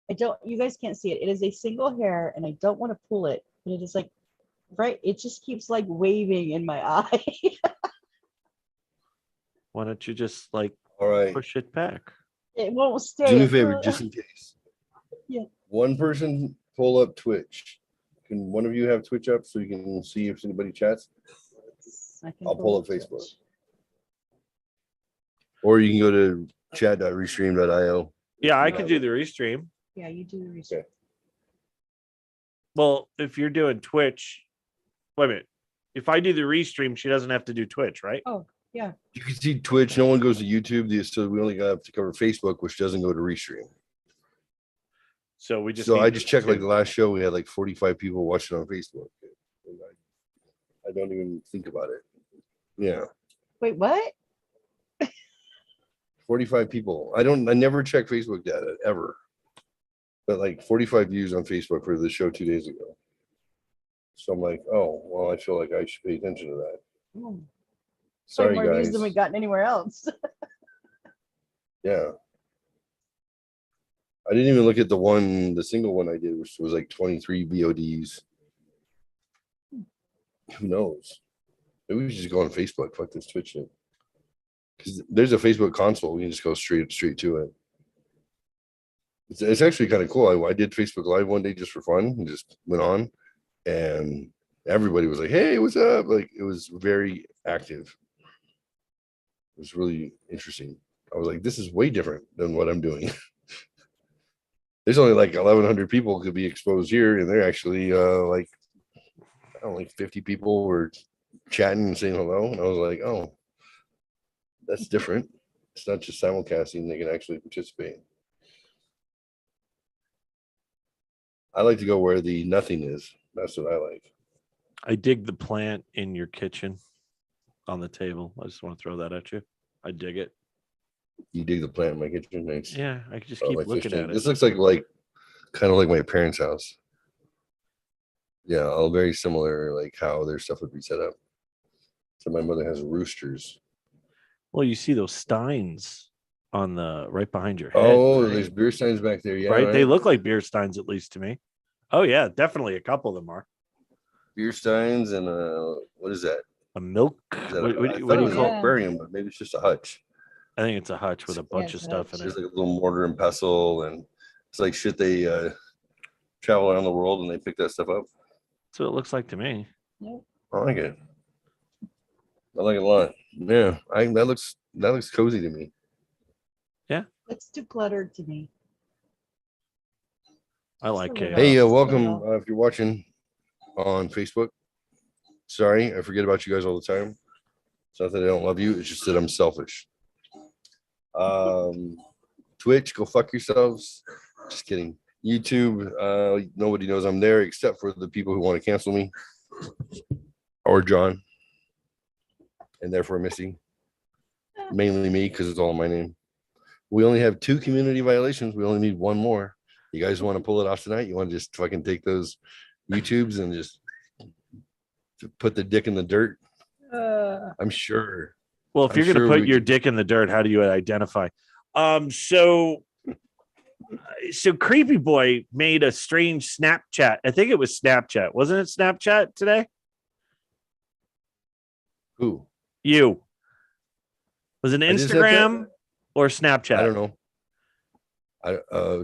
I don't, you guys can't see it. It is a single hair and I don't want to pull it, but it is like, right. It just keeps like waving in my eye. Why don't you just like All right. push it back? It won't stay. Do me a favor, just in case. Yeah. One person pull up Twitch. Can one of you have Twitch up so you can see if anybody chats? I'll pull up Facebook. Or you can go to chat.restream.io. Yeah, I could do the restream. Yeah, you do the research. Okay. Well, if you're doing Twitch, wait a minute. If I do the restream, she doesn't have to do Twitch, right? Oh, yeah. You can see Twitch. No one goes to YouTube. So we only have to cover Facebook, which doesn't go to Restream. So we just. So I just checked like the last show. We had like 45 people watching on Facebook. I don't even think about it. Yeah. Wait, what? 45 people. I never check Facebook data ever. But like 45 views on Facebook for the show 2 days ago. So I'm like, oh, well, I feel like I should pay attention to that. Oh, Sorry, more views than we guys. gotten anywhere else. Yeah. I didn't even look at the single one I did, which was like 23 VODs. Who knows? Maybe we should just go on Facebook. Fuck this Twitch shit. Because there's a Facebook console. We can just go straight to it. It's actually kind of cool. I did Facebook Live one day just for fun and just went on. And everybody was like, hey, what's up? Like, it was very active. It was really interesting. I was like, this is way different than what I'm doing. There's only like 1,100 people could be exposed here, and they're actually like, I don't know, like 50 people were chatting and saying hello. And I was like, oh, that's different. It's not just simulcasting, they can actually participate. I like to go where the nothing is. That's what I like. I dig the plant in your kitchen on the table. I just want to throw that at you. I dig it. You dig the plant in my kitchen? Nice. Yeah, I could just Oh, keep my fish looking tank. at it. This looks like kind of like my parents' house. Yeah, all very similar, like how their stuff would be set up. So my mother has roosters. Well, you see those steins on the right behind your head. Oh, right? there's beer steins back there. Yeah, right. They look like beer steins, at least to me. Oh yeah, definitely a couple of them are. beer steins and what is that? A milk. Is that What I do thought it you was call an it? aquarium, but maybe it's just a hutch. I think it's a hutch with a bunch of it's a stuff hutch. in it. There's like a little mortar and pestle, and it's like shit they travel around the world and they pick that stuff up. That's what it looks like to me. Yep. I like it. I like it a lot. Yeah, that looks cozy to me. It's too cluttered to me. I like chaos. Hey, welcome if you're watching on Facebook. Sorry, I forget about you guys all the time. It's not that I don't love you. It's just that I'm selfish. Twitch, go fuck yourselves. Just kidding. YouTube, nobody knows I'm there except for the people who want to cancel me or John, and therefore missing. Mainly me because it's all in my name. We only have 2 community violations. We only need 1 more. You guys want to pull it off tonight? You want to just fucking take those YouTubes and just put the dick in the dirt? I'm sure. Well, if you're going to put your dick in the dirt, how do you identify? So Creepy Boy made a strange Snapchat. I think it was Snapchat. Wasn't it Snapchat today? Who? You. Was it Instagram or Snapchat? I don't know.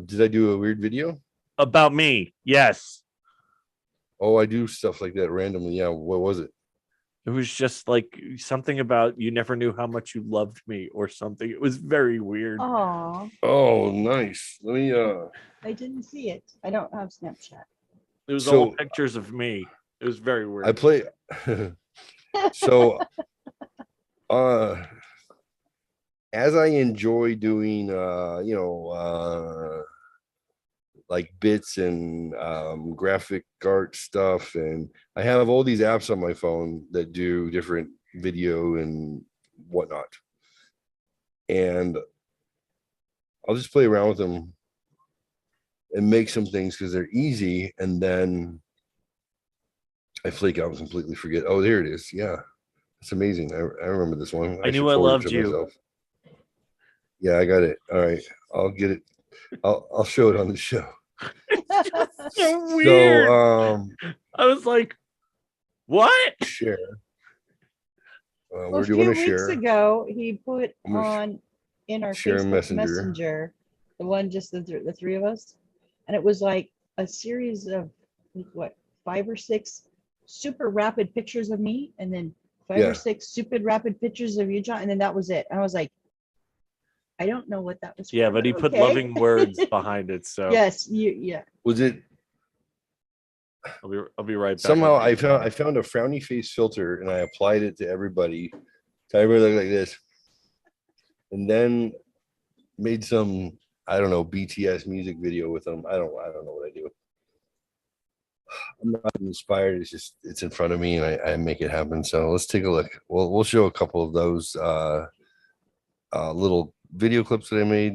Did I do a weird video? About me. Yes. Oh, I do stuff like that randomly. Yeah. What was it? It was just like something about you never knew how much you loved me or something. It was very weird. Oh, Oh, nice. Let me I didn't see it. I don't have Snapchat. It was all pictures of me. It was very weird. I play so as I enjoy doing like bits and graphic art stuff, and I have all these apps on my phone that do different video and whatnot, and I'll just play around with them and make some things because they're easy, and then I flake out and completely forget. Oh, there it is. Yeah, it's amazing. I remember this one. I knew I loved you. Yeah, I got it. All right, I'll get it I'll show it on the show. So weird. So I was like, what? share. Well, We're a few doing a weeks share. ago, he put I'm gonna on in our share Facebook Messenger. Messenger, the one just the three of us, and it was like a series of what 5 or 6 super rapid pictures of me, and then five Yeah. or six super rapid pictures of you, John, and then that was it. And I was like, I don't know what that was. Yeah, for, but he put okay. loving words behind it. So Yes, yeah. Was it I'll be right back. somehow I found a frowny face filter and I applied it to everybody. So everybody looked like this. And then made some, I don't know, BTS music video with them. I don't know what I do. I'm not inspired. It's in front of me and I make it happen. So let's take a look. We'll show a couple of those little video clips that I made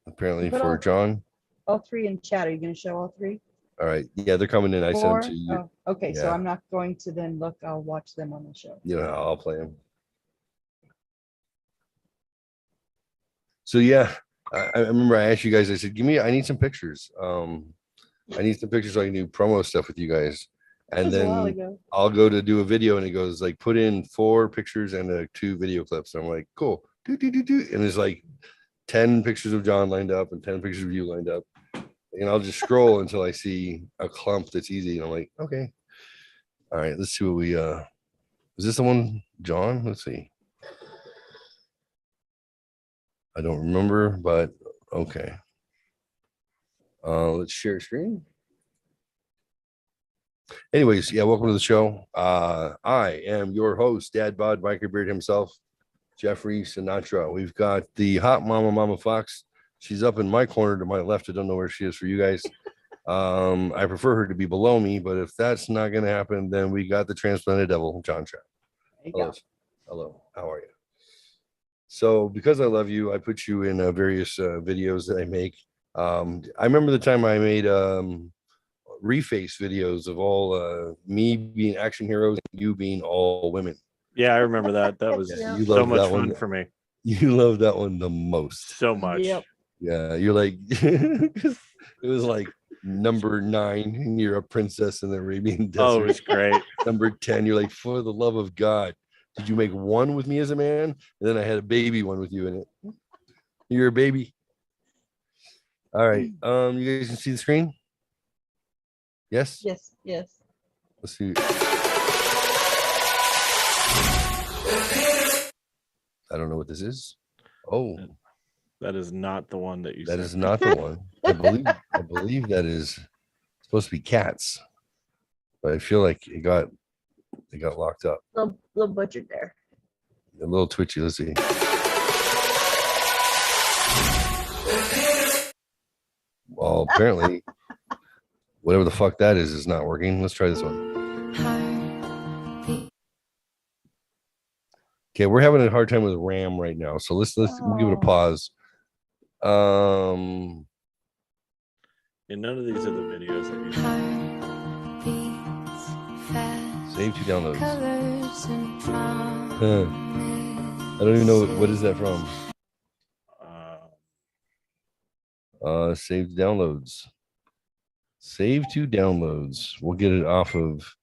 apparently Put for John. All three in chat. Are you going to show all three? All right. Yeah, they're coming in. I sent them to you. Oh, okay, so Yeah. I'm not going to then look. I'll watch them on the show. You know, I'll play them. So yeah, I remember I asked you guys, I said, I need some pictures. I need some pictures so I can do promo stuff with you guys. That And was a while then ago. I'll go to do a video and it goes like, put in 4 pictures and 2 video clips. And I'm like, cool. And there's like 10 pictures of John lined up and 10 pictures of you lined up. And I'll just scroll until I see a clump that's easy. And I'm like, okay. All right, let's see what we, is this the one, John? Let's see. I don't remember, but okay. Let's share screen. Anyways, yeah, welcome to the show. I am your host, Dad Bod Biker Beard himself, Jeffrey Sinatra. We've got the hot Mama Fox. She's up in my corner to my left. I don't know where she is for you guys. I prefer her to be below me, but if that's not going to happen, then we got the transplanted devil, John Trap. Hello, how are you? So because I love you, I put you in various videos that I make. I remember the time I made reface videos of all me being action heroes and you being all women. Yeah, I remember that. That was Yeah. You so loved much that fun one. for me. You love that one the most. So much. Yep. Yeah, you're like it was like number 9 and you're a princess in the Arabian desert. Oh, it was great. Number 10, you're like, for the love of God, did you make one with me as a man? And then I had a baby one with you in it. You're a baby. All right. You guys can see the screen? Yes? Yes. Let's see. I don't know what this is. Oh, That is not the one that you that said. is not the one. I believe that is supposed to be cats. But I feel like it got locked up. Little butchered there. A little twitchy. Let's see. Well, apparently, whatever the fuck that is not working. Let's try this one. Okay, we're having a hard time with RAM right now, so let's we'll give it a pause. And none of these are the videos that you Save to downloads. I don't even know what is that from. Save to downloads. Save to downloads. We'll get it off of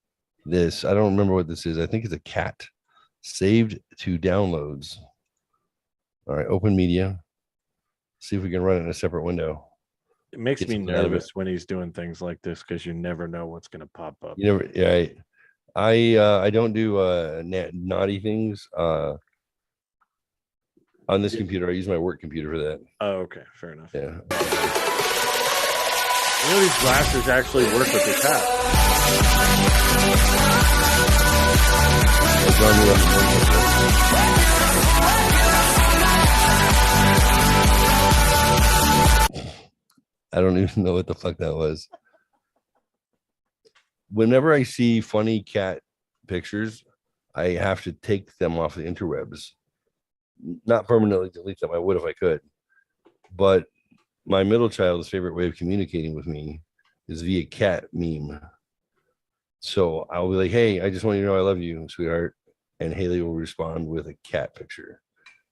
this. I don't remember what this is. I think it's a cat. Saved to downloads. All right, open media. See if we can run it in a separate window. It makes Get me something out of nervous when he's doing things like this because you never know what's going to pop up. You never, yeah. I don't do naughty things. On this computer, I use my work computer for that. Oh, okay, fair enough. Yeah. You know, these glasses actually work with this hat. I don't even know what the fuck that was. Whenever I see funny cat pictures, I have to take them off the interwebs. Not permanently delete them. I would if I could. But my middle child's favorite way of communicating with me is via cat meme. So I'll be like, hey, I just want you to know I love you, sweetheart. And Haley will respond with a cat picture.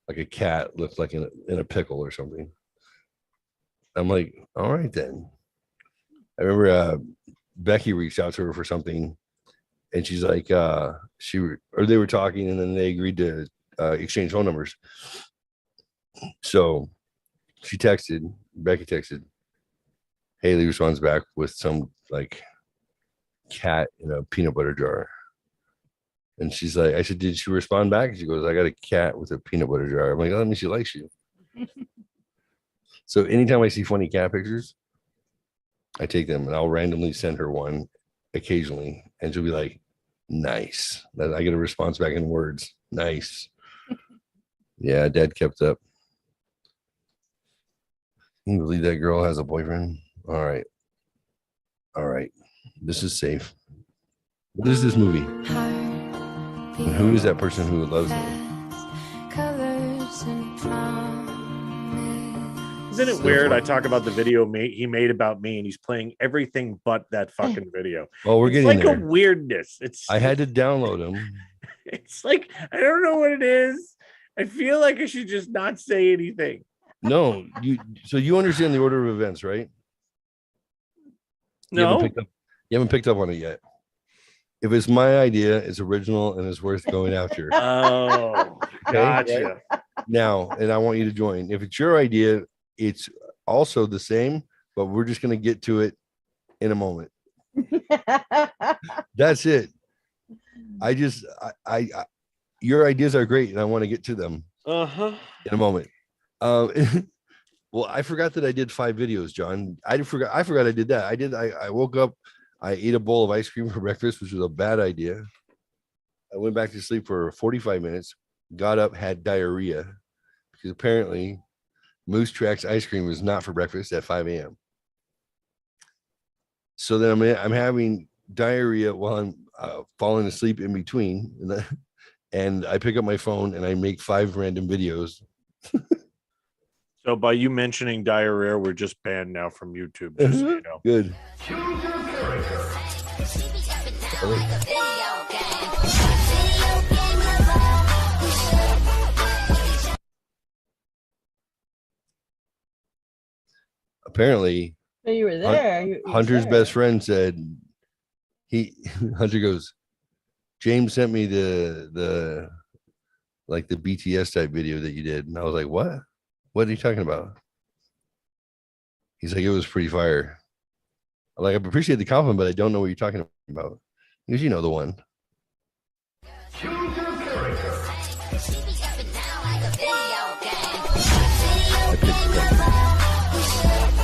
Like a cat looks like in a pickle or something. I'm like, all right then. I remember Becky reached out to her for something, and she's like, or they were talking, and then they agreed to exchange phone numbers. So Becky texted, Haley responds back with some like cat in a peanut butter jar. And she's like, I said, did she respond back? And she goes, I got a cat with a peanut butter jar. I'm like, oh, that means she likes you. So anytime I see funny cat pictures, I take them and I'll randomly send her one occasionally. And she'll be like, nice. Then I get a response back in words. Nice. Yeah, Dad kept up. Can you believe that girl has a boyfriend? All right. All right. This is safe. What is this movie? And who is that person who loves me? Isn't it weird? I talk about the video he made about me, and he's playing everything but that fucking video. Oh, we're It's getting like there. a weirdness. I had to download them. It's like I don't know what it is. I feel like I should just not say anything. No, you understand the order of events, right? No, You haven't picked up on it yet. If it's my idea, it's original and it's worth going after. oh, Okay? gotcha. Now, and I want you to join. If it's your idea, it's also the same, but we're just going to get to it in a moment. That's it. I your ideas are great, and I want to get to them in a moment. Well, I forgot that I did 5 videos, John. I forgot I did that. I woke up, I ate a bowl of ice cream for breakfast, which was a bad idea. I went back to sleep for 45 minutes, got up, had diarrhea, because apparently Moose Tracks ice cream was not for breakfast at 5 a.m. So then I'm having diarrhea while I'm falling asleep in between. And I pick up my phone and I make 5 random videos. So by you mentioning diarrhea, we're just banned now from YouTube. Just so you know. Good. Apparently, So you were there. You were Hunter's there. best friend said Hunter goes, James sent me the like the BTS type video that you did. And I was like, what? What are you talking about? He's like, it was pretty fire. I'm like, I appreciate the compliment, but I don't know what you're talking about. Because you know the one.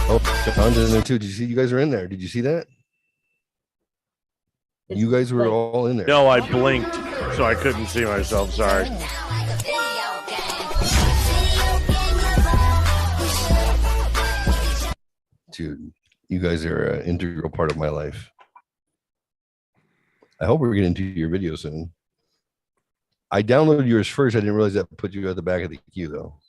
Oh, John's in there too. Did you see? You guys are in there. Did you see that? It's You guys were like- all in there. No, I blinked, so I couldn't see myself. Sorry. Dude, you guys are an integral part of my life. I hope we're getting to your video soon. I downloaded yours first. I didn't realize that put you at the back of the queue, though.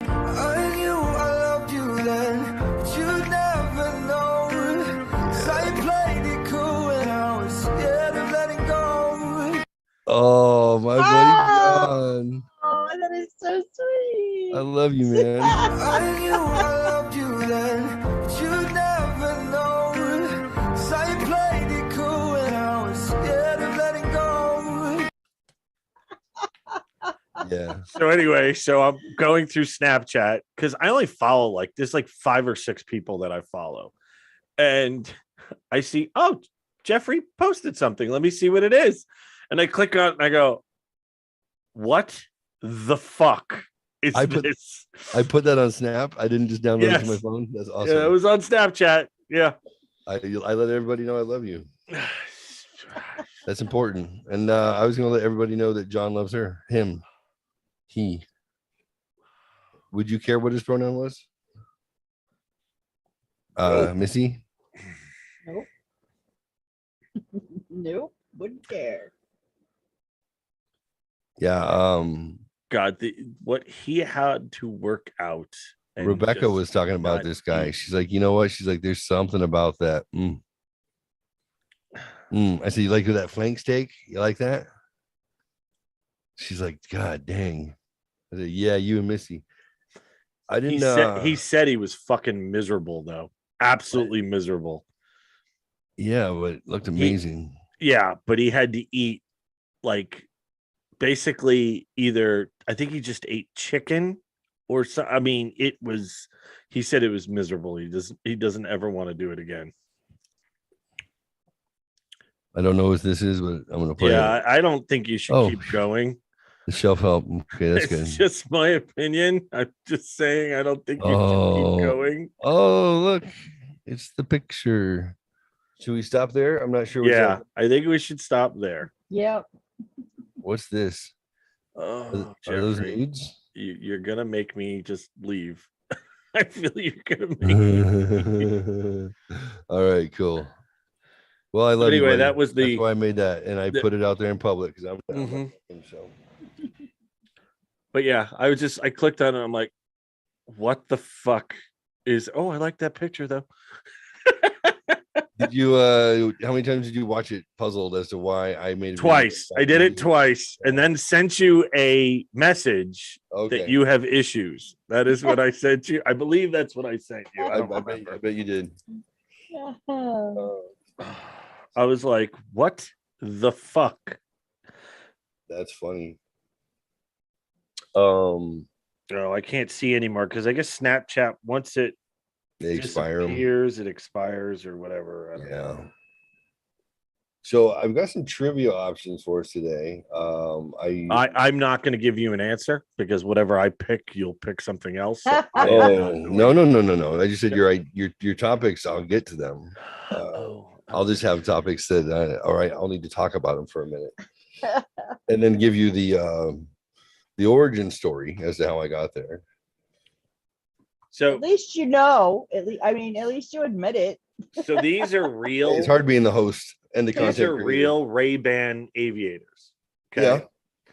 I knew I loved you then, but you never known. 'Cause I played it cool and I was scared of letting go. Oh, my buddy John. Oh, that is so sweet. I love you, man. I knew I loved you then, but you never known. 'Cause I played it cool and I was scared of letting go. Yeah. So anyway, so I'm going through Snapchat because I only follow like there's like 5 or 6 people that I follow, and I see, oh, Jeffrey posted something. Let me see what it is, and I click on it and I go, what the fuck is this? I put that on Snap. I didn't just download it to my Yes. phone. That's awesome. Yeah, it was on Snapchat. Yeah. I let everybody know I love you. That's important. And I was going to let everybody know that John loves her. Him. He. Would you care what his pronoun was? Missy? Nope. Nope. Wouldn't care. Yeah. God, what he had to work out. and Rebecca just was talking about not this guy. eat. She's like, you know what? She's like, there's something about that. I said, you like that flank steak? You like that? She's like, God dang. I said, yeah, you and Missy. I He didn't. said he was fucking miserable though. Absolutely miserable. Yeah, but it looked He- amazing. Yeah, but he had to eat like basically either I think he just ate chicken or so. I mean, it was. He said it was miserable. He doesn't ever want to do it again. I don't know what this is, but I'm gonna play Yeah, it. I don't think you should Oh, keep going. The shelf help. Okay, that's good. It's just my opinion. I'm just saying I don't think you should Oh. keep going. Oh, look, it's the picture. Should we stop there? I'm not sure. Yeah, I think we should stop there. Yep. What's this? Oh, Are those Jeffrey, nudes? you're gonna make me just leave. I feel you're gonna make me. All right, cool. Well, I love you. Anyway, Buddy. that was That's why I made that, and I the- put it out there in public because I'm. Mhm. So But yeah, I clicked on it. I'm like, what the fuck is? Oh, I like that picture though. did you? How many times did you watch it? Puzzled as to why I made it Twice. I did it twice, and then sent you a message Okay. that you have issues. That is what I sent you. I believe that's what I sent you. I don't I remember. bet you did. I was like, what the fuck? That's funny. Oh, I can't see anymore because I guess Snapchat once it They expire 'em. disappears, it expires or whatever. I don't Yeah. know. So I've got some trivia options for us today. I'm not going to give you an answer because whatever I pick, you'll pick something else. So Oh no! I just said your topics. I'll get to them. I'll just have topics that all right. I'll need to talk about them for a minute, and then give you the origin story as to how I got there. So At least you know. At least you admit it. so these are real. It's hard being the host and the These content are creator. real Ray-Ban aviators. Okay.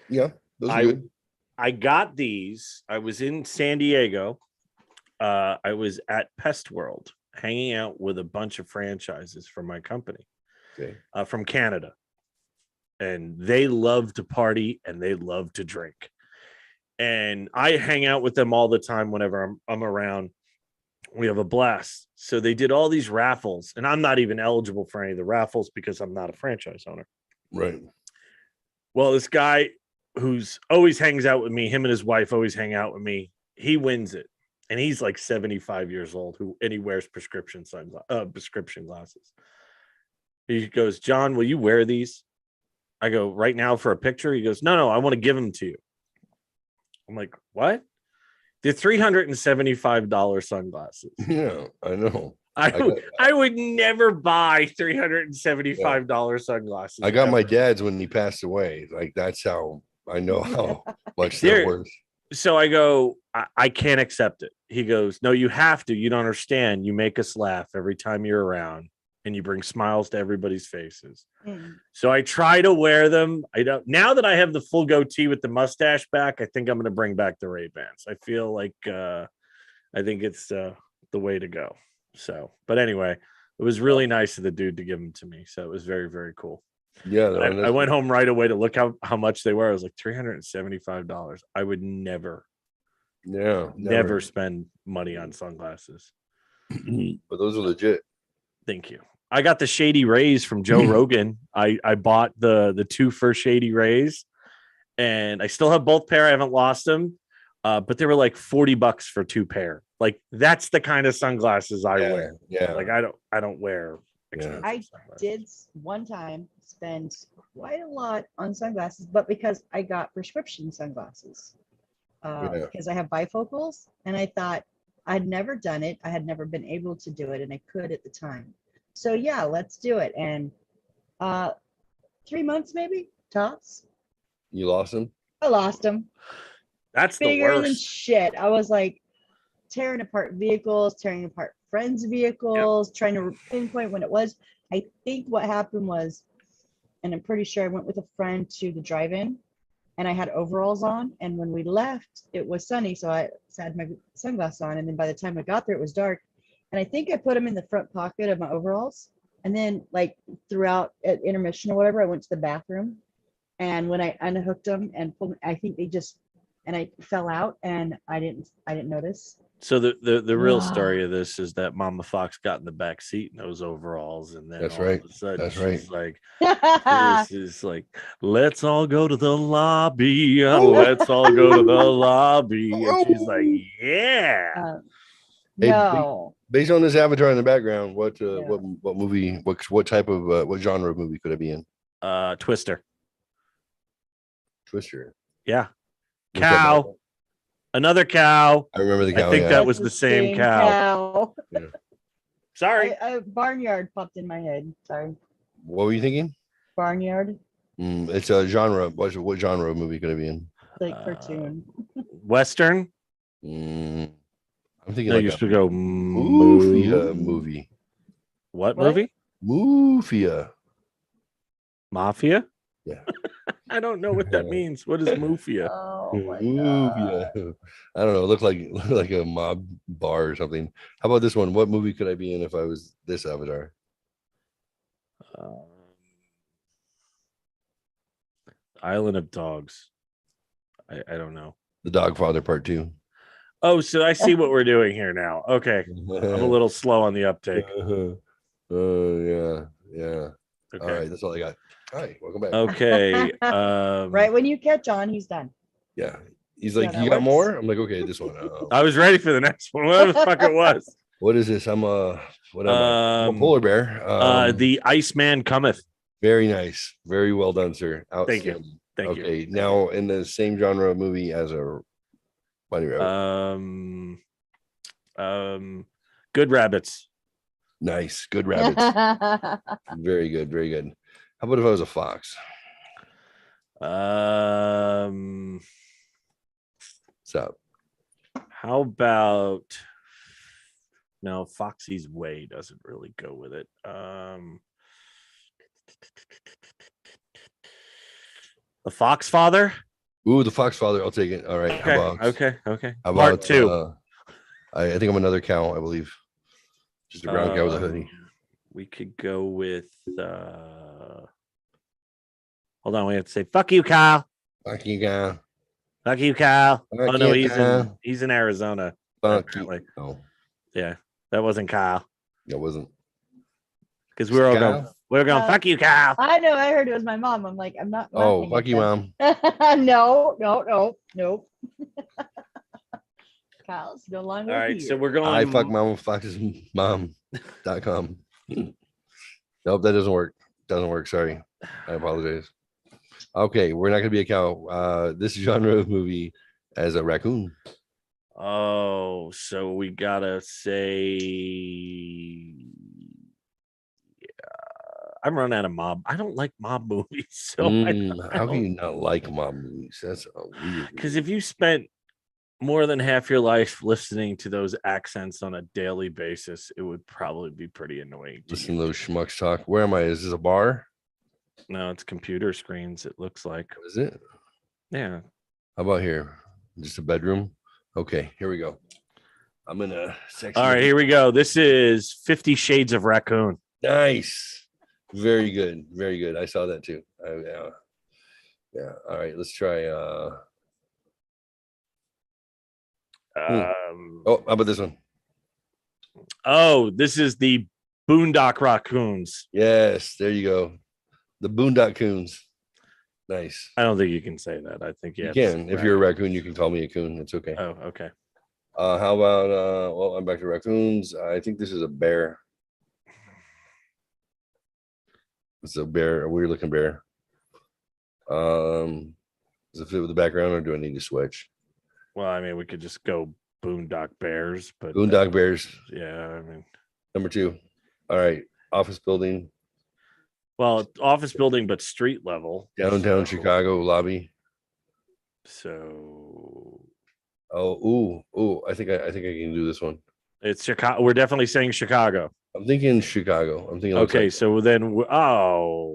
Yeah, those are I good. I got these. I was in San Diego. I was at Pest World hanging out with a bunch of franchises from my company Okay. from Canada. And they love to party and they love to drink. And I hang out with them all the time whenever I'm around. We have a blast. So they did all these raffles, and I'm not even eligible for any of the raffles because I'm not a franchise owner. Right. Well, this guy who's always hangs out with me, him and his wife always hang out with me. He wins it. And he's like 75 years old and he wears prescription glasses. He goes, "John, will you wear these?" I go, "Right now for a picture?" He goes, No, I want to give them to you. I'm like, "What?" They're $375 sunglasses. Yeah, I know. I would never buy $375 sunglasses. I got ever. my dad's when he passed away. Like that's how I know how much There- they're worth. So I go, I can't accept it. He goes, "No, you have to. You don't understand. You make us laugh every time you're around and you bring smiles to everybody's faces." So I try to wear them. I don't. Now that I have the full goatee with the mustache back, I think I'm going to bring back the Ray-Bans. I feel like I think it's the way to go. So, but anyway, it was really nice of the dude to give them to me. So it was very, very cool. Yeah, I went home right away to look how much they were. I was like $375. I would never never. spend money on sunglasses. But those are legit. Thank you. I got the Shady Rays from Joe Rogan. I bought the two for Shady Rays, and I still have both pair. I haven't lost them, but they were like $40 for two pair. Like that's the kind of sunglasses I wear. Yeah, Like I don't wear. Yeah. I did one time spend quite a lot on sunglasses, but because I got prescription sunglasses, because I have bifocals, and I thought I'd never done it. I had never been able to do it, and I could at the time. So yeah, let's do it. And 3 months maybe tops. You lost them? I lost them. That's the Bigger than worst. shit. I was like tearing apart vehicles, tearing apart friends' vehicles, trying to pinpoint when it was. I think what happened was, and I'm pretty sure I went with a friend to the drive-in, and I had overalls on. And when we left, it was sunny, so I had my sunglasses on. And then by the time I got there, it was dark. And I think I put them in the front pocket of my overalls. And then, like throughout at intermission or whatever, I went to the bathroom. And when I unhooked them and pulled, I think they just, and I fell out, and I didn't notice. So the real Wow. story of this is that Mama Fox got in the back seat in those overalls, and then That's all right. of a sudden That's she's right. like, "This is like, let's all go to the lobby. Let's all go to the lobby." And she's like, "Yeah." Hey, No. Based on this avatar in the background, what Yeah. what movie, what type of what genre of movie could it be in? Twister. Twister. Yeah. What's that Cow. about? Another cow. I remember the cow. I think yeah. that was That's the same cow. Sorry. Barnyard popped in my head. Sorry. What were you thinking? Barnyard, It's a genre. What genre of movie could it be in? like cartoon. Western. Mm, I'm thinking No, like you a should go Mafia movie. What What? movie? Mafia. Mafia? Yeah. I don't know what that means. What is mafia? Oh my god. Mafia. I don't know. Look like a mob bar or something. How about this one? What movie could I be in if I was this avatar? Island of Dogs. I don't know. The Dogfather Part 2. Oh, so I see what we're doing here now. Okay. I'm a little slow on the uptake. Yeah. Yeah. Okay. All right. That's all I got. All right. Welcome back. Okay. Right when you catch on, he's done. Yeah. He's like, that you got works. more? I'm like, okay, this one. I was ready for the next one. Whatever the fuck it was. What is this? I'm what am I? I'm a polar bear. The Iceman cometh. Very nice. Very well done, sir. Thank you. Outstanding. Thank you. Okay. Now in the same genre of movie as a bunny rabbit. Good Rabbits. Nice. Good rabbits. Very good. Very good. How about if I was a fox? What's up? How about no, Foxy's Way doesn't really go with it. The Fox Father. Ooh, the fox father. I'll take it. All right. Okay. Okay. How Part about 2. I think I'm another cow, I believe. Just a brown cow with a hoodie. We could go with hold on, we have to say fuck you, Kyle. Fuck you, cow. Fuck you, Kyle. Fuck Oh no, you, Kyle. he's in Arizona. Fuck you. Apparently. No, Yeah, that wasn't Kyle. it wasn't. Because we were all Kyle? going, fuck you, Kyle. I know. I heard it was my mom. I'm like, I'm not. Oh, laughing fuck at you, them. mom. No. Kyle's no longer All right, here. so we're going. I fuck mom fox's mom.com. Nope, that doesn't work. Doesn't work. Sorry. I apologize. Okay, we're not gonna be a cow. This genre of movie as a raccoon. Oh, so we gotta say. I'm running out of mob. I don't like mob movies. So How can you not like mob movies? That's a weird. Because if you spent more than half your life listening to those accents on a daily basis, it would probably be pretty annoying. Listen to those schmucks talk. Where am I? Is this a bar? No, it's computer screens. It looks like. Is it? Yeah. How about here? Just a bedroom? Okay, here we go. I'm in a sexy. All right, here we go. This is 50 Shades of Raccoon. Nice. Very good. Very good. I saw that too. Yeah. Yeah. All right, let's try oh, how about this one? Oh, this is the Boondock Raccoons. Yes, there you go. The Boondock Coons. Nice. I don't think you can say that. I think You can. If you're a raccoon, you can call me a coon. It's okay. Oh, okay. How about well, I'm back to raccoons. I think this is a bear. It's a bear, a weird looking bear. Does it fit with the background or do I need to switch? Well, I mean, we could just go Boondock Bears, but Boondock Bears. yeah, I mean, Number 2. All right. Office building. well, office building, but street level. Downtown So- Chicago lobby. So Oh, I think I can do this one. it's Chicago. We're definitely saying Chicago. I'm thinking Chicago. I'm thinking Okay, outside. so then, well,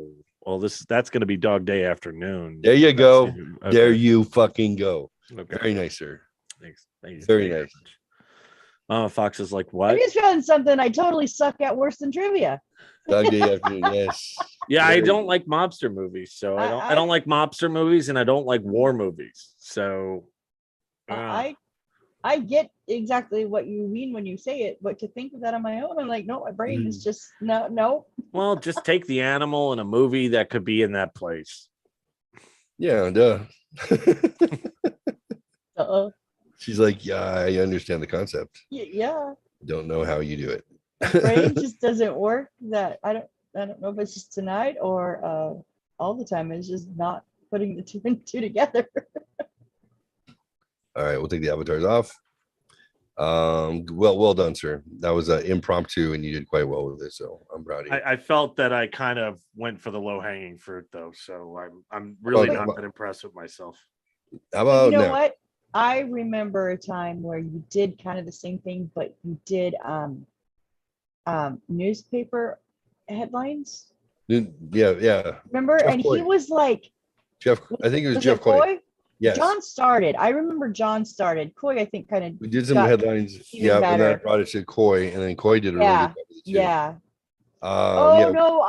that's going to be Dog Day Afternoon. There you go. Okay. There you fucking go. Okay. Very nice, sir. Thanks. Thanks. Very Thank you. nice. Fox is like, I what? just found something I totally suck at worse than trivia. Dog Day Afternoon. Yes. Yeah, I Very- don't like mobster movies, so I I- don't like mobster movies, and I don't like war movies. So I I get exactly what you mean when you say it, but to think of that on my own, I'm like, no, my brain is just no. Well, just take the animal in a movie that could be in that place. Yeah, duh. Uh-uh. She's like, yeah, I understand the concept. Yeah, Don't know how you do it. my brain just doesn't work. That I don't know if it's just tonight or all the time. It's just not putting the two and two together. All right, we'll take the avatars off. Well done, sir. That was impromptu, and you did quite well with it. So I'm proud of you. I felt that I kind of went for the low hanging fruit though, so I'm really Oh, not that impressed with myself. How But about you know now? what? I remember a time where you did kind of the same thing, but you did newspaper headlines. Yeah. Remember? Jeff And he Coy. was like, Jeff, I think it was was Jeff it Coy. Coy? Yes, John started. I remember John started. Coy, I think, kind of we did some got headlines. even Yeah, and then I better. brought it to Coy, and then Coy did a really good Yeah, job with it too. yeah. Oh Yeah, no,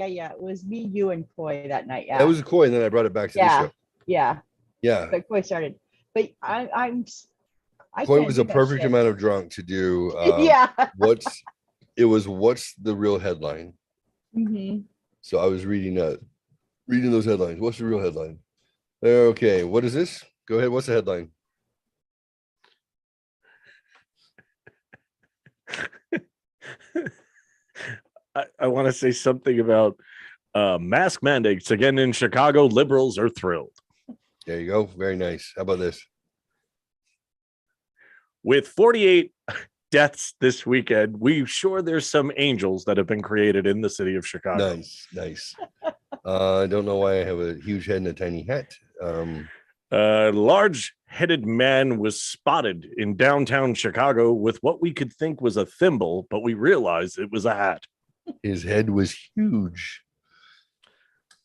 yeah. It was me, you, and Coy that night. Yeah, that was Coy, and then I brought it back to this yeah, show. yeah. Yeah, But Coy started. But I Coy can't was do a that perfect shit. amount of drunk to do. Yeah. What's the real headline? Hmm. So I was reading those headlines. What's the real headline? Okay, what is this? Go ahead. What's the headline? I want to say something about mask mandates again in Chicago. Liberals are thrilled. There you go. Very nice. How about this? With 48 deaths this weekend, we sure there's some angels that have been created in the city of Chicago. Nice. I don't know why I have a huge head and a tiny hat. A large-headed man was spotted in downtown Chicago with what we could think was a thimble, but we realized it was a hat. His head was huge.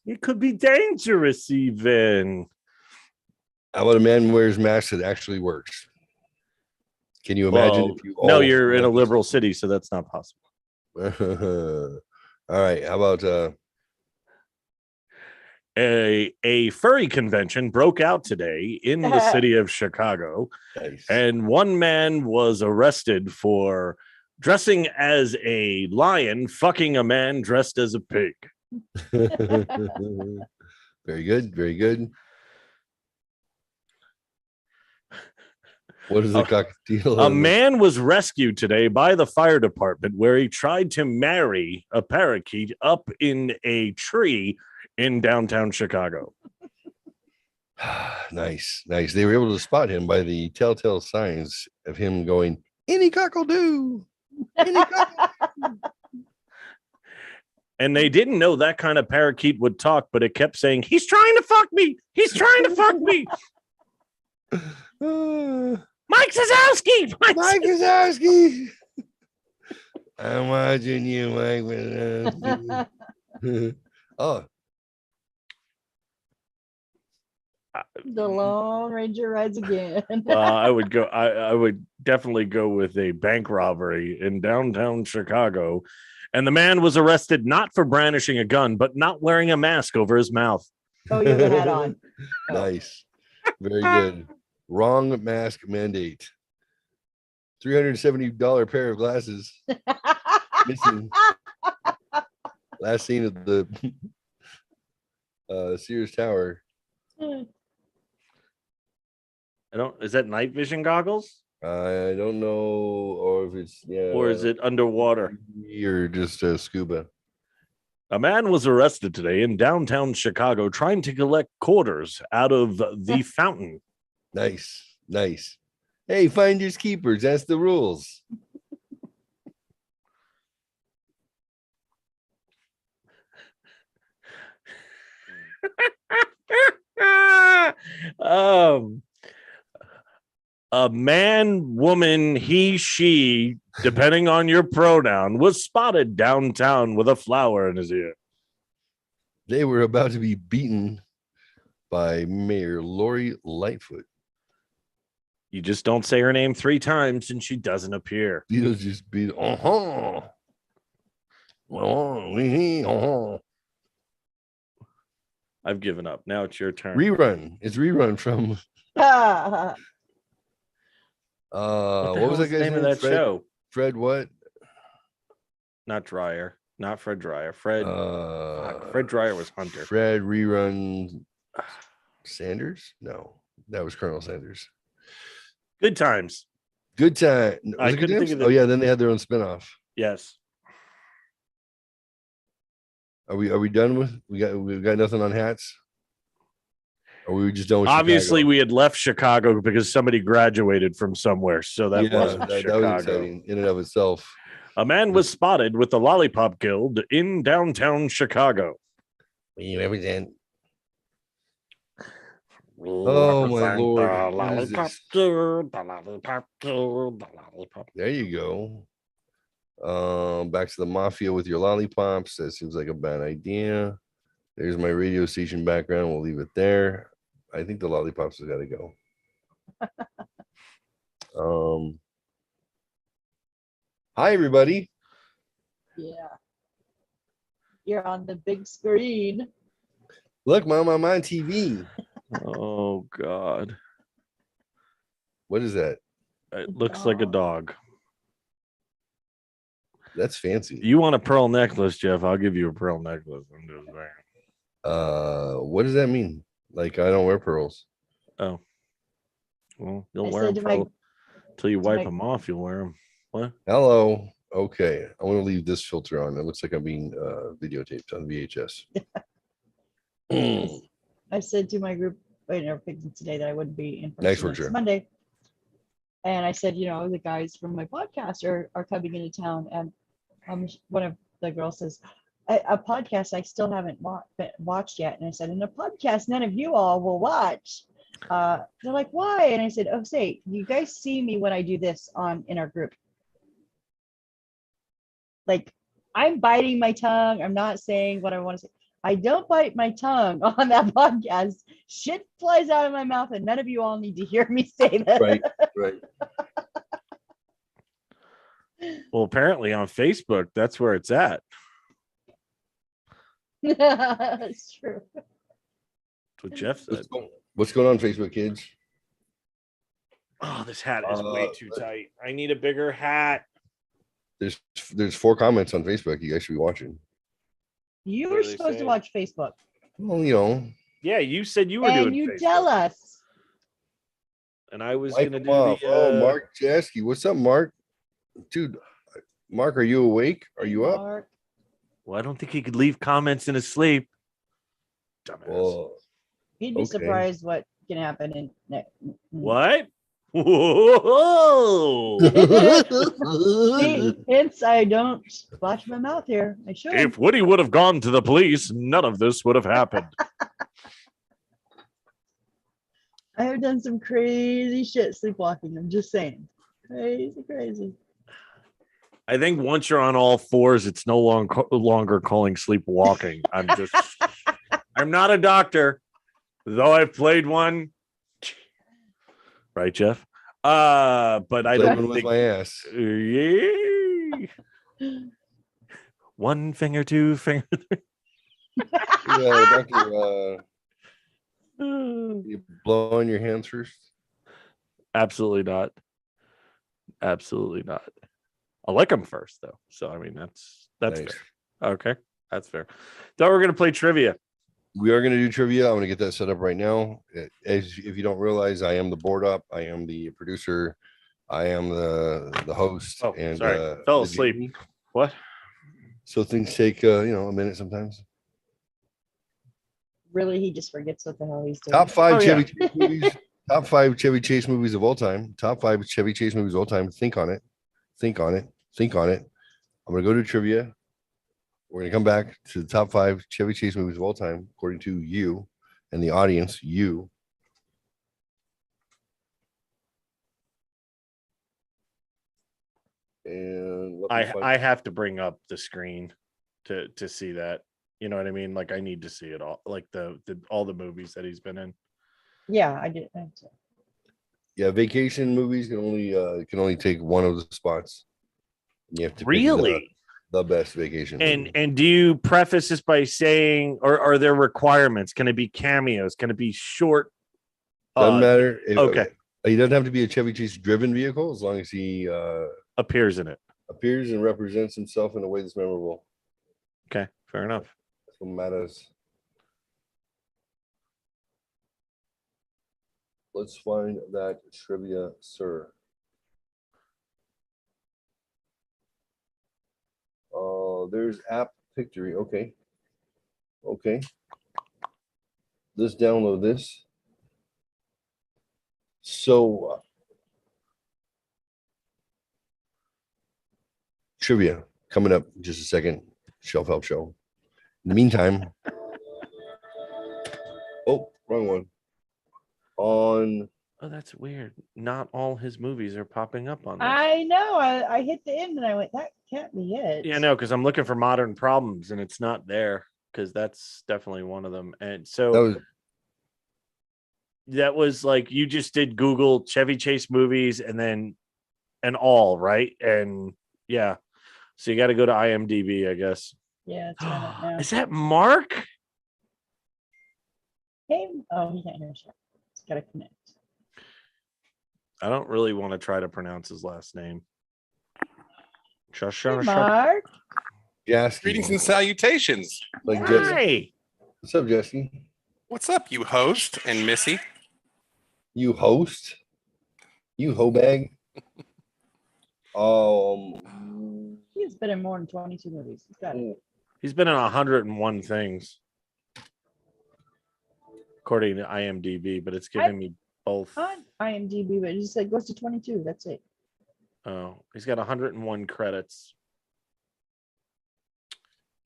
It could be dangerous even. How about a man wears masks that actually works? Can you imagine if you No, all you're in a liberal city, so that's not possible. All right. How about a furry convention broke out today in the city of Chicago, nice. and one man was arrested for dressing as a lion, fucking a man dressed as a pig. Very good. What is the cocktail? A man was rescued today by the fire department where he tried to marry a parakeet up in a tree in downtown Chicago. Nice. They were able to spot him by the telltale signs of him going, any cockle do. And they didn't know that kind of parakeet would talk, but it kept saying, he's trying to fuck me. He's trying to fuck me. Mike Zazowski. Mike Wazowski. I'm watching you, Mike Wazowski. Oh, The Lone Ranger rides again. I would go. I would definitely go with a bank robbery in downtown Chicago. And the man was arrested not for brandishing a gun, but not wearing a mask over his mouth. Oh, you have a hat on. Oh. nice. Very good. Wrong mask mandate. $370 pair of glasses missing. Last seen at the Sears Tower. Is that night vision goggles? I don't know, or if it's Or is it underwater? or just scuba. A man was arrested today in downtown Chicago trying to collect quarters out of the fountain. Nice. Hey, finders keepers. That's the rules. A man, woman, he, she, depending on your pronoun, was spotted downtown with a flower in his ear. They were about to be beaten by Mayor Lori Lightfoot. You just don't say her name 3 times and she doesn't appear. She'll just be I've given up. Now it's your turn. Rerun. It's rerun from What was that guy's name of name? that Fred, show? Fred what? Not Dryer. Not Fred Dryer. Fred. Fred Dryer was Hunter. Fred rerun Sanders? No, that was Colonel Sanders. Good Times. Good time. I Was it Good couldn't think Times? of the- Oh yeah, then they had their own spinoff. Yes. Are we done with we got nothing on hats? Or were we just done with Obviously, Chicago? we had left Chicago because somebody graduated from somewhere. So that wasn't that Chicago. was exciting in and of itself. A man was spotted with the Lollipop Guild in downtown Chicago. We represent. Oh my Lord. The What is Lollipop this? Guild, the Lollipop Guild, the Lollipop. There you go. Back to the mafia with your lollipops. That seems like a bad idea. There's my radio station background. We'll leave it there. I think the lollipops have got to go. Hi everybody. Yeah. You're on the big screen. Look, Mom, I'm on TV. Oh God. What is that? It looks like a dog. That's fancy. You want a pearl necklace, Jeff? I'll give you a pearl necklace. I'm just saying. What does that mean? Like I don't wear pearls. Oh. Well, you'll I wear said them to my- until you to wipe my- them off. You'll wear them. What? Hello. Okay. I want to leave this filter on. It looks like I'm being videotaped on VHS. I said to my group in our picnic today that I wouldn't be in person Nice work, next Sharon. Monday. And I said, the guys from my podcast are coming into town. And one of the girls says, a podcast I still haven't watched yet. And I said, in a podcast none of you all will watch. They're like, why? And I said, oh, say, you guys see me when I do this in our group. Like, I'm biting my tongue. I'm not saying what I want to say. I don't bite my tongue on that podcast. Shit flies out of my mouth, and none of you all need to hear me say that. Right. Well, apparently on Facebook, that's where it's at. It's true. That's what Jeff said. What's going on, Facebook kids? Oh, this hat is way too tight. I need a bigger hat. There's 4 comments on Facebook. You guys should be watching. You What were do they supposed say? to watch Facebook, Well, Yeah, you said you were and doing you Facebook, tell us. and I was wipe gonna them do off. the. Mark Jasky. What's up, Mark? Dude, Mark, are you awake? Are you up? Mark. Well, I don't think he could leave comments in his sleep. Dumbass. Well, You'd be Okay. surprised what can happen in next. What? Whoa! See, hence I don't watch my mouth here. I should. If Woody would have gone to the police, none of this would have happened. I have done some crazy shit sleepwalking. I'm just saying. Crazy. I think once you're on all fours, it's no longer calling sleepwalking. I'm not a doctor, though I've played one. Right, Jeff? But I played one don't with think. my ass. Yay. One finger, 2 finger. Yeah, doctor, you blow on your hands first. Absolutely not. Absolutely not. I like them first, though. So I mean, that's Nice. fair. Okay, that's fair. Thought we were gonna play trivia. We are going to do trivia. I'm going to get that set up right now. As if you don't realize, I am the board up. I am the producer. I am the host. Oh, and sorry, fell the asleep. GM. What? So things take a minute sometimes. Really, he just forgets what the hell he's doing. Top 5 Oh, yeah. Chevy Chase movies. Top 5 Chevy Chase movies of all time. Top 5 Chevy Chase movies of all time. Think on it. Think on it. Think on it. I'm going to go to trivia. We're going to come back to the top 5 Chevy Chase movies of all time, according to you and the audience. You. And let me find- I have to bring up the screen to see that. You know what I mean? Like I need to see it all, like the all the movies that he's been in. Yeah, I did. Yeah, vacation movies can only take one of the spots. You have to pick Really? the best vacation. movie. And do you preface this by saying, or are there requirements? Can it be cameos? Can it be short? Doesn't matter. okay. He doesn't have to be a Chevy Chase driven vehicle as long as he Appears in it. appears and represents himself in a way that's memorable. Okay, fair enough. That's what matters. Let's find that trivia, sir. There's app victory. Okay. Okay. Let's download this. So, trivia coming up in just a second. Shelf Help Show. In the meantime, oh, wrong one. On Oh, that's weird. Not all his movies are popping up on this. I know. I hit the end and I went, that can't be it. Yeah, no, because I'm looking for Modern Problems and it's not there because that's definitely one of them. And so that was like you just did Google Chevy Chase movies and all, right? And yeah, so you got to go to IMDb, I guess. Yeah, it's right now. Is that Mark? Hey, oh, he can't hear us yet. It's got to connect. I don't really want to try to pronounce his last name. Hey, Mark. Jasky. Greetings and salutations. Like Jesse. Hey, What's up, Jesse? What's up, you host and Missy? You host? You hoe bag? He's been in more than 22 movies. He's got it. he's been in 101 things, according to IMDb, but it's giving me both. On IMDb, but it just said goes to 22. That's it. Oh, he's got 101 credits.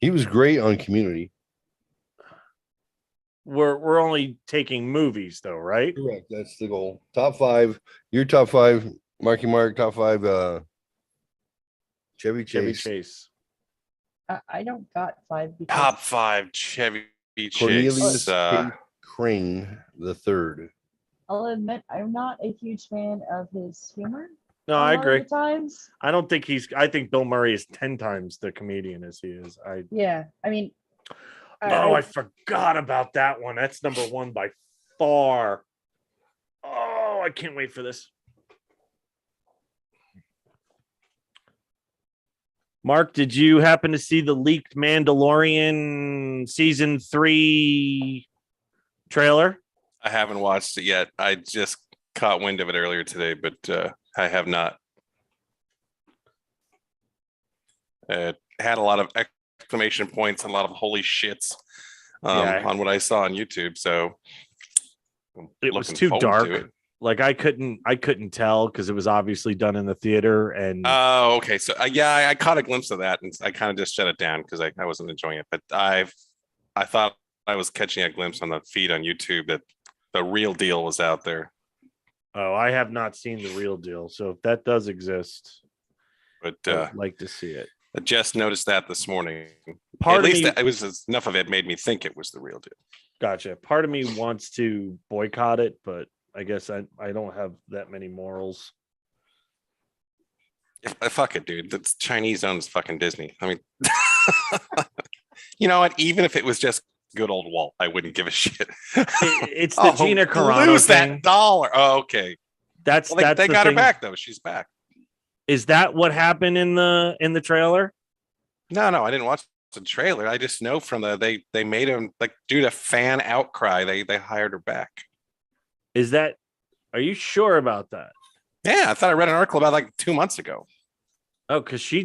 He was great on Community. We're only taking movies though, right? Correct. That's the goal. Top 5. Your top 5. Marky Mark. Top 5. Chevy Chevy Chase. Chase. I don't got 5 because Top 5 Chevy Chase. Cornelius K. Crane the third. I'll admit I'm not a huge fan of his humor. No, a I lot of agree. the times. I don't think I think Bill Murray is 10 times the comedian as he is. Yeah, I mean. I forgot about that one. That's number 1 by far. Oh, I can't wait for this. Mark, did you happen to see the leaked Mandalorian season 3 trailer? I haven't watched it yet. I just caught wind of it earlier today, but I have not. It had a lot of exclamation points and a lot of holy shits on what I saw on YouTube. So it was too dark. Like I couldn't tell because it was obviously done in the theater. And oh, okay. So I caught a glimpse of that and I kind of just shut it down because I wasn't enjoying it. But I thought I was catching a glimpse on the feed on YouTube that the real deal was out there. Oh, I have not seen the real deal. So if that does exist, but I'd like to see it. I just noticed that this morning. At least it was enough of it made me think it was the real deal. Gotcha. Part of me wants to boycott it, but I guess I don't have that many morals. Fuck it, dude. That's Chinese owns fucking Disney. I mean, you know what? Even if it was just good old Walt, I wouldn't give a shit. It's the Gina Carano lose thing. that $1. Oh, okay. That's they the got her thing. back though. She's back. Is that what happened in the trailer? No, I didn't watch the trailer. I just know from they made him like due to fan outcry, they hired her back. Are you sure about that? Yeah, I thought I read an article about like 2 months ago. Oh, because she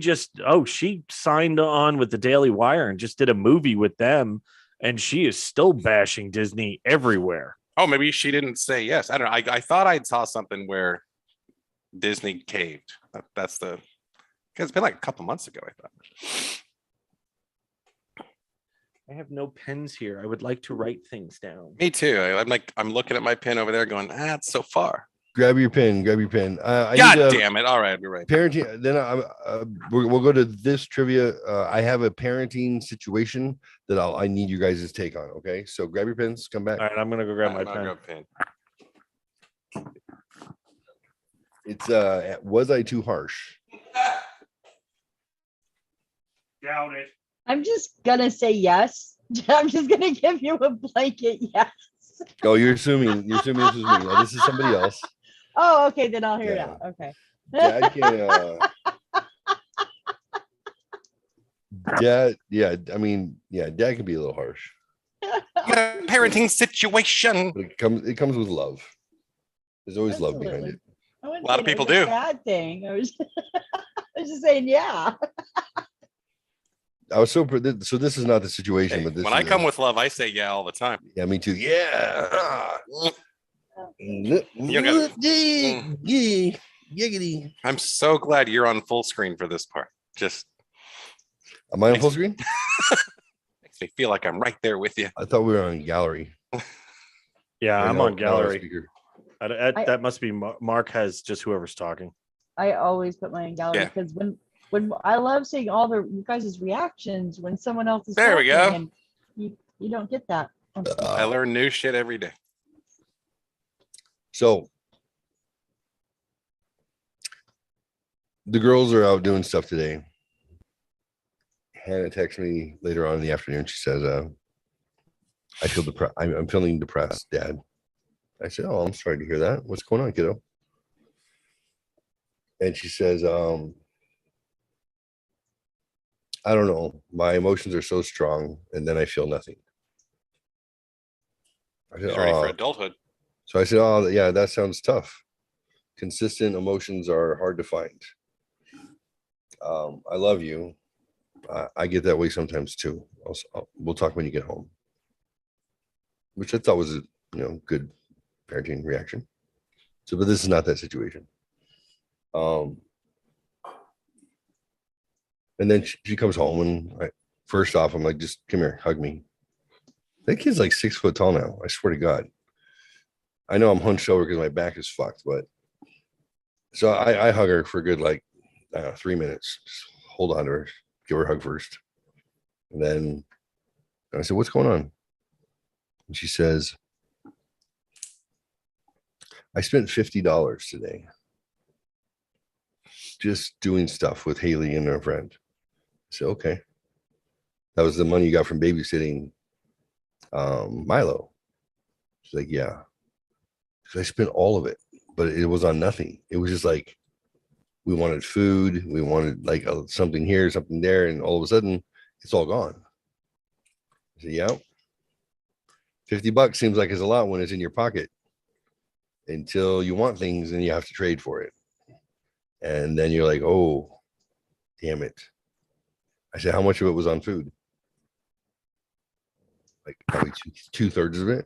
signed on with the Daily Wire and just did a movie with them, and she is still bashing Disney everywhere. Oh, maybe she didn't say yes. I don't know. I thought I saw something where Disney caved. That's because it's been like a couple months ago, I thought. I have no pens here. I would like to write things down. Me too. I'm looking at my pen over there going, it's so far. Grab your pen. God damn it. All right. We're right. Parenting. Then we'll go to this trivia. I have a parenting situation that I need you guys' take on. Okay. So grab your pens. Come back. All right. I'm going to go grab my pen. Grab pen. It's was I too harsh? Doubt it. I'm just gonna say yes. I'm just gonna give you a blanket yes. Oh, you're assuming this is me. No, this is somebody else. Oh, okay, then I'll hear Yeah. it out. Okay. Dad can. Dad, yeah. I mean, yeah. Dad can be a little harsh, You got a parenting situation. but it comes with love. There's always love behind Absolutely. it. I wouldn't A lot say of it people was a do. bad thing. I was, I was just saying, yeah. I was so this is not the situation, Hey, but this when is I come with love, I say yeah all the time. yeah, me too. Yeah. You got- Giggity. I'm so glad you're on full screen for this part. Just Am I on full screen? makes me feel like I'm right there with you. I thought we were on gallery. Yeah, Or I'm no, on no, gallery. speaker. That must be Mark has just whoever's talking. I always put mine in gallery Yeah. because when I love seeing all the you guys' reactions when someone else is There we talking, go. and you don't get that. I learn new shit every day. So the girls are out doing stuff today. Hannah texts me later on in the afternoon. She says, I feel depressed. I'm feeling depressed, Dad. I said, oh, I'm sorry to hear that. What's going on, kiddo? And she says, I don't know. My emotions are so strong, and then I feel nothing. I said, He's ready for "Oh." adulthood. So I said, oh, yeah, that sounds tough. Consistent emotions are hard to find. I love you. I get that way sometimes too. We'll talk when you get home, which I thought was a good parenting reaction. So, but this is not that situation. And then she comes home, and first off, I'm like, just come here, hug me. That kid's like 6 foot tall now. I swear to God. I know I'm hunched over because my back is fucked, but so I hug her for a good 3 minutes. Just hold on to her, give her a hug first. And then I said, what's going on? And she says, I spent $50 today just doing stuff with Haley and her friend. I said, okay. That was the money you got from babysitting Milo. She's like, yeah. So I spent all of it, but it was on nothing. It was just like, we wanted food. We wanted something here, something there. And all of a sudden it's all gone. I said, yeah. $50 seems like it's a lot when it's in your pocket until you want things and you have to trade for it. And then you're like, oh, damn it. I said, how much of it was on food? Like probably 2/3 of it.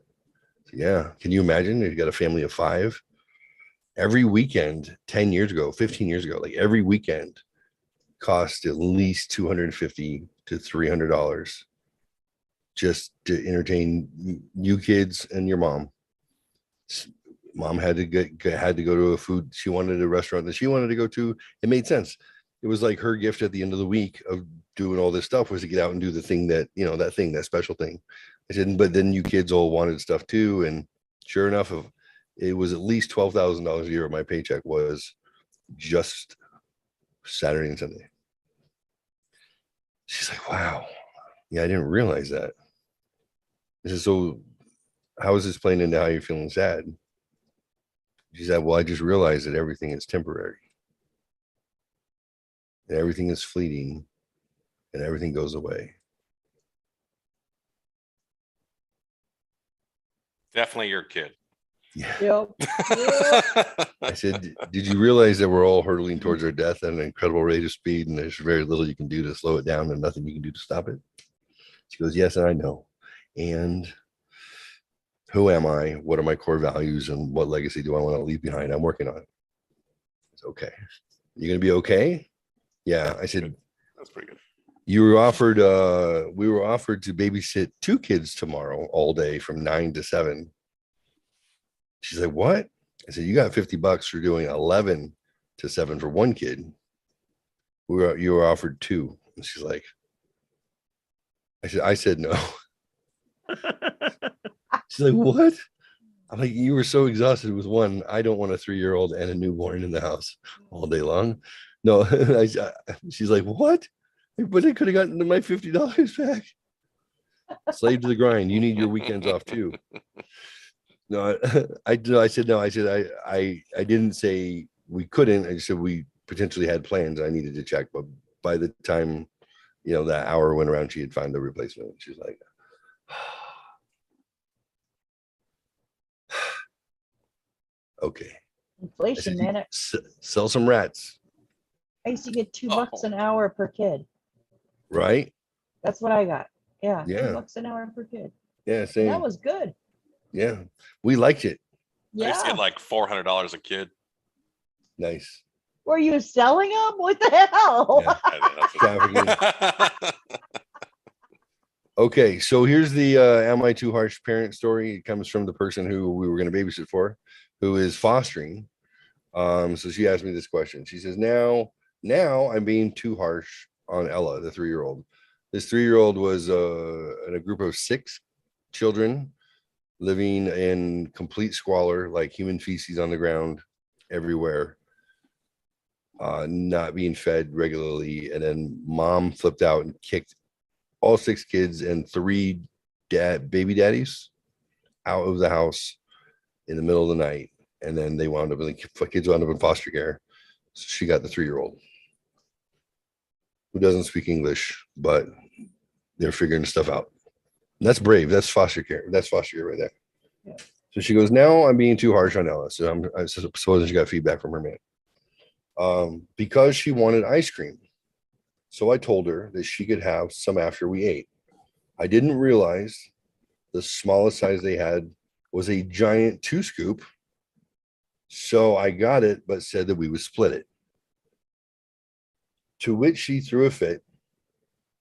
So yeah. Can you imagine if you got a family of 5? Every weekend, 10 years ago, 15 years ago, like every weekend cost at least $250 to $300 just to entertain you kids and your mom. Mom had to go to a food. She wanted a restaurant that she wanted to go to. It made sense. It was like her gift at the end of the week of doing all this stuff was to get out and do the thing that, that special thing. I said, but then you kids all wanted stuff too. And sure enough, it was at least $12,000 a year of my paycheck was just Saturday and Sunday. She's like, wow. Yeah, I didn't realize that. I said, so how is this playing into how you're feeling sad? She said, well, I just realized that everything is temporary. And everything is fleeting. And everything goes away. Definitely your kid. Yeah. Yep. I said, did you realize that we're all hurtling towards our death at an incredible rate of speed and there's very little you can do to slow it down and nothing you can do to stop it? She goes, yes, and I know. And who am I? What are my core values and what legacy do I want to leave behind? I'm working on it. It's okay. You're going to be okay? Yeah. I said, that's pretty good. we were offered to babysit 2 kids tomorrow all day from 9 to 7. She's like, what? I said, you got $50 for doing 11 to 7 for 1 kid. You were offered 2. And she's like, I said no. She's like, what? I'm like, you were so exhausted with 1. I don't want a 3-year-old and a newborn in the house all day long. No, she's like, what? But I could have gotten my $50 back. Slave to the grind. You need your weekends off too. No, I said no. I said I didn't say we couldn't. I just said we potentially had plans. I needed to check, but by the time that hour went around, she had found a replacement. She's like, okay. I Inflation, said, man. sell some rats, I used to get $2 an hour per kid. right? That's what I got. Yeah, Yeah. $2 an hour per kid. Yeah, And same. that was good. Yeah, we liked it. I used to Yeah. get like $400 a kid. Nice. Were you selling them? What the hell? Yeah. Trafficking. Okay, so here's the am I too harsh parent story. It comes from the person who we were going to babysit for, who is fostering. So she asked me this question. She says, now I'm being too harsh on Ella, the 3-year-old. This 3-year-old was in a group of 6 children living in complete squalor, like human feces on the ground everywhere, not being fed regularly. And then mom flipped out and kicked all 6 kids and 3 baby daddies out of the house in the middle of the night. And then they wound up, the kids wound up in foster care. So she got the 3-year-old who doesn't speak English, but they're figuring stuff out. And that's brave. That's foster care. That's foster care right there. Yeah. So she goes, now I'm being too harsh on Ella. So I suppose she got feedback from her man. Because she wanted ice cream. So I told her that she could have some after we ate. I didn't realize the smallest size they had was a giant 2-scoop. So I got it, but said that we would split it. To which she threw a fit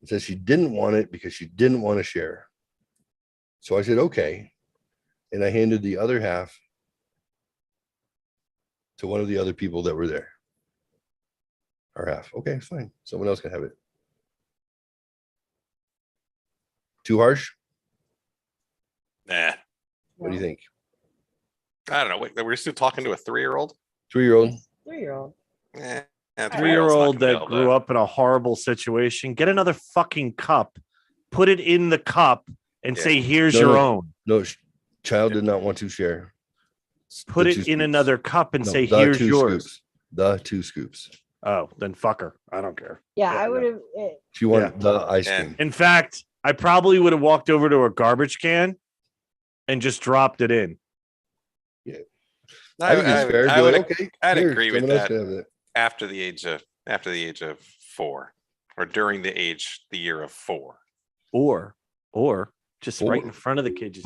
and said she didn't want it because she didn't want to share. So I said, okay. And I handed the other half to one of the other people that were there. Our half. Okay, fine. Someone else can have it. Too harsh? Nah, What do you think? I don't know. Wait, we're still talking to a 3-year-old. 3-year-old? 3-year-old. Yeah, 3-year-old that grew up in a horrible situation. Get another fucking cup, put it in the cup, and say, "Here's your own." No, child did not want to share. Put it in another cup and say, "Here's yours." The 2 scoops. Oh, then fuck her. I don't care. Yeah, Yeah, I would have. She wanted the ice Yeah. cream. In fact, I probably would have walked over to a garbage can and just dropped it in. I think it's fair. I would, okay, I'd here, agree with someone else that. can have it. After the age of 4, or during the year of 4. Or just right Or in front of the kid. Just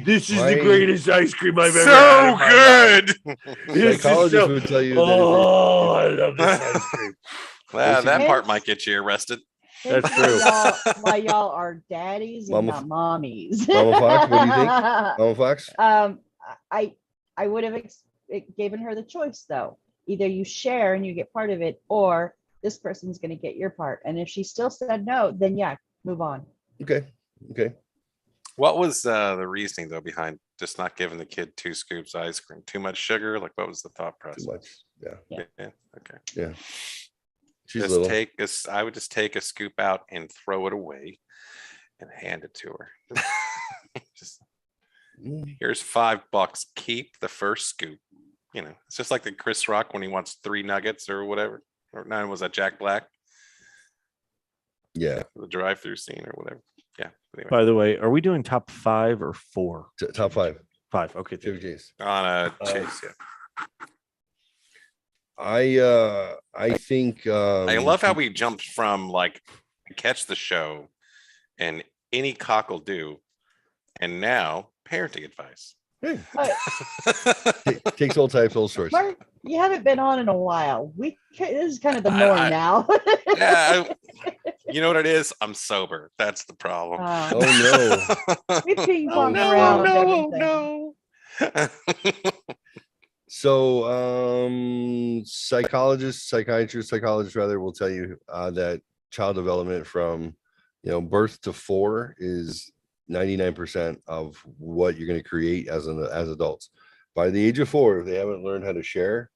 This is the greatest ice cream I've ever So had. in my life. good. This is Psychologists so- would tell you Oh, I love this ice cream. That part might get you arrested. That's true. Why y'all are daddies and Mama- not mommies. Mama Fox, what do you think? Mama Fox? I would have given her the choice though. Either you share and you get part of it, or this person's going to get your part. And if she still said no, then yeah, move on. Okay. What was the reasoning though behind just not giving the kid 2 scoops of ice cream? Too much sugar? Like, what was the thought Too process? much. Yeah. Yeah. Okay. Yeah. She's Just little. take this. I would just take a scoop out and throw it away, and hand it to her. Just here's $5. Keep the first scoop. It's just like the Chris Rock when he wants 3 nuggets or whatever. Or 9 was that Jack Black? Yeah. The drive-through scene or whatever. Yeah. Anyway, By the way, are we doing top 5 or 4? Top 5. 5. Okay. Chevy Chase. on a chase. Yeah. I think I love how we jumped from like catch the show and any cock will do, and now parenting advice. takes all types, all sorts. Mark, you haven't been on in a while. This is kind of the norm now. Yeah, you know what it is? I'm sober. That's the problem. Oh no. We ping pong around everything. no. So psychiatrists rather will tell you that child development from birth to 4 is 99% of what you're going to create as adults. By the age of 4, if they haven't learned how to share,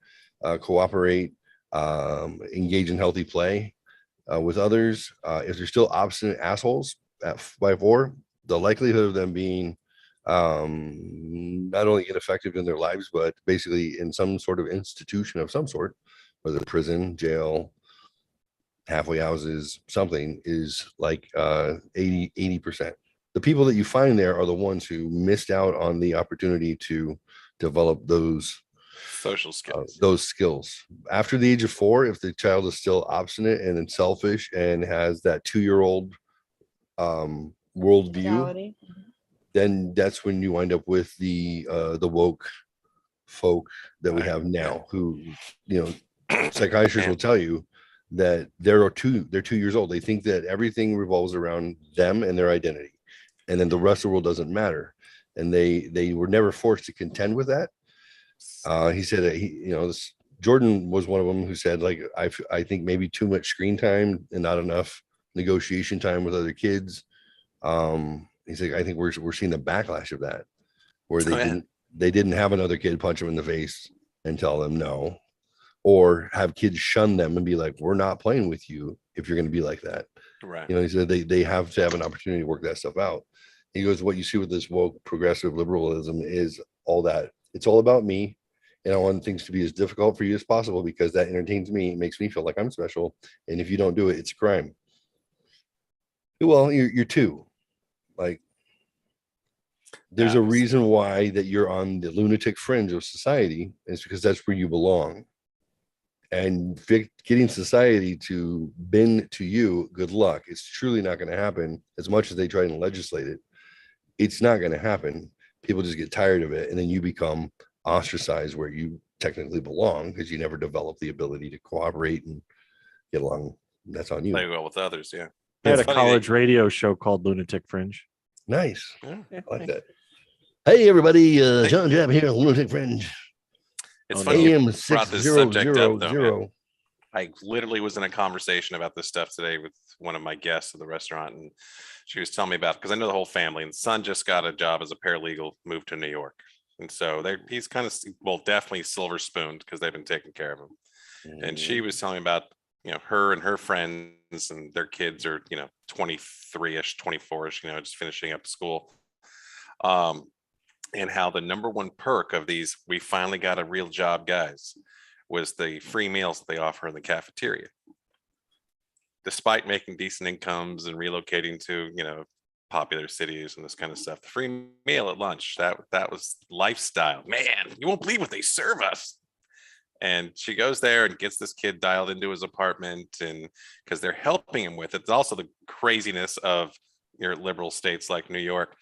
cooperate, engage in healthy play with others, if they're still obstinate assholes by 4, the likelihood of them being not only ineffective in their lives, but basically in some sort of institution of some sort, whether prison, jail, halfway houses, something, is like 80%. The people that you find there are the ones who missed out on the opportunity to develop Social skills. those skills. After the age of 4, if the child is still obstinate and selfish and has that 2-year-old worldview, Mentality. then that's when you wind up with the woke folk that we Right, have yeah. now, who, you know, psychiatrists will And- tell you that they're 2 years old. They think that everything revolves around them and their identity, and then the rest of the world doesn't matter. And they were never forced to contend with that. He said that Jordan was one of them who said, like, I think maybe too much screen time and not enough negotiation time with other kids. He's like, I think we're seeing the backlash of that, where they didn't have another kid punch them in the face and tell them no, or have kids shun them and be like, we're not playing with you if you're going to be like that. Right. You know, he said they have to have an opportunity to work that stuff out. He goes, what you see with this woke progressive liberalism is all that. It's all about me. And I want things to be as difficult for you as possible because that entertains me. It makes me feel like I'm special. And if you don't do it, it's a crime. Well, you're 2. Like, there's a reason why that you're on the lunatic fringe of society. It's because that's where you belong. And getting society to bend to you, good luck. It's truly not going to happen. As much as they try and legislate it, it's not going to happen. People just get tired of it, and then you become ostracized where you technically belong because you never develop the ability to cooperate and get along. That's on you. Play well with others. Yeah. I had a It's funny college that- radio show called Lunatic Fringe. Nice. Yeah. I like that. Hey, everybody. John Jab here, Lunatic Fringe. It's Oh, funny no. you AM brought this subject up, though, man. 600. I literally was in a conversation about this stuff today with one of my guests at the restaurant, and she was telling me about, because I know the whole family, and the son just got a job as a paralegal, moved to New York. And so he's kind of, well, definitely silver spooned because they've been taking care of him. And she was telling me about, her and her friends and their kids are, 23-ish, 24-ish, just finishing up school. And how the number one perk of these, we finally got a real job guys, was the free meals that they offer in the cafeteria. Despite making decent incomes and relocating to, popular cities and this kind of stuff, the free meal at lunch, that was lifestyle. Man, you won't believe what they serve us. And she goes there and gets this kid dialed into his apartment, and because they're helping him with it. It's also the craziness of your liberal states like New York.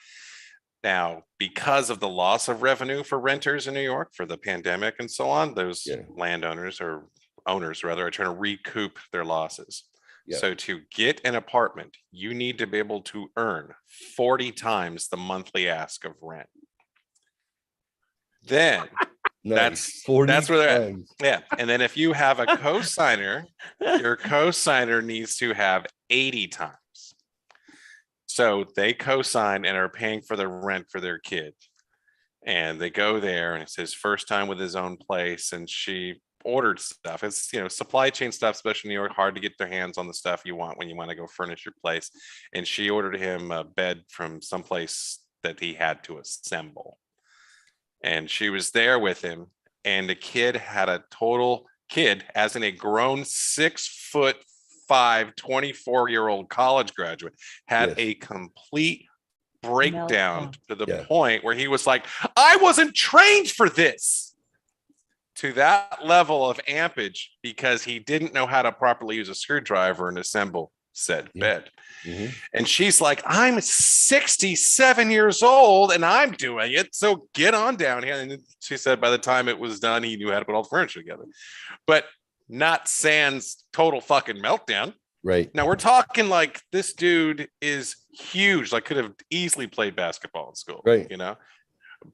Now, because of the loss of revenue for renters in New York for the pandemic and so on, those landowners, or owners rather, are trying to recoup their losses. Yeah. So to get an apartment, you need to be able to earn 40 times the monthly ask of rent. Then Nice. that's where they're at. times. Yeah. And then if you have a cosigner, your cosigner needs to have 80 times. So they co-sign and are paying for the rent for their kid. And they go there, and it's his first time with his own place. And she ordered stuff. It's, supply chain stuff, especially in New York, hard to get their hands on the stuff you want when you want to go furnish your place. And she ordered him a bed from someplace that he had to assemble. And she was there with him. And the kid had a as in a grown 6'5", 24-year-old college graduate, had a complete breakdown to the point where he was like, I wasn't trained for this, to that level of ampage, because he didn't know how to properly use a screwdriver and assemble said bed. Mm-hmm. And she's like, I'm 67 years old and I'm doing it, so get on down here. And she said by the time it was done, he knew how to put all the furniture together. But not sans total fucking meltdown. Right. Now we're talking like this dude is huge, like could have easily played basketball in school. Right.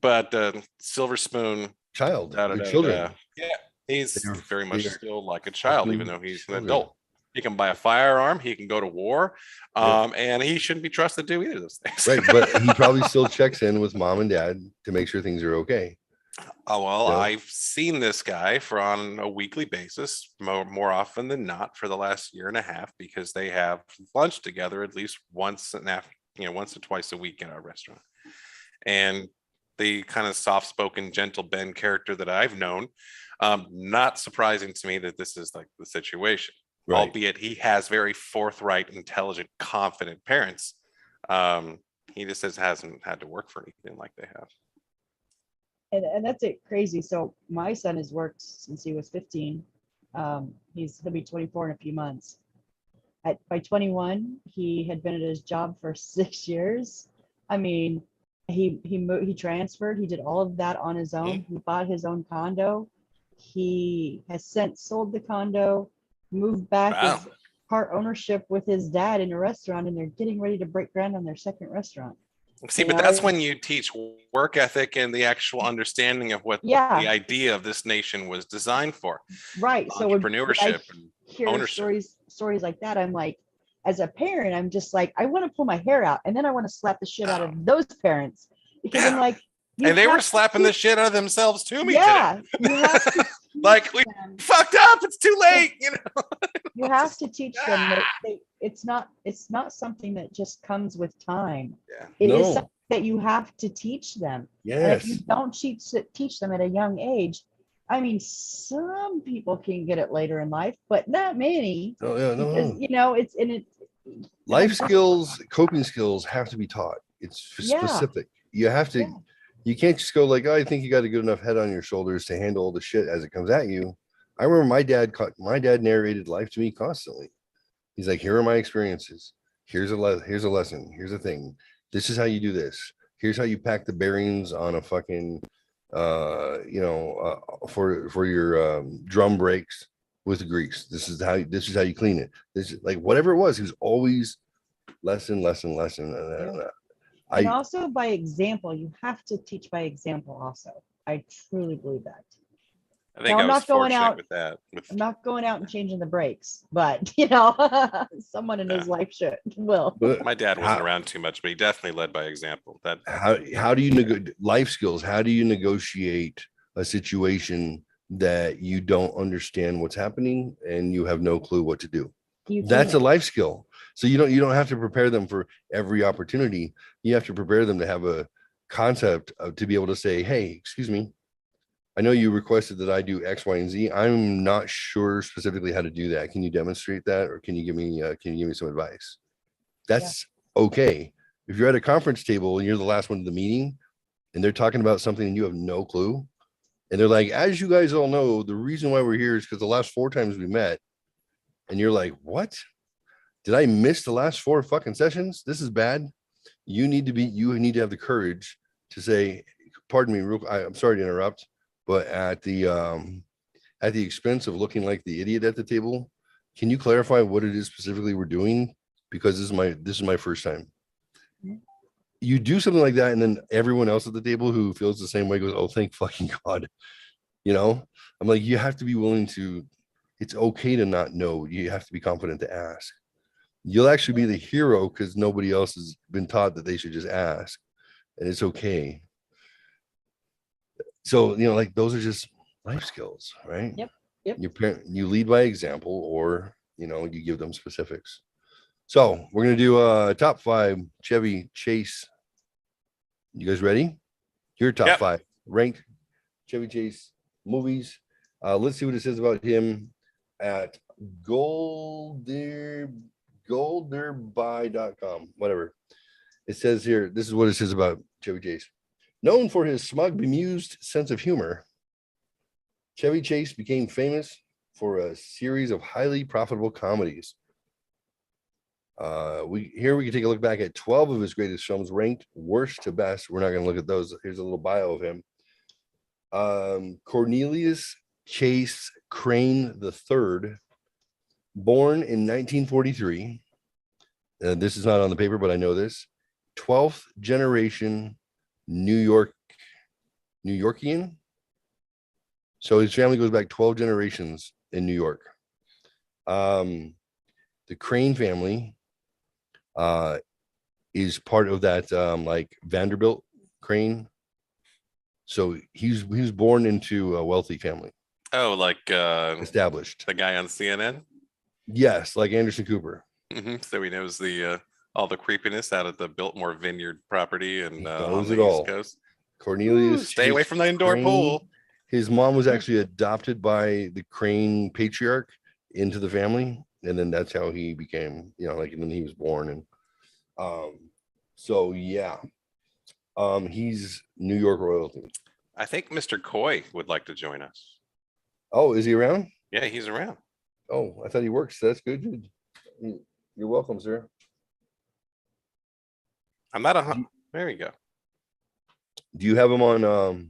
But silver spoon child, children. Yeah, he's very much they're still like a child, even though he's an children. adult. He can buy a firearm, he can go to war, and he shouldn't be trusted to do either of those things. Right, but he probably still checks in with mom and dad to make sure things are okay. Oh, well, I've seen this guy on a weekly basis, more often than not, for the last year and a half, because they have lunch together at least once or twice a week in our restaurant. and the kind of soft-spoken, gentle Ben character that I've known. Not surprising to me that this is like the situation, Right. albeit he has very forthright, intelligent, confident parents. He just hasn't had to work for anything like they have. And that's it, crazy. So my son has worked since he was 15. He'll be 24 in a few months. By 21, he had been at his job for 6 years. I mean, he transferred. He did all of that on his own. He bought his own condo. He has since sold the condo, moved back Wow. as part ownership with his dad in a restaurant, and they're getting ready to break ground on their second restaurant. See, You but know, that's when you teach work ethic and the actual understanding of what Yeah. the idea of this nation was designed for. Right. So when I Entrepreneurship and hear ownership. stories like that, I'm like, as a parent, I'm just like, I want to pull my hair out, and then I want to slap the shit out of those parents, because I'm Yeah. like, you And they were have to slapping the teach- shit out of themselves to me Yeah, today. you have to Like, teach we them. fucked up. It's too late. You know. You have to teach them that it's not something that just comes with time. Yeah. It is No. something that you have to teach them. And if you Yes. don't teach them at a young age, I mean, some people can get it later in life, but not many. No, yeah, no, Because, no. you know, it's in it. Life skills, coping skills have to be taught. It's Yeah. specific. You have to, Yeah. you can't just go like, oh, I think you got a good enough head on your shoulders to handle all the shit as it comes at you. I remember my dad narrated life to me constantly. He's like, here are my experiences. Here's a lesson. Here's a thing. This is how you do this. Here's how you pack the bearings on a fucking, for your drum brakes with grease. This is how you clean it. This is like whatever it was. He was always lesson. And also by example, you have to teach by example also. I truly believe that. I think No, I I'm was not going fortunate out- with that. I'm not going out and changing the brakes, but you know, someone in his life will. But My dad wasn't How- around too much, but he definitely led by example. That how do you life skills? How do you negotiate a situation that you don't understand what's happening and you have no clue what to do? That's a life skill. So you don't have to prepare them for every opportunity. You have to prepare them to have a concept of, to be able to say, hey, excuse me, I know you requested that I do X, Y, and Z. I'm not sure specifically how to do that. Can you demonstrate that, or can you give me some advice? That's okay. If you're at a conference table and you're the last one to the meeting, and they're talking about something and you have no clue, and they're like, as you guys all know, the reason why we're here is because the last 4 times we met, and you're like, what? Did I miss the last 4 fucking sessions? This is bad. You need to have the courage to say, pardon me, I'm sorry to interrupt, but at the expense of looking like the idiot at the table, can you clarify what it is specifically we're doing? Because this is my first time. You do something like that, and then everyone else at the table who feels the same way goes, oh, thank fucking God. You know, I'm like, you have to be willing to, it's okay to not know. You have to be confident to ask. You'll actually be the hero because nobody else has been taught that they should just ask, and it's okay. So, you know, like those are just life skills, right? Yep. You lead by example, or, you know, you give them specifics. So we're going to do top 5 Chevy Chase. You guys ready? Your top Yep. 5 ranked Chevy Chase movies. Let's see what it says about him at golderby.com, whatever. It says here, this is what it says about Chevy Chase. Known for his smug, bemused sense of humor, Chevy Chase became famous for a series of highly profitable comedies. We can take a look back at 12 of his greatest films, ranked worst to best. We're not going to look at those. Here's a little bio of him. Cornelius Chase Crane III, born in 1943. This is not on the paper, but I know this. 12th generation New Yorkian. So his family goes back 12 generations in New York. The Crane family is part of that like Vanderbilt Crane. So he was born into a wealthy family. Oh, like Established. the guy on CNN. Yes, like Anderson Cooper. So he knows the all the creepiness out of the Biltmore Vineyard property and He on knows the it all. East Coast. Cornelius, Ooh, stay away his from the indoor Crane- pool. His mom was actually adopted by the Crane patriarch into the family, and then that's how he became, like, and then he was born, and so yeah, he's New York royalty. I think Mr. Coy would like to join us. Oh, is he around? Yeah, he's around. Oh, I thought he works. That's good, dude. You're welcome, sir. I'm not a. There you go. Do you have him on?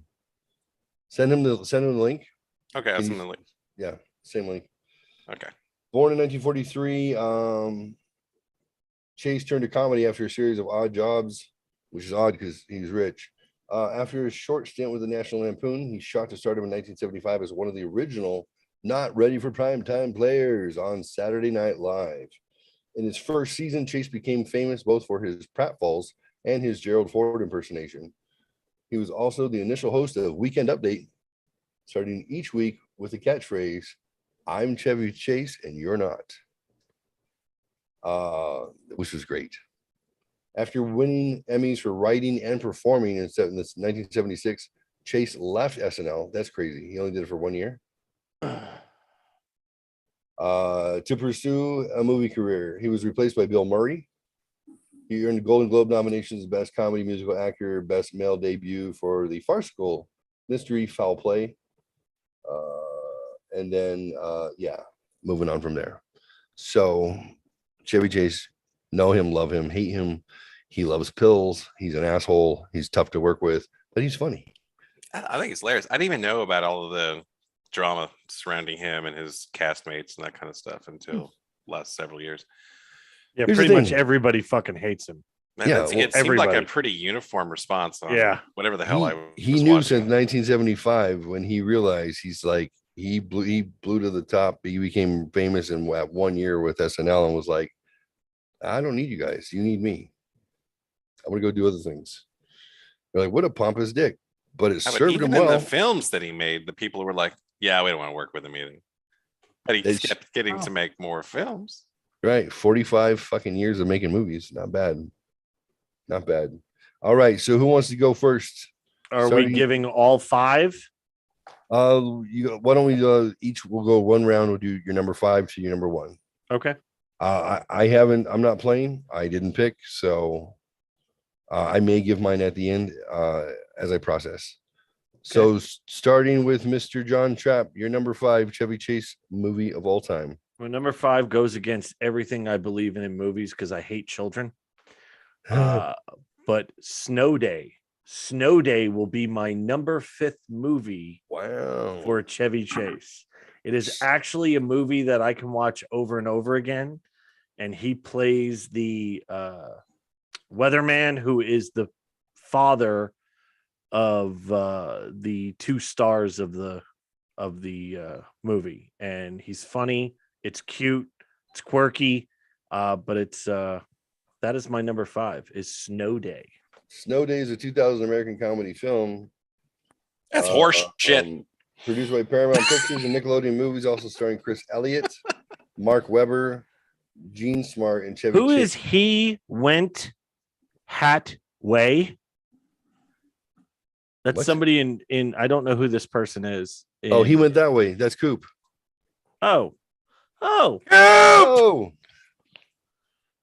Send him the link. Okay, I'll Can send you- the link. Yeah, same link. Okay. Born in 1943, Chase turned to comedy after a series of odd jobs, which is odd because he's rich. After a short stint with the National Lampoon, he shot to stardom in 1975 as one of the original not ready for primetime players on Saturday Night Live. In his first season, Chase became famous both for his pratfalls and his Gerald Ford impersonation. He was also the initial host of Weekend Update, starting each week with the catchphrase, "I'm Chevy Chase and you're not," which was great. After winning Emmys for writing and performing in 1976, Chase left SNL. That's crazy. He only did it for 1 year. To pursue a movie career. He was replaced by Bill Murray. He earned Golden Globe nominations, Best Comedy Musical Actor, Best Male Debut for the farcical mystery Foul Play. And then, moving on from there. So Chevy Chase, know him, love him, hate him. He loves pills. He's an asshole. He's tough to work with, but he's funny. I think it's hilarious. I didn't even know about all of the drama surrounding him and his castmates and that kind of stuff until last several years. Yeah, Here's the pretty much thing. everybody fucking hates him. Man, Yeah, it well, seemed like a everybody. pretty uniform response on Yeah. whatever the hell I was He knew watching. since 1975 when he realized he's like he blew to the top. He became famous in what, 1 year with SNL and was like, I don't need you guys. You need me. I'm gonna go do other things. They're like, what a pompous dick, but it Yeah, but served even him in well. the films that he made, the people were like, "Yeah, we don't want to work with him either." But he It's- kept getting Oh. to make more films. Right, 45 fucking years of making movies. Not bad. Not bad. All right, so who wants to go first? Are Starting- we giving all five? Why don't we each we'll go one round. We'll do your number 5 to your number 1. Okay. I'm not playing. I didn't pick, so I may give mine at the end as I process. So starting with Mr. John Trapp, your number 5 Chevy Chase movie of all time. Well, number 5 goes against everything I believe in movies because I hate children. But Snow Day. Snow Day will be my number 5th movie Wow. for Chevy Chase. It is actually a movie that I can watch over and over again. And he plays the weatherman who is the father of the 2 stars of the movie. And he's funny. It's cute. It's quirky. But it's that is my number 5 is Snow Day. Snow Day is a 2000 American comedy film. That's horse shit. Produced by Paramount Pictures and Nickelodeon Movies, also starring Chris Elliott, Mark Webber, Gene Smart, and Chevy Who Chase. is he? Went Hat Way? That's What? somebody in I don't know who this person is. Oh, he in- went that way. That's Coop. Oh, Oh,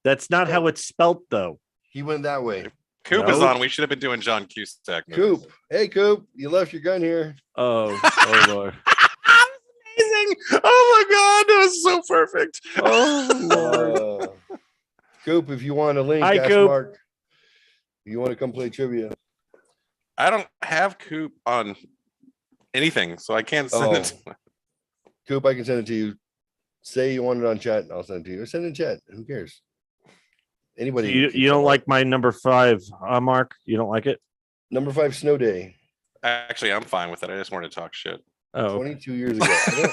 that's not how it's spelt though. he went that way. Coop is No. on. We should have been doing John Cusack. movies. Coop. Hey, Coop, you left your gun here. Oh Lord. Amazing. Oh my god, that was so perfect. Oh Lord. Coop, if you want a link, Hi, ask Coop. Mark. If you want to come play trivia. I don't have Coop on anything, so I can't send it. Oh. Coop, I can send it to you. Say you want it on chat, and I'll send it to you. Or send it in chat. Who cares? Anybody. You don't like my number 5, Mark? You don't like it? number 5 Snow Day, Actually, I'm fine with it. I just wanted to talk shit. Oh, 22 years ago.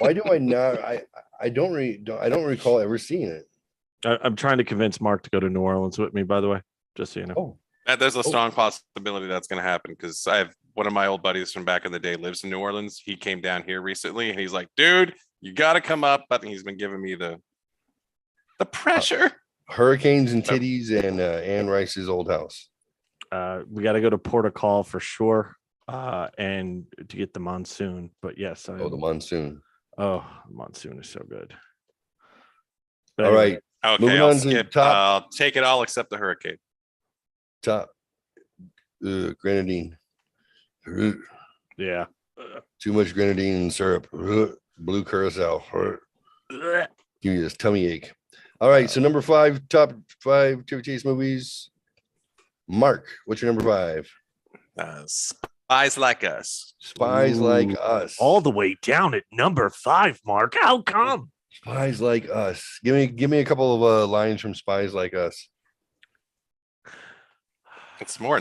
Why do I not? I don't recall ever seeing it. I'm trying to convince Mark to go to New Orleans with me. By the way, just so you know. Oh, There's a strong possibility that's going to happen because I have one of my old buddies from back in the day lives in New Orleans. He came down here recently and he's like, dude, you got to come up. I think he's been giving me the pressure. Hurricanes and Titties and Anne Rice's Old House. We got to go to Port of Call for sure, and to get the monsoon. But yes, Oh, the monsoon. the monsoon is so good. But All anyway, right. Okay, Moving I'll on to skip. top. I'll take it all except the hurricane. Top. Grenadine. yeah. Too much grenadine and syrup. Blue curacao. Give me this tummy ache. All right. So number 5, top 5 Chevy Chase movies. Mark, what's your number 5? Spies Like Us. Spies Like Ooh, Us. all the way down at number 5, Mark. How come? Spies Like Us. Give me a couple of lines from Spies Like Us. It's more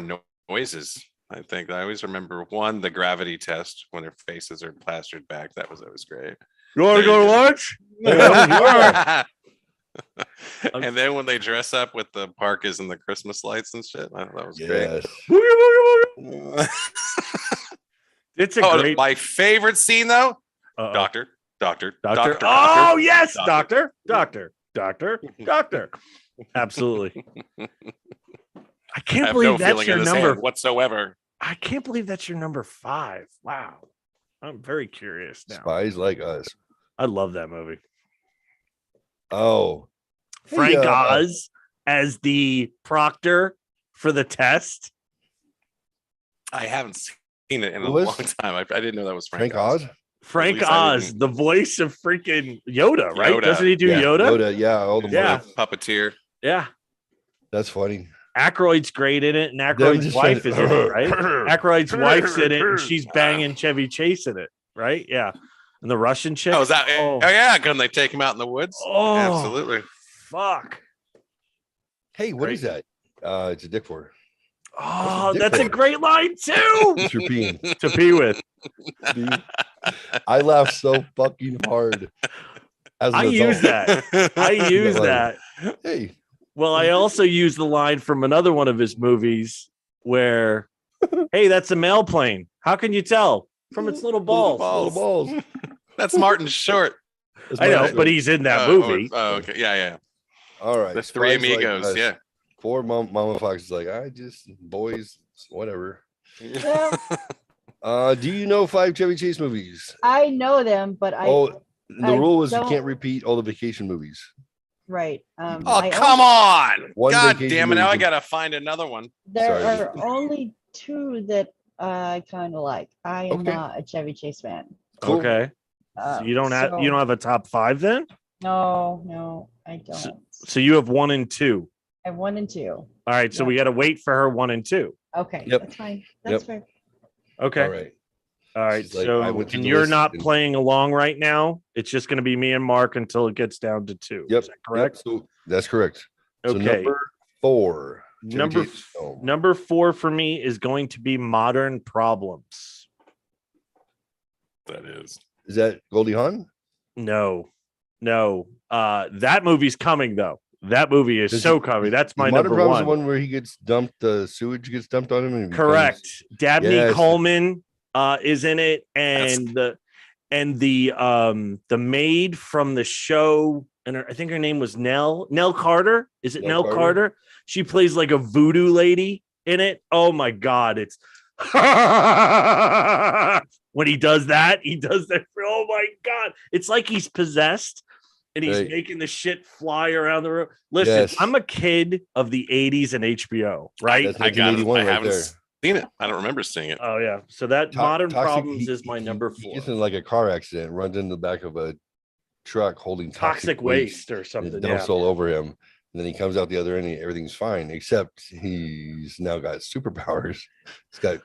noises. I think I always remember one, the gravity test when their faces are plastered back. That was always great. You want to go to lunch? And then when they dress up with the parkas and the Christmas lights and shit, I thought that was Yes. great. It's a great My favorite scene though, Uh-oh. Doctor. Oh yes, doctor. Absolutely. I I can't have believe no that's feeling your in this number. hand whatsoever. I can't believe that's your number 5. Wow. I'm very curious now. Spies Like Us. I love that movie. Oh. Frank Hey, Oz as the proctor for the test. I haven't seen it in a Who was- long time. I didn't know that was Frank Oz? Frank least I Oz, didn't- the voice of freaking Yoda, right? Yoda. Doesn't he do Yeah, Yoda? Yeah, all the Yeah. more. Puppeteer. Yeah. That's funny. Aykroyd's great in it, and Them Aykroyd's just wife said- is in it, right? Aykroyd's wife's in it, and she's banging Chevy Chase in it, right? Yeah. And the Russian chick. Oh, is that? Oh. Oh, yeah. Couldn't they take him out in the woods? Oh, Absolutely. Fuck. Hey, what Great. is that? It's a dick for Oh, Dick that's a Ward. great line too. Mr. Bean. To pee with. I laughed so fucking hard. As an I use adult. that. I use line. that. Hey, Well, I also use the line from another one of his movies where, hey, that's a mail plane. How can you tell? From its little balls. little balls. That's Martin Short. That's I know, my- but he's in that movie. Okay. Yeah. all right. The Three Spies Like Amigos. Us. Yeah. Poor Mama Fox is like, I just boys, whatever. Do you know 5 Chevy Chase movies? I know them, but I The I rule is you don't- can't repeat all the vacation movies. right. Oh, I come on. One God vacation damn it. Now I movie. got to find another one. There Sorry. are only 2 that I kind of like. I am Okay. not a Chevy Chase fan. Cool. Okay. So you don't have so- you don't have a top 5 then? No, I don't. So you have 1 and 2. I have 1 and 2. All right. So Yeah. we got to wait for her 1 and 2. Okay, Yep. that's fine. That's fair. Okay. All right. All right. She's like, So I went through and the you're list not and- playing along right now. It's just going to be me and Mark until it gets down to 2. Yep. Is that correct? Yep, so that's correct. So Okay. number 4. Chevy Number Chase film. Number 4 for me is going to be Modern Problems. That is. Is that Goldie Hawn? No. That movie's coming though. That movie is Does so he- coming. That's my Modern number Problems is 1. the one where he gets dumped, the sewage gets dumped on him. And he becomes- Correct. Dabney Yes. Coleman is in it, That's- and the maid from the show, and I think her name was Nell Carter. Is it Nell Nell Carter? Carter? She plays like a voodoo lady in it. Oh my god, it's when he does that. Oh my god, it's like he's possessed. And he's Right. making the shit fly around the room. Listen, Yes. I'm a kid of the 80s and HBO, right? That's I got it. 1981 I right haven't there. seen it. I don't remember seeing it. Oh yeah. So that To- Modern toxic- Problems he- is my he- number He 4. gets in like a car accident, runs in the back of a truck holding Toxic waste or and something. it Yeah. dumps all over him. And then he comes out the other end and everything's fine, except he's now got superpowers. He's got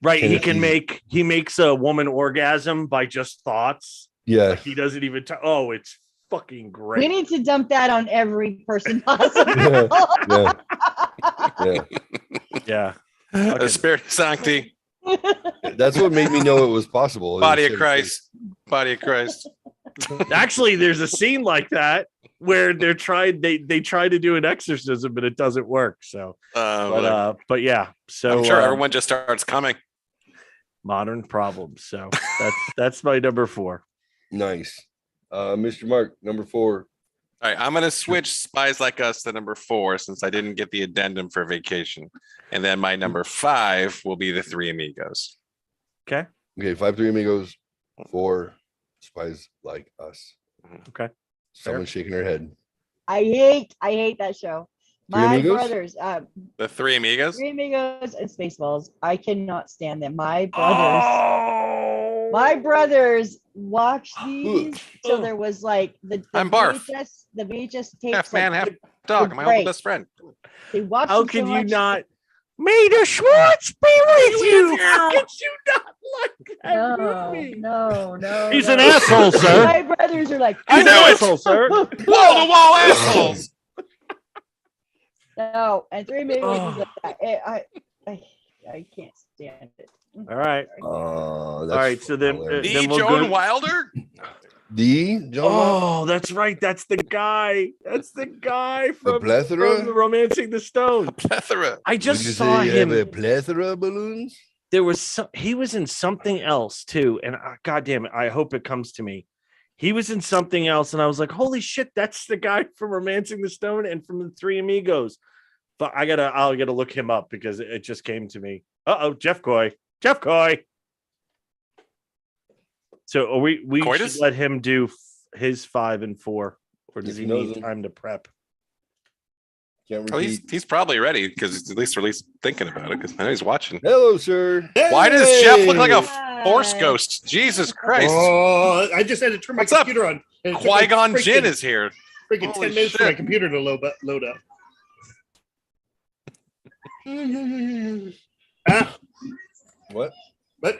Right. Tennessee- He makes a woman orgasm by just thoughts. yeah. He doesn't even oh, it's fucking great. We need to dump that on every person possible. Yeah. Yeah. Yeah. The Spirit of Sancti, That's what made me know it was possible. Body It of was- Christ, Body of Christ. Actually, there's a scene like that where they try to do an exorcism, but it doesn't work. So but yeah. So I'm sure everyone just starts coming. Modern Problems. So that's my number 4. Nice. Mr. Mark, number 4. All right, I'm gonna switch Spies Like Us to number 4 since I didn't get the addendum for vacation, and then my number 5 will be the Three Amigos. Okay. Okay, 5 Three Amigos, 4 Spies Like Us. Okay. Someone's shaking their head. I hate that show. Three My Amigos? brothers, The Three Amigos. Three Amigos and Spaceballs. I cannot stand them. My brothers watched these. So there was like the I'm Barf. the VHS tapes. Half man, like, half they- dog. they're My uncle great. best friend. They watched How them so can you much. not? May the Schwartz be with you. How could you not like that No, movie? no. He's no. an asshole, sir. My brothers are like, I He's an knew it. asshole, sir. Wall to wall assholes. no, and Three Amigos Oh. is like that. I can't stand it. All right. All right, so then, The Then we'll Joan go- Wilder. the John Wilder? Oh, that's right. That's the guy. That's the guy from plethora? from Romancing the Stone. Plethora. I Would just you saw say you him. have a plethora of balloons? There was he was in something else too, and God damn it, I hope it comes to me. He was in something else, and I was like, "Holy shit, that's the guy from Romancing the Stone and from the Three Amigos." But I'll gotta look him up because it just came to me. Jeff Coy. So are we Coitus? should let him do his 5 and 4, or does If he he knows need them. time to prep? Can't Oh, repeat. he's probably ready because he's at least thinking about it. Because I know he's watching. Hello, sir. Why does Jeff look like a Hi. Force ghost? Jesus Christ! Oh, I just had to turn my What's up? computer on. and it took me Qui-Gon Jinn freaking- is here. freaking Holy 10 minutes for my shit. computer to load up. Ah, What?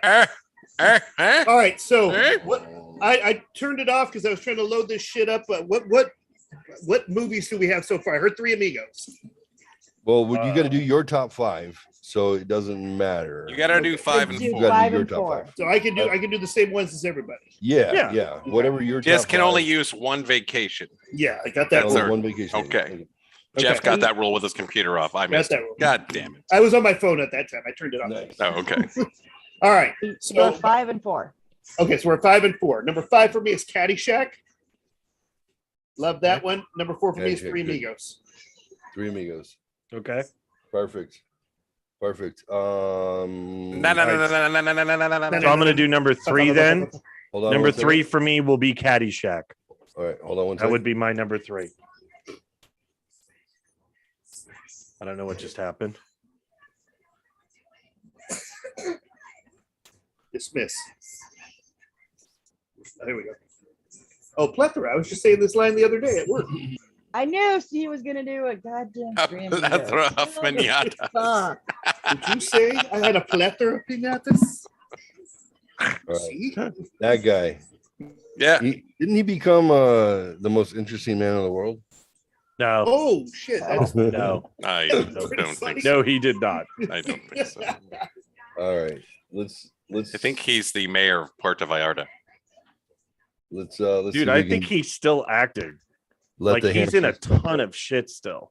all right, so Eh? what? I turned it off because I was trying to load this shit up. But what movies do we have so far? I heard Three Amigos. Well, you got to do your top 5, so it doesn't matter. You gotta do 5 and Do 4. gotta do 5 your and top 4. five. So I can do the same ones as everybody. Yeah, Yeah. whatever your Jess top can 5. only use one vacation. Yeah, I got that. That's Oh, One. our- one vacation. Okay. Jeff got that rule with his computer off. I Got missed that it. rule. God damn it. I was on my phone at that time. I turned it off. Nice. Oh, okay. All right. So So 5 and 4. okay, so we're 5 and 4. Number 5 for me is Caddyshack. Love that one. Number 4 for me is Caddyshack, Three good. Amigos. Three Amigos. Okay. Perfect. No, All no, right, no, no, no, no, no, no, no, no, no, No, So I'm gonna do number 3 then. Hold on. Number one second. 3 for me will be Caddyshack. All right, hold on one That second. would be my number 3. I don't know what just happened. Dismiss. Oh, here we go. Oh, plethora. I was just saying this line the other day at work. I knew he was gonna do a goddamn Three Amigos. Plethora of piñatas. Fuck. Did you say I had a plethora of pinatas? All right. See? That guy. Yeah. Didn't he become the most interesting man in the world? No, Oh shit! That's no, I That's don't pretty think funny. so. no, he did not. I don't think so. All right. Let's I think he's the mayor of Puerto Vallarta. let's Dude, see if I we think can he's still acting. let Like the he's in a hamsters- ton of shit still.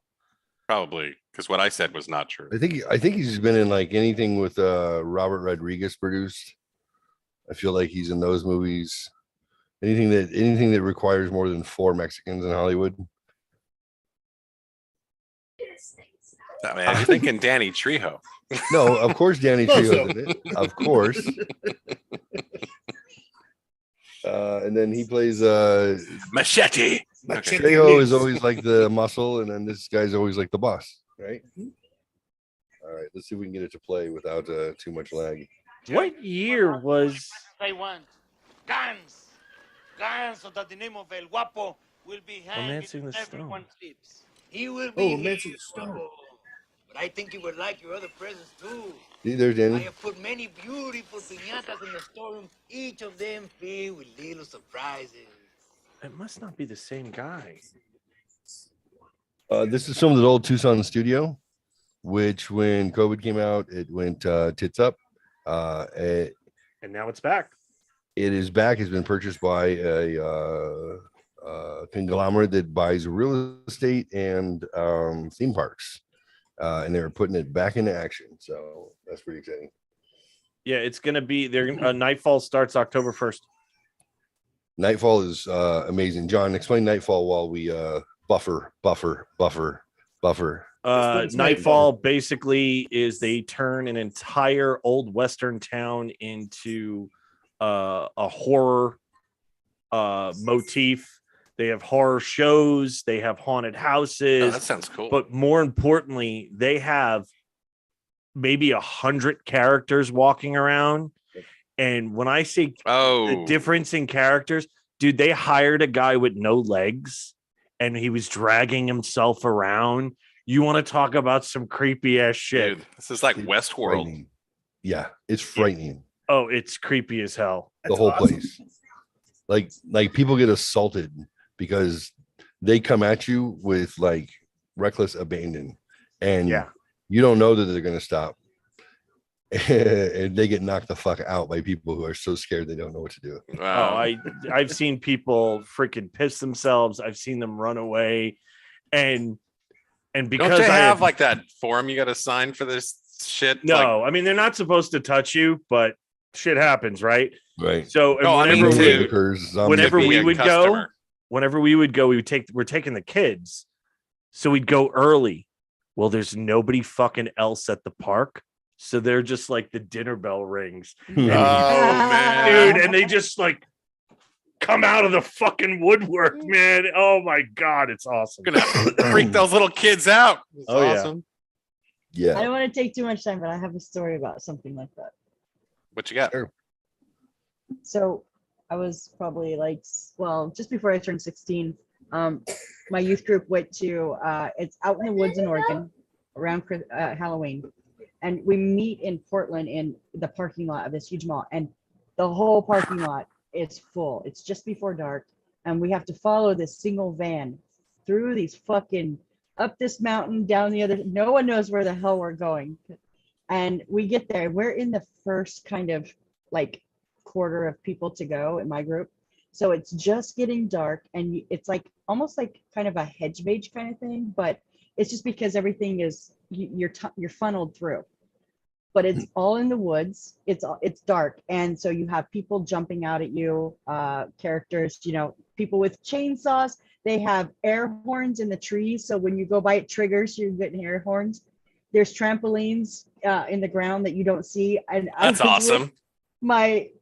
Probably because what I said was not true. I think he's been in like anything with Robert Rodriguez produced. I feel like he's in those movies. Anything that requires more than 4 Mexicans in Hollywood. I mean, you're thinking Danny Trejo. No, of course Danny Close Trejo's in it. Of course. And then he plays Machete. Machete. Trejo is always like the muscle, and then this guy's always like the boss, right? All right, let's see if we can get it to play without too much lag. What year was I want guns, guns, so that the name of El Guapo will be hanging Romancing in the Stone? everyone's lips. He will Oh, be Romancing here, the Stone. Guapo. But I think you would like your other presents too. See, there's I Danny. have put many beautiful piñatas in the storeroom, each of them filled with little surprises. it must not be the same guy. This is from the old Tucson studio, which when COVID came out, it went tits up. It And now it's back. is back. It's been purchased by a conglomerate that buys real estate and theme parks, and they're putting it back into action. So that's pretty exciting. Yeah, it's gonna be there. Nightfall starts October 1st. Nightfall is amazing. John, explain Nightfall while we buffer. Explain Nightfall basically is they turn an entire old Western town into a horror motif. They have horror shows, they have haunted Oh, houses, that sounds cool. but more importantly, they have maybe 100 characters walking around. And when I say the difference in characters, dude, they hired a guy with no legs and he was dragging himself around. You want to talk about some creepy ass shit? Dude, this is like It's Westworld. frightening. Yeah, it's frightening. Oh, it's creepy as hell. The whole place. Like people get assaulted because they come at you with like reckless abandon, and you don't know that they're gonna stop. And they get knocked the fuck out by people who are so scared they don't know what to do. Wow. Oh, I've seen people freaking piss themselves. I've seen them run away, and because Don't they I have like that form you got to sign for this shit? no, I mean they're not supposed to touch you, but shit happens, right? Right. So No, I mean, whenever too. we Occurs, whenever Be we a would go, customer. we're taking the kids, so we'd go early. Well, there's nobody fucking else at the park, so they're just like the dinner bell rings, Oh man, dude, and they just like come out of the fucking woodwork, man. Oh my god, it's awesome. You're gonna freak those little kids out. It's Oh, yeah. awesome. I Yeah. don't want to take too much time, but I have a story about something like that. What you got? Sure. So I was probably like, well, just before I turned 16, my youth group went to, it's out in the woods in Oregon around Halloween. And we meet in Portland in the parking lot of this huge mall. And the whole parking lot is full. It's just before dark. And we have to follow this single van through these fucking, up this mountain, down the other. No one knows where the hell we're going. And we get there. We're in the first kind of like quarter of people to go in my group. So it's just getting dark, and it's like almost like kind of a hedge mage kind of thing, but it's just because everything is you're funneled through. But it's all in the woods. It's dark, and so you have people jumping out at you, characters, people with chainsaws. They have air horns in the trees, so when you go by it triggers, you're getting air horns. There's trampolines in the ground that you don't see. And That's awesome.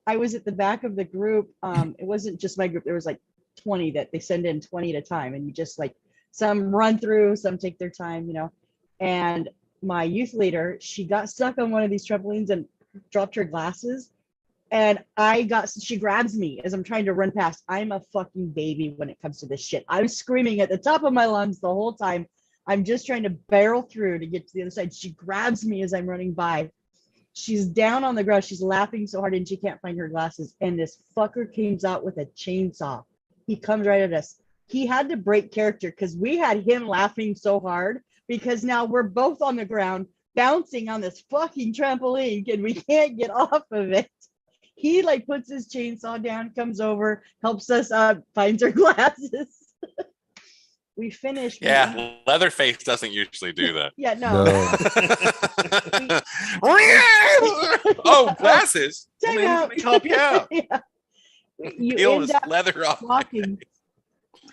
I was at the back of the group. It wasn't just my group. There was like 20 that they send in 20 at a time. And you just like, some run through, some take their time, and my youth leader, she got stuck on one of these trampolines and dropped her glasses. And she grabs me as I'm trying to run past. I'm a fucking baby when it comes to this shit. I'm screaming at the top of my lungs the whole time. I'm just trying to barrel through to get to the other side. She grabs me as I'm running by. She's down on the ground. She's laughing so hard and she can't find her glasses. And this fucker comes out with a chainsaw. He comes right at us. He had to break character because we had him laughing so hard because now we're both on the ground bouncing on this fucking trampoline and we can't get off of it. He like puts his chainsaw down, comes over, helps us up, finds our glasses. We finished. Yeah, Leatherface doesn't usually do that. Yeah, no. Oh, glasses. Time Let out. me help you out. Yeah. You Peel end his up leather off. walking.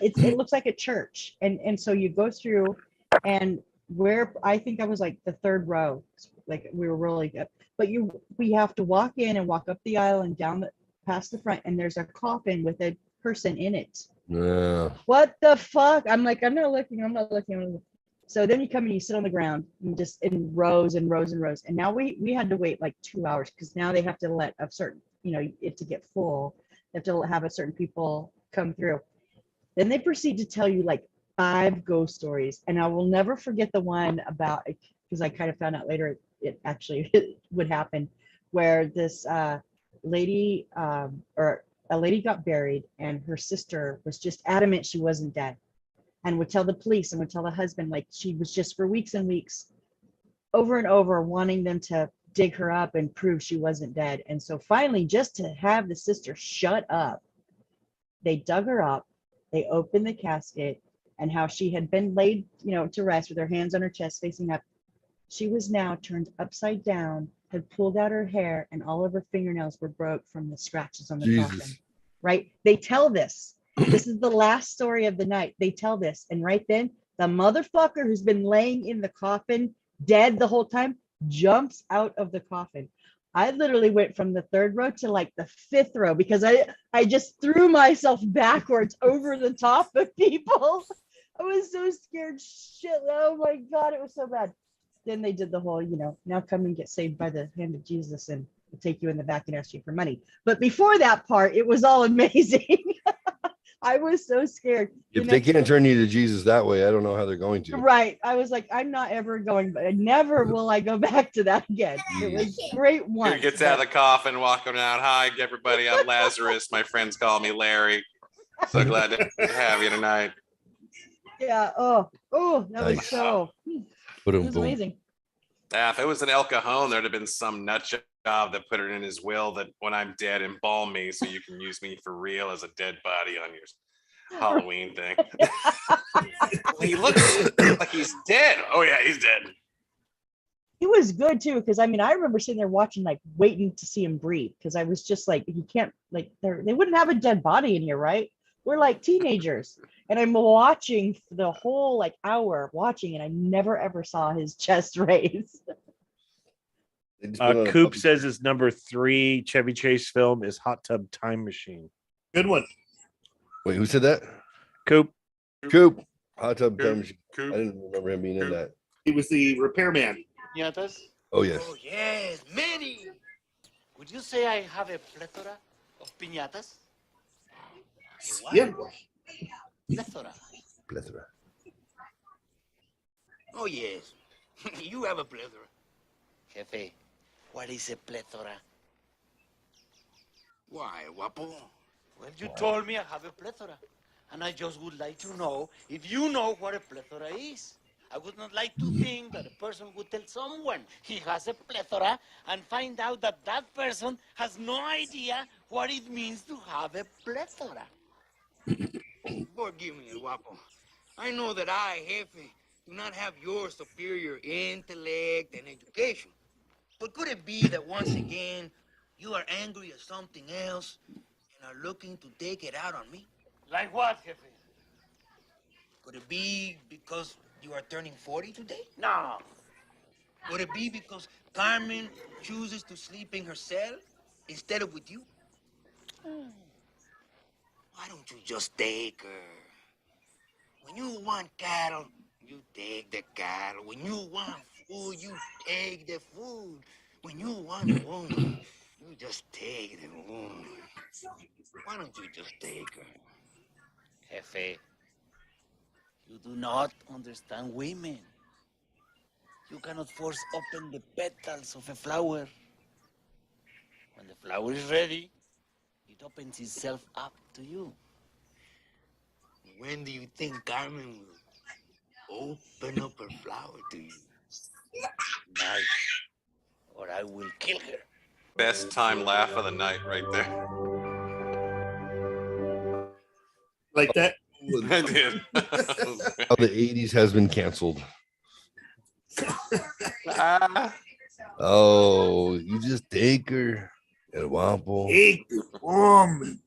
It looks like a church, and so you go through, and where I think I was like the third row, like we were really good. But we have to walk in and walk up the aisle and down past the front, and there's a coffin with a person in it. Yeah. What the fuck? I'm like, I'm not looking. So then you come and you sit on the ground and just in rows and rows and rows. And now we had to wait like 2 hours because now they have to let a certain, it to get full. They have to have a certain people come through. Then they proceed to tell you like 5 ghost stories. And I will never forget the one about, because I kind of found out later it actually would happen, where this lady or a lady got buried and her sister was just adamant she wasn't dead and would tell the police and would tell the husband like she was just for weeks and weeks over and over wanting them to dig her up and prove she wasn't dead. And so finally, just to have the sister shut up, they dug her up, they opened the casket, and how she had been laid, to rest with her hands on her chest facing up. She was now turned upside down, had pulled out her hair, and all of her fingernails were broke from the scratches on the coffin. right? They tell this. This is the last story of the night. They tell this. And right then, the motherfucker who's been laying in the coffin, dead the whole time, jumps out of the coffin. I literally went from the 3rd row to like the 5th row because I just threw myself backwards over the top of people. I was so scared. Shit. Oh my God, it was so bad. Then they did the whole, now come and get saved by the hand of Jesus and we'll take you in the back and ask you for money. But before that part, it was all amazing. I was so scared. If they can't turn you to Jesus that way, I don't know how they're going to. Right. I was like, I'm not ever going, but never will I go back to that again. It was great once. Dude gets out of the coffin, walking out. Hi, everybody. I'm Lazarus. My friends call me Larry. So glad to have you tonight. Yeah. Oh, that was Nice. so. It was amazing. Yeah, if it was an El Cajon, there'd have been some nut job that put it in his will that when I'm dead, embalm me so you can use me for real as a dead body on your Halloween thing. He looks like he's dead. Oh yeah, he's dead. He was good too, because I remember sitting there watching, like waiting to see him breathe, because I was just like, he can't, like, they wouldn't have a dead body in here, right? We're like teenagers, and I'm watching the whole like hour watching, and I never ever saw his chest raise. Coop says his number 3 Chevy Chase film is Hot Tub Time Machine. Good one. Wait, who said that? Coop. Hot Tub Time Machine. I didn't remember him being in that. He was the repairman. Piñatas? Oh yes. Oh, yes, many. Would you say I have a plethora of piñatas? What? Yeah. Plethora. Oh, yes. You have a plethora. Jefe, what is a plethora? Why, guapo? Well, you told me I have a plethora. And I just would like to know if you know what a plethora is. I would not like to think that a person would tell someone he has a plethora and find out that that person has no idea what it means to have a plethora. Forgive me, guapo. I know that I, Jefe, do not have your superior intellect and education. But could it be that once again, you are angry at something else and are looking to take it out on me? Like what, Jefe? Could it be because you are turning 40 today? No. Could it be because Carmen chooses to sleep in her cell instead of with you? Why don't you just take her? When you want cattle, you take the cattle. When you want food, you take the food. When you want a woman, you just take the woman. Why don't you just take her? Jefe, you do not understand women. You cannot force open the petals of a flower. When the flower is ready, it opens itself up to you. When do you think Carmen will open up her flower to you? Tonight, or I will kill her. Best time laugh of the night right there. Like that? I did. How the 80s has been canceled. Ah, Oh, you just take her. El Guapo. Take the woman.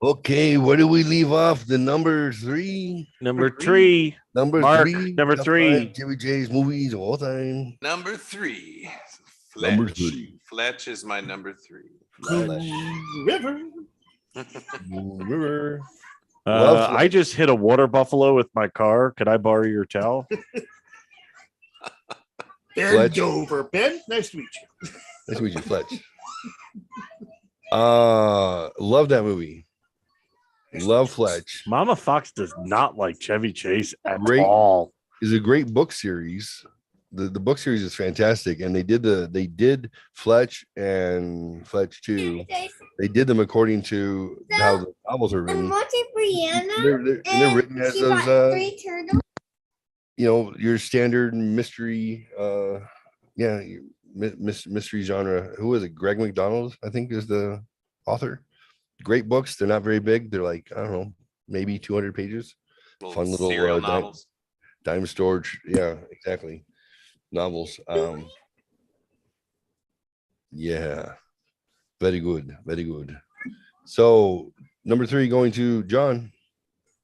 Okay, where do we leave off? The number 3. Number 3. Number Mark, 3. number top 3. 5 Chevy Chase movies of all time. number 3. Number Fletch. 3. Fletch is my number 3. River. River. Love I just hit a water buffalo with my car. Could I borrow your towel? Bend Fletch. over. Ben, nice to meet you. Nice to meet you, Fletch. Love that movie. Love Fletch. Mama Fox does not like Chevy Chase at Great. all. Is a great book series. The book series is fantastic, and they did Fletch and Fletch 2. They did them according to how the novels are written. I'm watching Brianna. They're written as she those bought 3 turtles. your standard mystery mystery genre. Who was it? Greg McDonald, I think, is the author. Great books. They're not very big. They're like, I don't know, maybe 200 pages. Fun little serial novels. Dime storage. Yeah, exactly. Novels. Yeah. Very good. Very good. So number 3 going to John.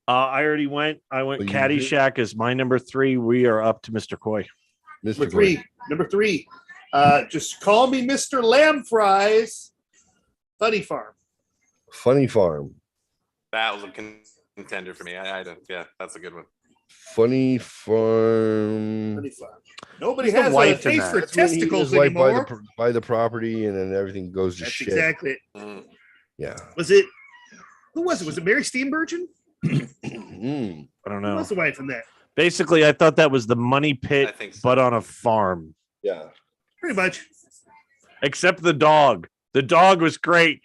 I already went. I went Oh, you did? Caddyshack as my number 3. We are up to Mr. Coy. Mr. Number Coy. three. Number 3. Just call me Mr. Lamb Fries. Funny Farm. Funny Farm. That was a contender for me. I don't. Yeah, that's a good one. Funny Farm. Funny Farm. Nobody Who's the has a wife in taste that? for That's when he and testicles his wife anymore. buy the property, and then everything goes to That's shit. exactly it. Mm. Yeah. Was it? Who was it? Was it Mary Steenburgen? Mm. I don't Who know. was the wife in that? Basically, I thought that was the money I pit, think so. but on a farm. Yeah. Pretty much. Except the dog. The dog was great.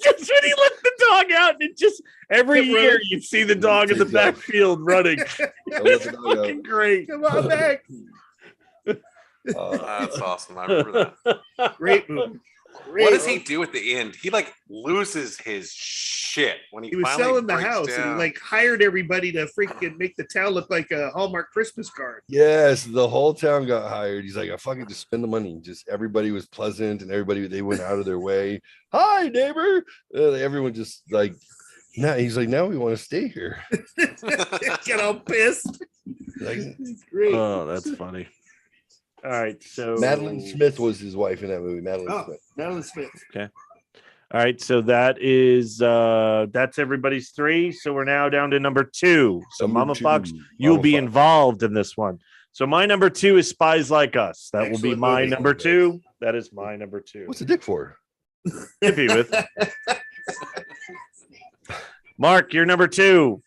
Just when he let the dog out, and it just every Kept year running. you'd see the dog in the Takes off. backfield running. Don't let It's the dog out. fucking great. Come on back. That's awesome. I remember that. Great movie. Great What does he movie. do at the end? He like loses his shit when he, He was finally selling the breaks house and he down. like hired everybody to freaking make the town look like a Hallmark Christmas card. Yes, the whole town got hired. He's like, I fucking just spend the money. Just everybody was pleasant, and everybody they went out of their way. Hi, neighbor. Everyone just like, now he's like, now we want to stay here. Get all pissed. Like It's great. Oh, that's funny. All right, so Madeline Smith was his wife in that movie. Madeline Oh, Smith. Madeline Smith. All right, so that is that's everybody's 3. So we're now down to number 2. So Number Mama 2, Fox, you'll Mama be Fox. involved in this one. So my number 2 is Spies Like Us. That will be Excellent my movie. number 2. That is my number 2. What's the dick for? Hippie with Mark, you're number 2.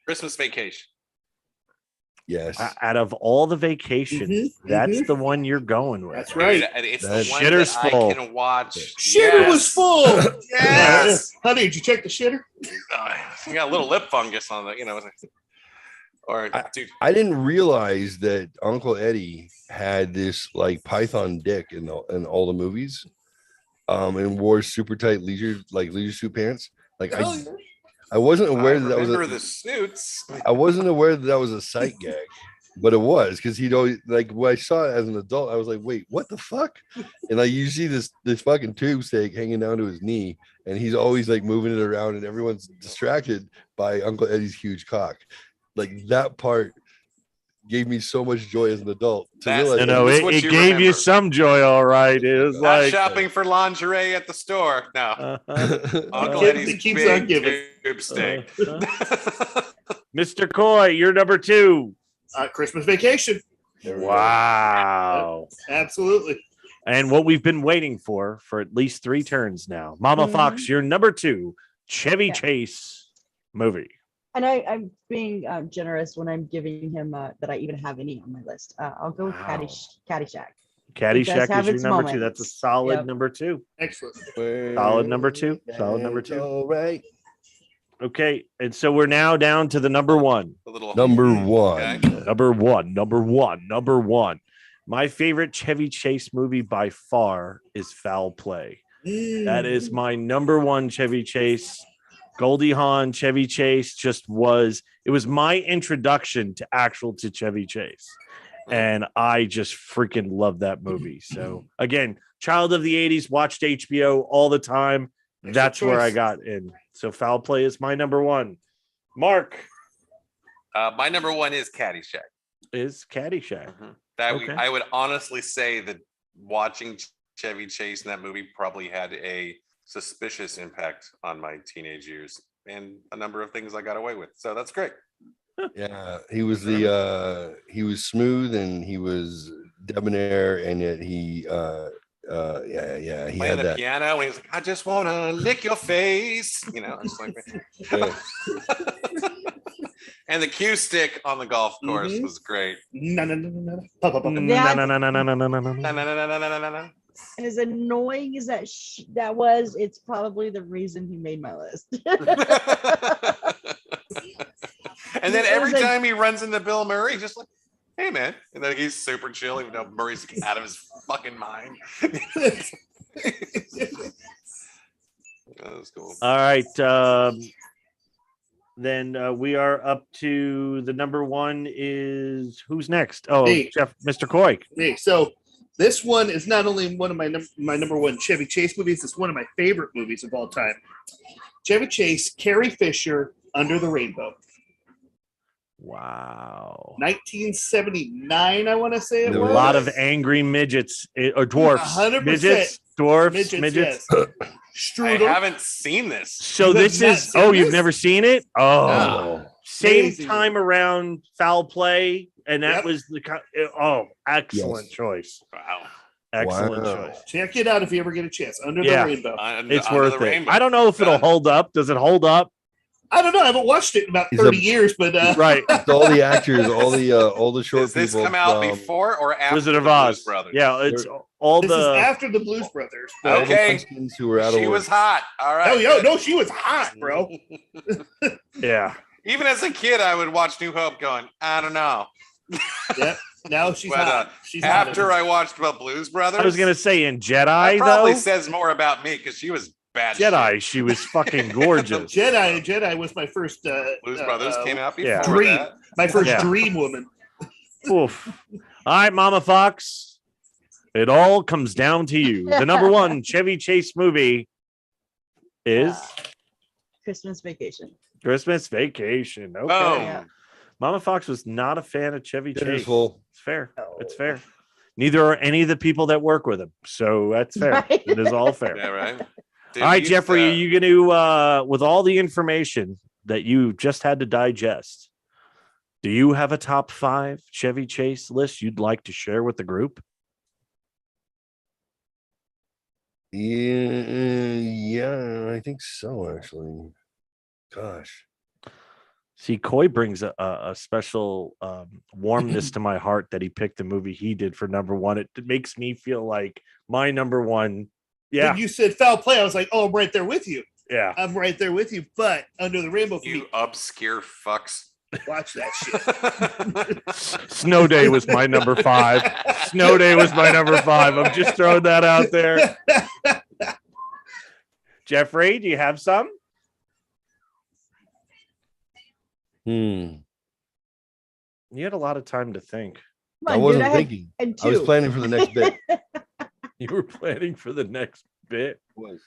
Christmas Vacation. Yes. Out of all the vacations, Mhm, that's the one you're going with. That's right. Dude, it's That the one shitter's that full. I can watch. Shitter was full. Yes. Honey, did you check the shitter? You got a little lip fungus on the, or dude, I didn't realize that Uncle Eddie had this like python dick in all the movies, and wore super tight leisure suit pants. Like I wasn't aware I that was remember a, the snoots. I wasn't aware that was a sight gag, but it was because he'd always like when I saw it as an adult, I was like, wait, what the fuck? And like you see this fucking tube steak hanging down to his knee, and he's always like moving it around, and everyone's distracted by Uncle Eddie's huge cock. Like that part gave me so much joy as an adult. To That's- realize No, This is it, what it you gave you remember. some joy, all right. It was Not like shopping for lingerie at the store. No, Uncle It Eddie's keeps big on giving. tube steak. Mr. Coy, you're number 2. Christmas Vacation. Wow. Absolutely. And what we've been waiting for at least 3 turns now. Mama Fox, you're number 2. Chevy Yeah. Chase movie. And I'm being generous when I'm giving him that I even have any on my list. I'll go with Wow. Caddyshack. Caddyshack have is your its number 2. moments. That's a solid Yep. number 2. Excellent. Solid number 2. Solid number 2. All right. Okay, and so we're now down to the number 1. A little Number one. Okay. Number one. My favorite Chevy Chase movie by far is Foul Play. That is my number 1 Chevy Chase. Goldie Hawn, Chevy Chase it was my introduction to Chevy Chase. And I just freaking love that movie. So again, child of the 80s, watched HBO all the time. That's where I got in. So Foul Play is my number 1. Mark My number 1 is Caddyshack. is Caddyshack. Mm-hmm. Okay. I would honestly say that watching Chevy Chase in that movie probably had a suspicious impact on my teenage years and a number of things I got away with. So that's great. Yeah, he was he was smooth and he was debonair, and yet he he Playing had the that. piano and he's like, I just want to lick your face. It's like, Yeah. and the cue stick on the golf course was great. No. Yeah. Na-na-na-na-na-na-na-na-na-na-na-na-na. And as annoying as that was, it's probably the reason he made my list. And then It every was a- time he runs into Bill Murray, he's just like, hey man. And then he's super chill, even though Murray's out of his fucking mind. That was cool. All right. Then we are up to the number 1 is who's next? Oh, Me. Jeff, Mr. Coy. Hey, so This one is not only one of my number one Chevy Chase movies, it's one of my favorite movies of all time. Chevy Chase, Carrie Fisher, Under the Rainbow. Wow. 1979, I want to say it A was. lot of angry midgets or dwarfs. 100%. Midgets, dwarfs, midgets. Yes. I Strudel. haven't seen this. So You have this not is, seen oh, you've this? never seen it? Oh, No. same Amazing. time around Foul Play. And that Yep. was excellent Yes. choice. Wow. Excellent Wow. choice. Check it out if you ever get a chance. Under Yeah. the Rainbow. It's Under worth the it. Rainbow. I don't know if it'll Done. hold up. Does it hold up? I don't know. I haven't watched it in about He's 30 a- years, but Right. It's all the actors, all the short Does this people. come out from- before or after Wizard the of Blues Oz. Brothers? Yeah, it's all this is the. after the Blues Brothers. all But the Okay. Munchkins who were out of She work. was hot. All right. Oh, yo, good. no, she was hot, bro. Yeah. Even as a kid, I would watch New Hope going, I don't know. Yep. Now she's But, hot. She's hot. After I watched about Blues Brothers, I was gonna say in that Jedi probably though. says more about me because she was bad. Jedi, shit. she was fucking gorgeous. Jedi was my first Blues Brothers came out before yeah. dream. that. My first Yeah. dream woman. Oof. All right, Mama Fox. It all comes down to you. The number one Chevy Chase movie is Christmas Vacation. Christmas Vacation. Okay. Boom. Yeah. Mama Fox was not a fan of Chevy Chase. Dinner's full. It's fair. It's fair. Neither are any of the people that work with him. So that's fair. Right. It is all fair. Yeah, right. Dude, All right, we used Jeffrey, to- are you going to, with all the information that you just had to digest, do you have a top 5 Chevy Chase list you'd like to share with the group? Yeah, I think so. Actually, gosh, See, Coy brings a special warmness to my heart that he picked the movie he did for number one. It makes me feel like my number one. Yeah, When you said foul play, I was like, oh, I'm right there with you. yeah. I'm right there with you. But Under the Rainbow, for You me, obscure fucks. watch that shit. Snow Day was my number 5. Snow Day was my number 5. I'm just throwing that out there. Jeffrey, do you have some? hmm. You had a lot of time to think. Come I on, wasn't dude, I thinking. had I was two. planning for the next bit. You were planning for the next bit. Was.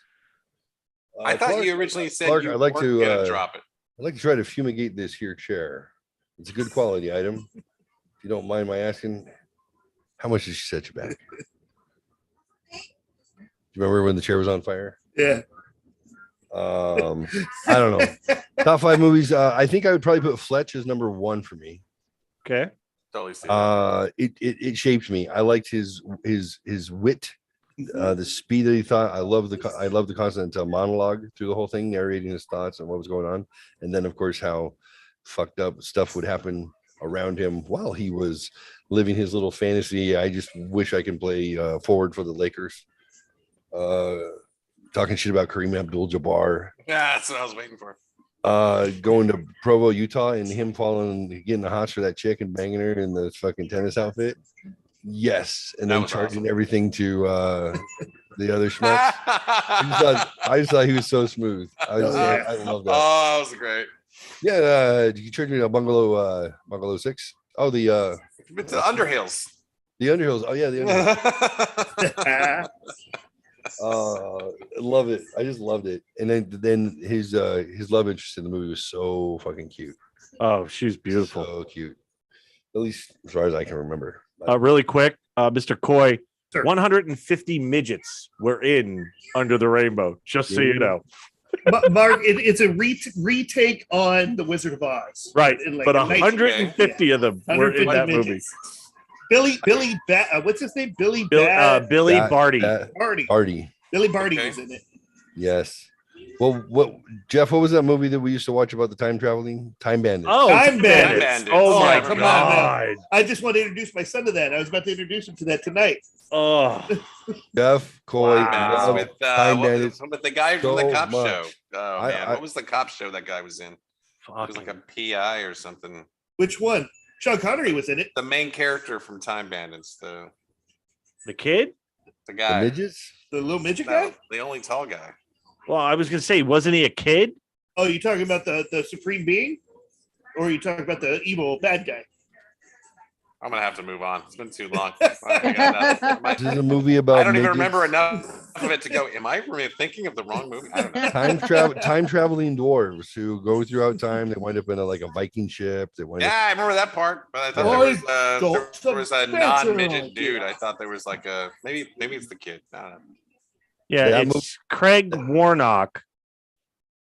I thought Clark- you originally said Clark, you I'd like weren't to gonna drop it. I'd like to try to fumigate this here chair. It's a good quality item. If you don't mind my asking, how much did she set you back? Do you remember when the chair was on fire? Yeah. I don't know. Top 5 movies. I think I would probably put Fletch as number 1 for me. Okay. Totally see that. It shaped me. I liked his wit, the speed that he thought. I love the constant monologue through the whole thing, narrating his thoughts and what was going on, and then of course how fucked up stuff would happen around him while he was living his little fantasy. I just wish I could play forward for the Lakers. Talking shit about Kareem Abdul-Jabbar. Yeah, that's what I was waiting for. Going to Provo, Utah, and him falling, getting the hots for that chick and banging her in the fucking tennis outfit. Yes, and That then was charging awesome. everything to the other schmucks. I just thought he was so smooth. I love that. Oh, that was great. Yeah, you charge me a bungalow 6. Oh, the It's the Underhills. Underhills. Oh yeah, the Underhills. Love it. I just loved it. And then his love interest in the movie was so fucking cute. Oh, she's beautiful. So cute. At least as far as I can remember. Really quick, Mr. Coy, Sure. 150 midgets were in Under the Rainbow, just so you know. Mark, it's a retake on The Wizard of Oz. Right, In like but the 150 of them were in 150 that movie. midgets. Billy what's his name? Billy Billy That- Barty. Barty. Party. Billy Barty Okay. was in it. Yes. Well, Jeff, what was that movie that we used to watch about the time traveling? Time Bandits. Oh, Time Bandits. Bandits. Oh, Oh, my come on God. I just want to introduce my son to that. I was about to introduce him to that tonight. Oh, Jeff, Coy, Wow. love With, Time Bandits. with the guy from the so cop much. show. Oh I- man, I- what was the cop show that guy was in? It was like a PI or something. Which one? Sean Connery was in it. The main character from Time Bandits, the kid? The guy, midgets. The little midget no, guy? the only tall guy. Well, I was going to say, wasn't he a kid? Oh, you talking about the supreme being? Or are you talking about the evil bad guy? I'm gonna have to move on. It's been too long. I got nothing. This is a movie about. I don't even midgets. remember enough of it to go. Am I really thinking of the wrong movie? I don't know. Time traveling dwarves who go throughout time. They wind up in a Viking ship. They wind up. Yeah, I remember that part, but I thought there was a non-midget dude. I thought there was like a maybe it's the kid. I don't know. Yeah, Yeah, it's Craig Warnock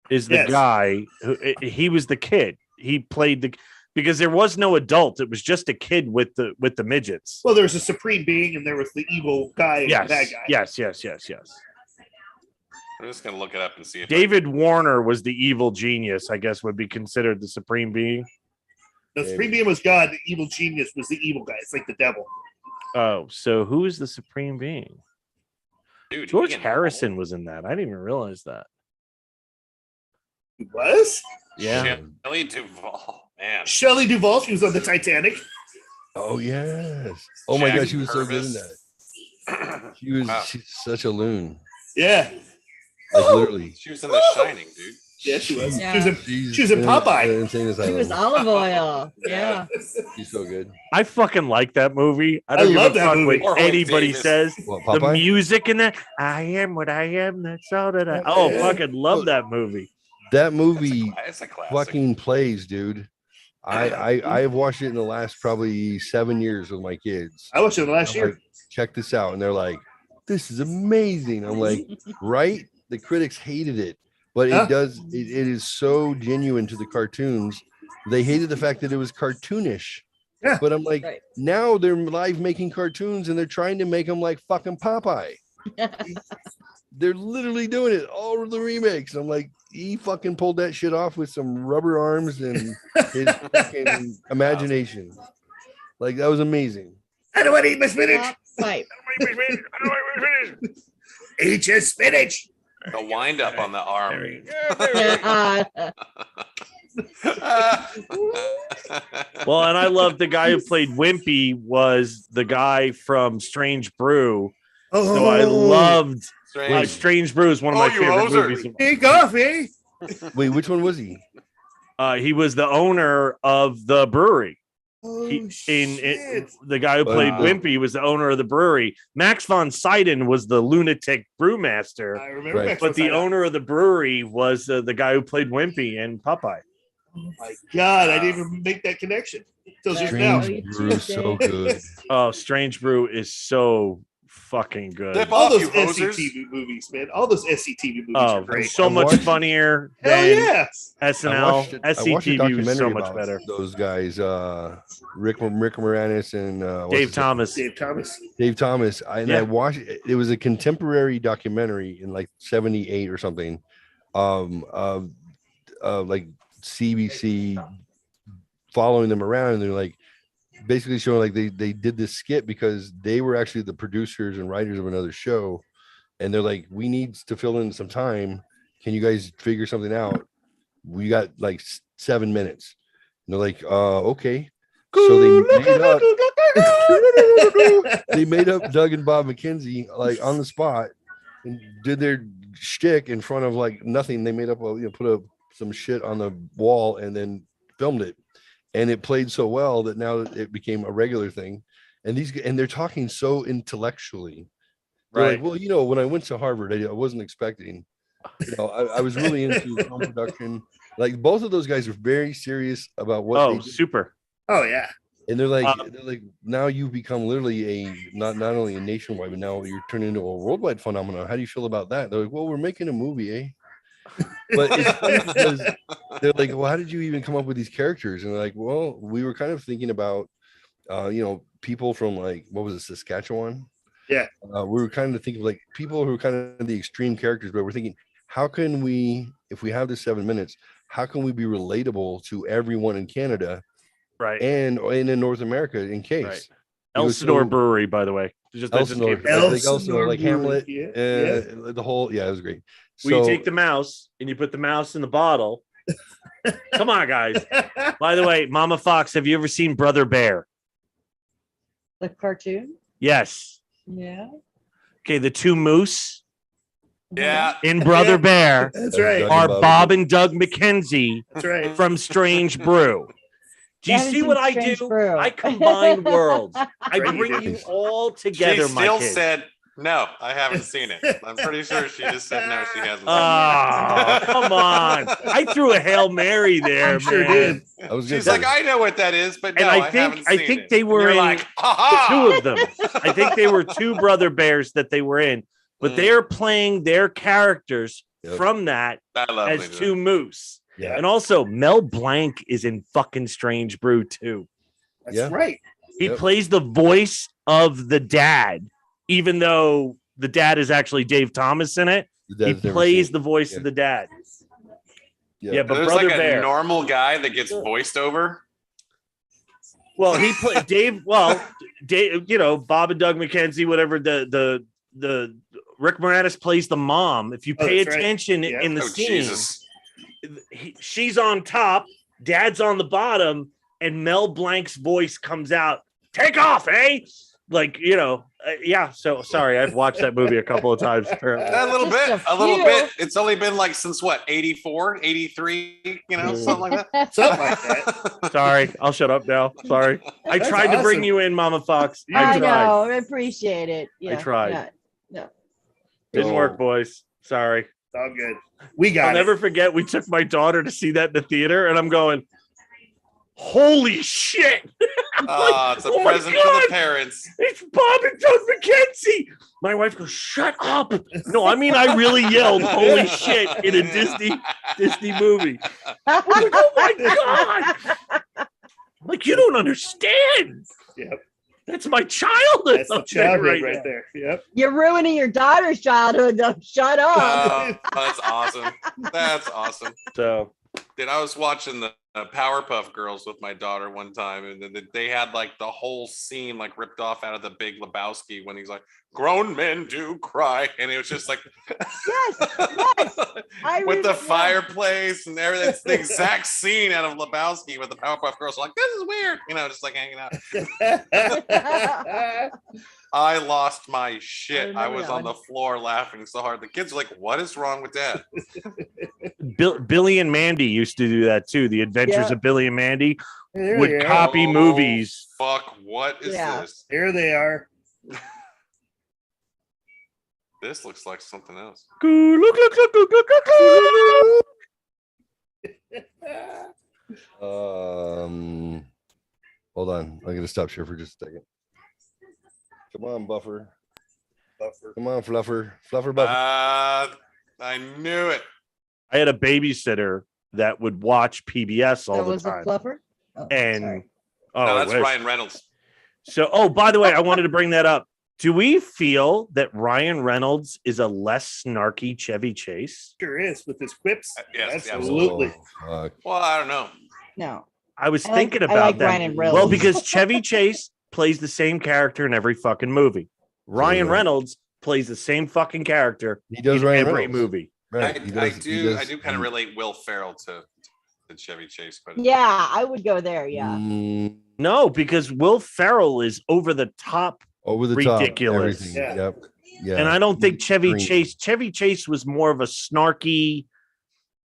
is the Yes. guy who he was the kid. He played the because there was no adult. It was just a kid with the midgets. Well, there was a supreme being, and there was the evil guy and Yes, the bad guy. yes. I'm just gonna look it up and see if David Warner was the evil genius. I guess would be considered the supreme being. The supreme being was God. The evil genius was the evil guy. It's like the devil. Oh, so who is the supreme being? Dude, George Ian Harrison was in that. I didn't even realize that. He was Yeah. Shelley Duvall, man. Shelley Duvall. She was on the Titanic. Oh yes. Oh my Jack God, she was so good in Purvis. that. She was. Wow. She's such a loon. Yeah, Like literally. She was in The Shining, dude. yeah, she was. Yeah. She was in Popeye. Insane She Asylum. was olive oil. Yeah. She's so good. I fucking like that movie. I don't I give love a that fuck movie. what Warwick anybody Davis. says. What, The Popeye? music in that. I am what I am. That's all that I. Oh, fucking love that movie. That movie It's a classic. fucking plays, dude. I've watched it in the last probably 7 years with my kids. I watched it last I'm year. like, check this out, and they're like, "This is amazing." I'm like, "Right?" The critics hated it, but Huh? it does. It is so genuine to the cartoons. They hated the fact that it was cartoonish. Yeah. But I'm like, Right. now they're live making cartoons, and they're trying to make them like fucking Popeye. They're literally doing it. All of the remakes. I'm like, he fucking pulled that shit off with some rubber arms and his fucking imagination. Like that was amazing. I don't want to eat my spinach. Top pipe. Eat your spinach. The wind up on the arm. Yeah, Well, and I love the guy who played Wimpy was the guy from Strange Brew. Oh, So I loved Strange. Strange Brew is one of my Oh, you favorite hoser. movies. Hey, coffee. Wait, which one was he? He was the owner of the brewery. Oh, The guy who played Wow. Wimpy was the owner of the brewery. Max von Sydow was the lunatic brewmaster, I remember. Right. Max but the von Sydow. owner of the brewery was the guy who played Wimpy and Popeye. Oh my God, I didn't even make that connection until just now. Strange Brew, so good. Oh, Strange Brew is so fucking good. Dip All off, those you hosers. SCTV movies, man. All those SCTV movies Oh, are great. so I much watched- funnier Hell than yeah. SNL. I watched a SCTV was so documentary much about better. those guys, Rick Moranis and what's Dave his name? Thomas. Dave Thomas. Dave Thomas. I Yeah. watched it was a contemporary documentary in like 78 or something. Like CBC following them around, and they're like basically showing like they did this skit because they were actually the producers and writers of another show, and they're like, we need to fill in some time. Can you guys figure something out? We got like 7 minutes. And they're like, okay. So they made up Doug and Bob McKenzie like on the spot and did their shtick in front of like nothing. They made up put up some shit on the wall and then filmed it, and it played so well that now it became a regular thing. And they're talking so intellectually. They're Right. like, well, when I went to Harvard, I wasn't expecting. I was really into film production. Like both of those guys are very serious about what they Oh, do. super. Oh yeah. And they're like now you've become literally a not only a nationwide, but now you're turning into a worldwide phenomenon. How do you feel about that? They're like, well, we're making a movie, eh? But it's funny because they're like, well, how did you even come up with these characters? And they're like, well, we were kind of thinking about people from like, what was it, Saskatchewan? Yeah. We were kind of thinking like people who are kind of the extreme characters, but we're thinking, how can we, if we have this 7 minutes, how can we be relatable to everyone in Canada Right. and in North America in case? Right. It was Elsinore so- Brewery, by the way. That just Elsinore, came to mind. Elsinore, like Hamlet, Yeah. the whole, yeah, it was great. Where you take the mouse and you put the mouse in the bottle. Come on, guys. By the way, Mama Fox, have you ever seen Brother Bear? The cartoon. Yes. Yeah. Okay, the two moose Yeah. in Brother Yeah. Bear That's right. Doug are and Bob and Doug McKenzie That's right. from Strange Brew. Do you That is see some what I strange do? brew. I combine worlds. I Right, you bring do. you all She together, my still kids. said, no, I haven't seen it. I'm pretty sure she just said, no, she hasn't seen Oh, come on. I threw a Hail Mary there, You sure man. did. I was it. gonna She's say, like, I know what that is, but no, And I haven't seen it. they And were you're in like, ha two of them. I think they were two brother bears that they were in, but they are playing their characters Yep. from that I love as it. two moose. yeah, And also, Mel Blanc is in fucking Strange Brew too. That's Yeah. right. He Yep. plays the voice of the dad, even though the dad is actually Dave Thomas in it. the He dad's never plays seen the it. voice Yeah. of the dad. Yeah. Yeah, but There's Brother like a Bear. normal guy that gets voiced over. Well, he played Dave. Well, Dave, Bob and Doug McKenzie, whatever. The Rick Moranis plays the mom. If you Oh, pay that's right. attention Yeah. in the Oh, scene, Jesus. she's on top, dad's on the bottom, and Mel Blanc's voice comes out. Take off, eh? Like yeah. So sorry, I've watched that movie a couple of times. Apparently. A little Just bit, a a little few. bit. It's only been like since what, 84, 83, something like that. Something like that. Sorry, I'll shut up now. Sorry, I That's tried to bring awesome. you in, Mama Fox. I I tried. know. I appreciate it. Yeah, tried. Yeah. No. Didn't work, boys. Sorry. It's all good. We got I'll it. never forget. We took my daughter to see that in the theater, and I'm going, "Holy shit!" It's a "Oh my present for God, the parents. it's Bob and Doug McKenzie. My wife goes, "Shut up!" No, I mean I really yelled, "Holy shit!" in a Disney movie. I was like, "Oh my God!" Like, you don't understand. Yep. That's my childhood. That's the up there childhood right now. there. Yep. You're ruining your daughter's childhood, though. Shut up. Oh, that's awesome. That's awesome. So Dude, I was watching the Powerpuff Girls with my daughter one time, and then they had like the whole scene like ripped off out of the Big Lebowski when he's like, "Grown men do cry," and it was just like, Yes. I with the remember- fireplace and everything. It's the exact scene out of Lebowski with the Powerpuff Girls. Like, this is weird, just like hanging out. I lost my shit. I remember was that on one. the floor laughing so hard. The kids were like, "What is wrong with Dad?" Billy and Mandy used to do that too. The Adventures Yeah. of Billy and Mandy There would they are. copy Oh, movies. Fuck, what is Yeah. this? Here they are. This looks like something else. Look. Hold on. I'm gonna stop share for just a second. Come on, Buffer. Come on, Fluffer. Fluffer Buffer. I knew it. I had a babysitter that would watch PBS all That the was a time. fluffer. Oh, And sorry. No, that's it was. Ryan Reynolds. So, by the way, I wanted to bring that up. Do we feel that Ryan Reynolds is a less snarky Chevy Chase? Sure is with his quips. Yes, Absolutely. Oh, fuck. Well, I don't know. No. I was I like- thinking I about like that. Ryan Well, Reynolds. because Chevy Chase plays the same character in every fucking movie. Ryan Right. Reynolds plays the same fucking character He does in Ryan every Reynolds. movie. Right. I he do does- kind of relate Will Ferrell to Chevy Chase, but Yeah, I would go there. Yeah. No, because Will Ferrell is over the top, Over the Ridiculous. top. Everything. Yeah. Yep. Yeah. and I don't think Chevy Green. Chase was more of a snarky,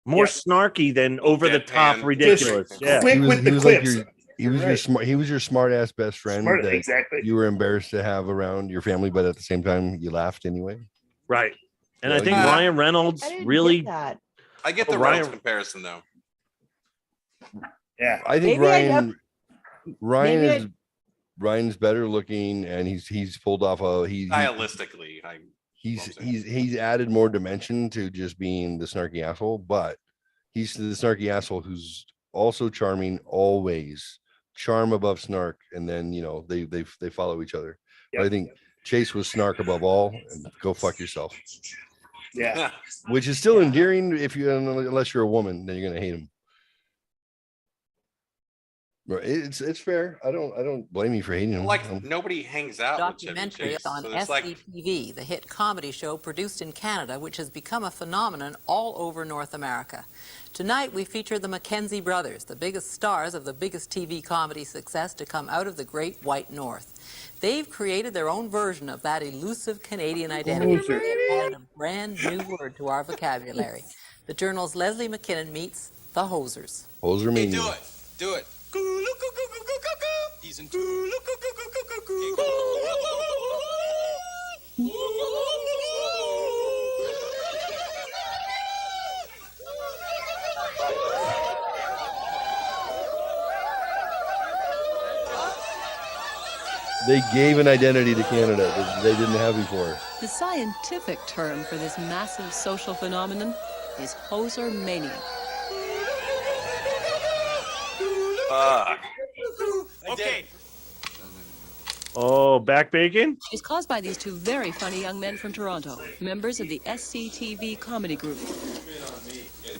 more Yeah. snarky than over the top Deadpan. ridiculous. Just Yeah. quick He was- with he the was like quips. your- He was Right. your smart. He was your smart ass best friend Smart, that exactly. you were embarrassed to have around your family, but at the same time you laughed anyway. Right. And I Yeah, think you- Ryan Reynolds I didn't really get that. I get Oh, the Ryan- Reynolds comparison though. Yeah. I think Maybe I Ryan maybe is Ryan's better looking, and he's pulled off Stylistically, he's added more dimension to just being the snarky asshole, but he's the snarky asshole who's also charming always. Charm above snark, and then they follow each other. But I Yep. think Chase was snark above all, and go fuck yourself, Yeah. which is still endearing if you unless you're a woman, then you're gonna hate him. But it's fair. I don't blame you for hating him. like nobody hangs out with Chevy Documentary Chase. on So it's like, SCTV, the hit comedy show produced in Canada, which has become a phenomenon all over North America. Tonight, we feature the Mackenzie brothers, the biggest stars of the biggest TV comedy success to come out of the Great White North. They've created their own version of that elusive Canadian identity. Loser. They've added a brand new word to our vocabulary. The Journal's Leslie McKinnon meets the Hosers. Hoser Hey, mean do it. Do it. Season 2. They gave an identity to Canada that they didn't have before. The scientific term for this massive social phenomenon is hoser mania. Okay. Oh, back bacon? It's caused by these two very funny young men from Toronto, members of the SCTV comedy group.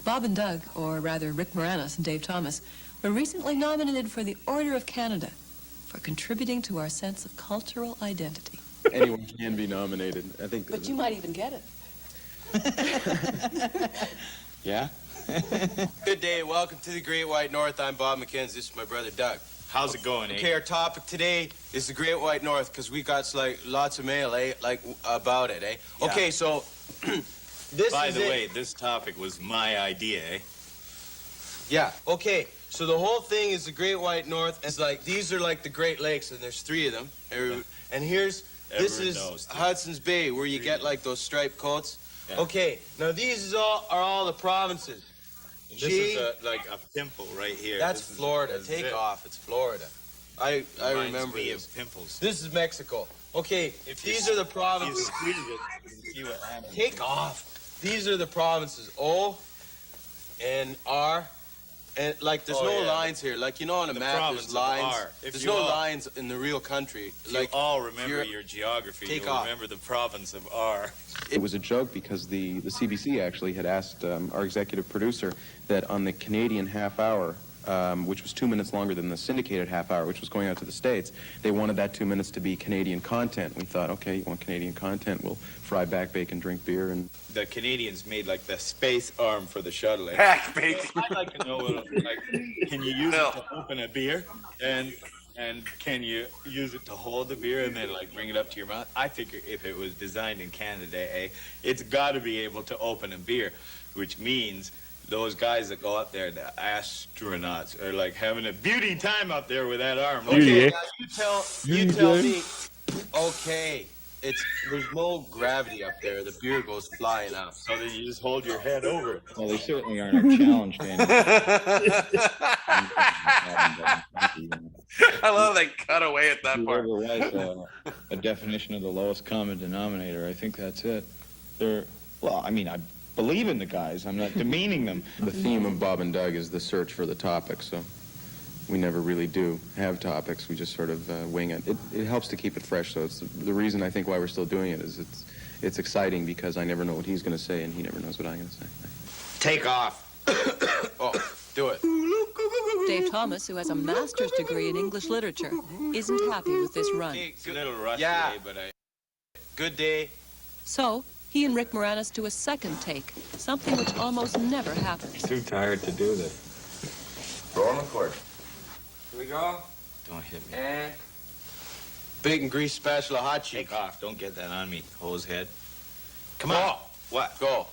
Bob and Doug, or rather Rick Moranis and Dave Thomas, were recently nominated for the Order of Canada for contributing to our sense of cultural identity. Anyone can be nominated. I think. But you might even get it. Yeah. Good day. Welcome to the Great White North. I'm Bob McKenzie. This is my brother Doug. How's it going, Okay, our topic today is the Great White North because we got like lots of mail, about it, Yeah. Okay, so this By is the it. way, this topic was my idea, eh? Yeah. Okay. So the whole thing is the Great White North. It's like these are like the Great Lakes, and there's 3 of them. And this Everyone is knows, too. Hudson's Bay, where you get like those striped coats. Yeah. Okay. Now these are all the provinces. And this is like a pimple right here. That's This is Florida. a Take zip. off. It's Florida. I Reminds remember me this. of pimples. This is Mexico. Okay. If you These are the If you provinces. squeeze it, you can see what happens. Take off. These are the provinces. O and R. And like, there's Oh, no yeah. lines here. Like, you know, on a The map, province there's of lines. R. If There's you no all- lines in the real country. If Like, you all remember you're- your geography, Take you'll off. remember the province of R. It was a joke because the CBC actually had asked our executive producer that on the Canadian half hour, which was 2 minutes longer than the syndicated half hour, which was going out to the States, they wanted that 2 minutes to be Canadian content. We thought, okay, you want Canadian content, we'll fry back bacon, drink beer, and... The Canadians made like the space arm for the shuttle. Eh? Back bacon. I'd like to know, like, can you use it to open a beer? And can you use it to hold the beer and then like bring it up to your mouth? I think if it was designed in Canada, it's got to be able to open a beer, which means those guys that go up there, the astronauts, are like having a beauty time up there with that arm. okay, now you tell me. Okay. There's no gravity up there. The beer goes flying out. So then you just hold your head over it. Well, they certainly aren't our challenge, Dan. I love they cut away at that part. Whoever was a definition of the lowest common denominator, I think that's it. Well, I mean, I believe in the guys. I'm not demeaning them. The theme of Bob and Doug is the search for the topic, so we never really do have topics. We just sort of wing it. It helps to keep it fresh, so it's the reason I think why we're still doing it is it's exciting because I never know what he's going to say and he never knows what I'm going to say. Take off. Oh, do it. Dave Thomas, who has a master's degree in English literature, isn't happy with this run. It's a little rusty, Yeah. but Good day. So, he and Rick Moranis do a second take, something which almost never happens. too tired to do this. Roll on the court. Here we go. Don't hit me. And bacon grease spatula hot Take cheeks. off. Don't get that on me, hose head. Come Go. on. What? Go.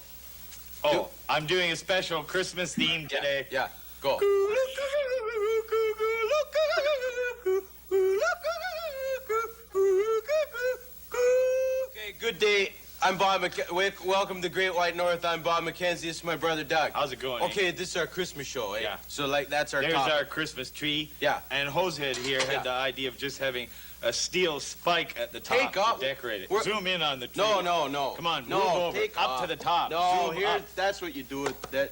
Oh, I'm doing a special Christmas theme today. Yeah, go. Okay, good day. I'm Bob Welcome to Great White North. I'm Bob McKenzie. This is my brother Doug. How's it going? Okay, this is our Christmas show, eh? Yeah. So, like, that's our There's topic. our Christmas tree. Yeah. And Hosehead here Yeah. had the idea of just having a steel spike at the top Take off. to decorate it. We're- Zoom in on the tree. No. Come on, no, move over. take Up off. to the top. No, Zoom here, up. that's what you do. That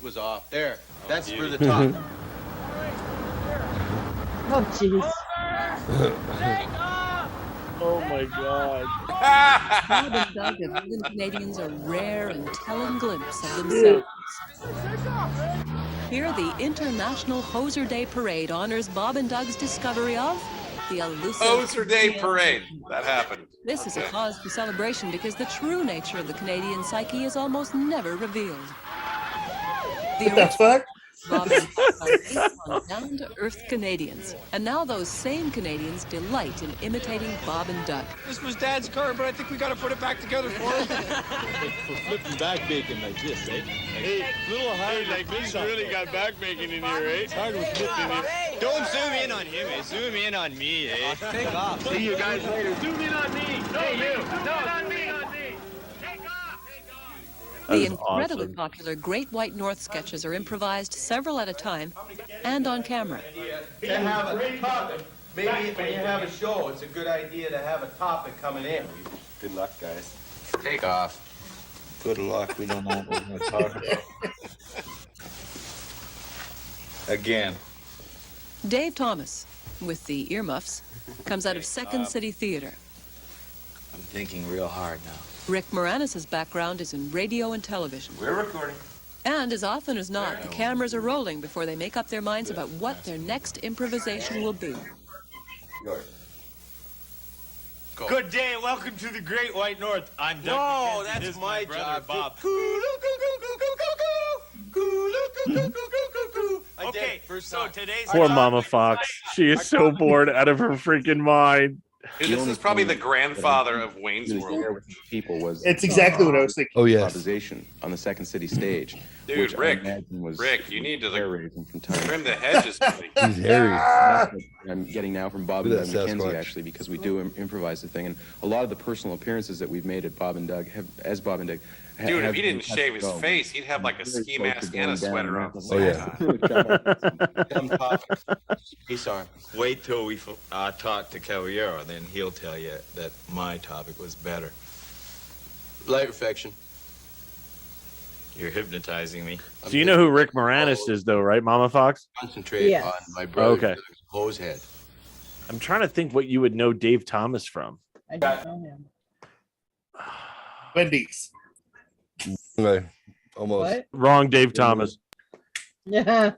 was off. There. That's for beauty. the top. Oh, jeez. Oh my God. Bob and Doug of England Canadians are rare and telling glimpse of themselves. Here, the International Hoser Day Parade honors Bob and Doug's discovery of the elusive... Hoser Day Parade. That happened. This is a cause for celebration because the true nature of the Canadian psyche is almost never revealed. What the fuck? Bob and Doug are based on down-to-earth Canadians, and now those same Canadians delight in imitating Bob and Doug. This was Dad's car, but I think we got to put it back together for him. For flipping back bacon like this, eh? Hey, little hard like this really got back bacon in here, eh? Hard with flipping it. Don't zoom in on him, eh? Zoom in on me, eh? Take off. See you guys later. Zoom in on me. Hey, you. No, on me. The That's incredibly awesome. popular Great White North sketches are improvised several at a time and on camera. To have a topic. Maybe when you have a show, it's a good idea to have a topic coming in. Good luck, guys. Take off. Good luck. We don't know what we're going to talk about. Again. Dave Thomas, with the earmuffs, comes out of Second City Theater. I'm thinking real hard now. Rick Moranis' background is in radio and television. We're recording. And as often as not, the cameras are rolling before they make up their minds about what their next improvisation will be. Good day and welcome to the Great White North. I'm Doug. No, McKenzie. that's This is my brother, job, Bob. Okay, so today's Poor Mama Fox. She is so bored out of her freaking mind. Dude, this is probably the grandfather of Wayne's World. People was It's exactly what I was thinking. Oh yeah. improvisation on the Second City stage. Dude, which I Rick, imagine was Rick, you need to hair-raising from time trim the hedges, buddy. He's hairy. That's what I'm getting now from Bob and Look Doug at that McKenzie, Sasquatch. actually, because we do improvise the thing, and a lot of the personal appearances that we've made at Bob and Doug have, as Bob and Doug. Dude, if have he been didn't touch shave and his go. face, he'd have like a Very ski close to mask going and a down sweater and on. Oh yeah. Dumb topics. Peace on. Wait till we talk to Caballero, then he'll tell you that my topic was better. Light reflection. You're hypnotizing me. So you know who Rick Moranis is, though, right, Mama Fox? Concentrate Yes. on my brother Okay. hose head. I'm trying to think what you would know Dave Thomas from. I don't know him. Wendy's. Okay. Almost. What? Wrong, Dave Thomas. Yeah.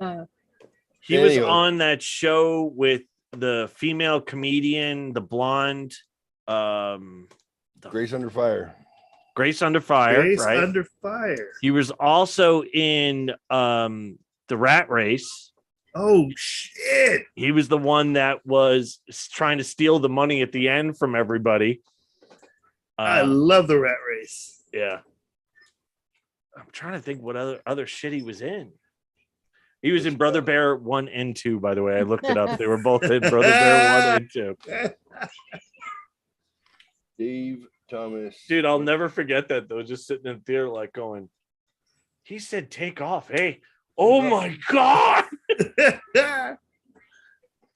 He was Anyway. on that show with the female comedian, the blonde, Grace Under Fire. Grace Under Fire, Grace right? Under Fire. He was also in the Rat Race. Oh shit! He was the one that was trying to steal the money at the end from everybody. I love the Rat Race. Yeah. I'm trying to think what other shit he was in. He was in Brother Bear 1 and 2, by the way. I looked it up. They were both in Brother Bear 1 and 2. Dave Thomas. Dude, I'll never forget that though. Just sitting in theater like going, he said take off. Hey, oh my God.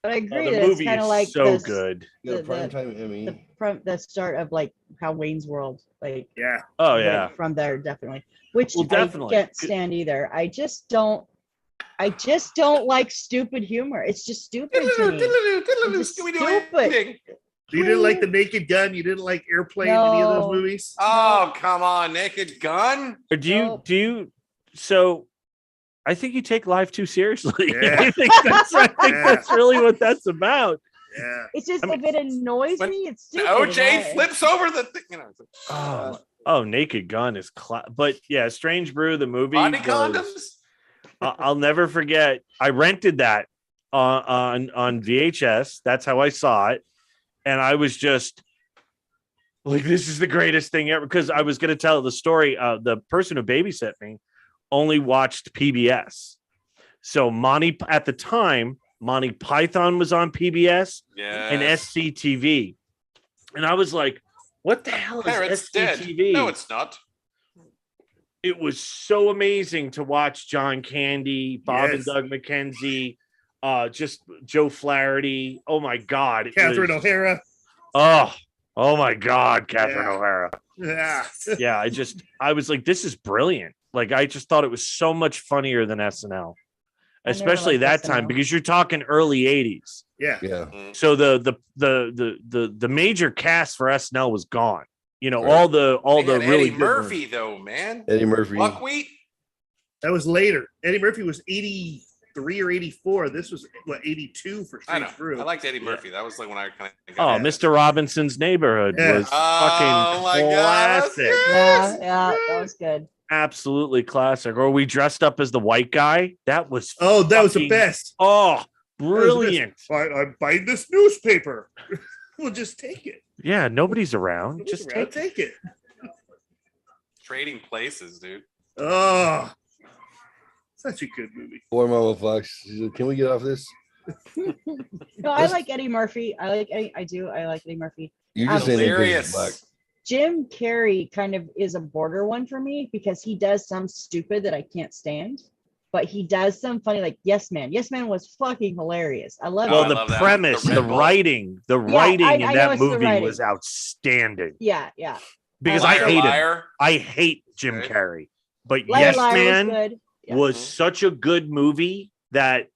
But I agree The that it's movie kind of is like so this- good. Got a the- primetime Emmy. the start of like how Wayne's World, like Yeah. Oh went yeah. from there definitely. Which Well, definitely. I can't stand either. I just don't like stupid humor. It's just stupid to me. It's just stupid. You didn't like the Naked Gun. You didn't like Airplane. Any of those No. movies? Oh, come on, Naked Gun. Or do you so I think you take life too seriously. Yeah. I think that's really what that's about. Yeah. It's just I mean, if it annoys when me, it's stupid. OJ Why? flips over the thing, you know. Oh, Naked Gun is but yeah, Strange Brew, the movie. Body was- condoms. I'll never forget. I rented that on VHS. That's how I saw it, and I was just like, "This is the greatest thing ever." Because I was going to tell the story. The person who babysat me only watched PBS, so at the time, Monty Python was on PBS and SCTV, and I was like, "What the hell is Parents SCTV?" dead. No, it's not. It was so amazing to watch John Candy, Bob and Yes. Doug McKenzie, just Joe Flaherty. Oh my God. Catherine O'Hara. Oh my God, Catherine Yeah. O'Hara. Yeah. Yeah, I was like, this is brilliant. Like, I just thought it was so much funnier than SNL, especially liked that time SNL. because you're talking early 80s. Yeah. Yeah. So the major cast for SNL was gone. You know, Right. all the They had really Eddie good Murphy ones. though, man. Eddie Murphy. Buckwheat. That was later. Eddie Murphy was 83 or 84. This was what 82 for I know. Strange Brew. I liked Eddie Murphy. That was like when I kind of. Oh, Mr. Robinson's Neighborhood Yeah. was Oh fucking my God, that's classic. Yeah, that was good. Absolutely classic. Or we dressed up as the white guy. That was Oh, that was the fucking- best. Oh, That was the brilliant. best. I'm buying this newspaper. We'll just take it. Yeah, nobody's around. Just Around, take take it. Trading Places, dude. Oh, such a good movie. Poor Mama Fox. She's like, can we get off this? No, I like Eddie Murphy. I like Eddie Murphy. You're just saying that because he's black. Hilarious. Jim Carrey kind of is a border one for me because he does some stupid that I can't stand, but he does some funny, like Yes Man. Yes Man was fucking hilarious. I love Well, it. the love that. premise, The the Red Bull. writing, I in know that it's the movie writing. was outstanding. Yeah. Because Liar, I hate him. liar. I hate Jim Okay. Carrey. But Liar, Yes Liar Man was good. Yeah. was Mhm. such a good movie that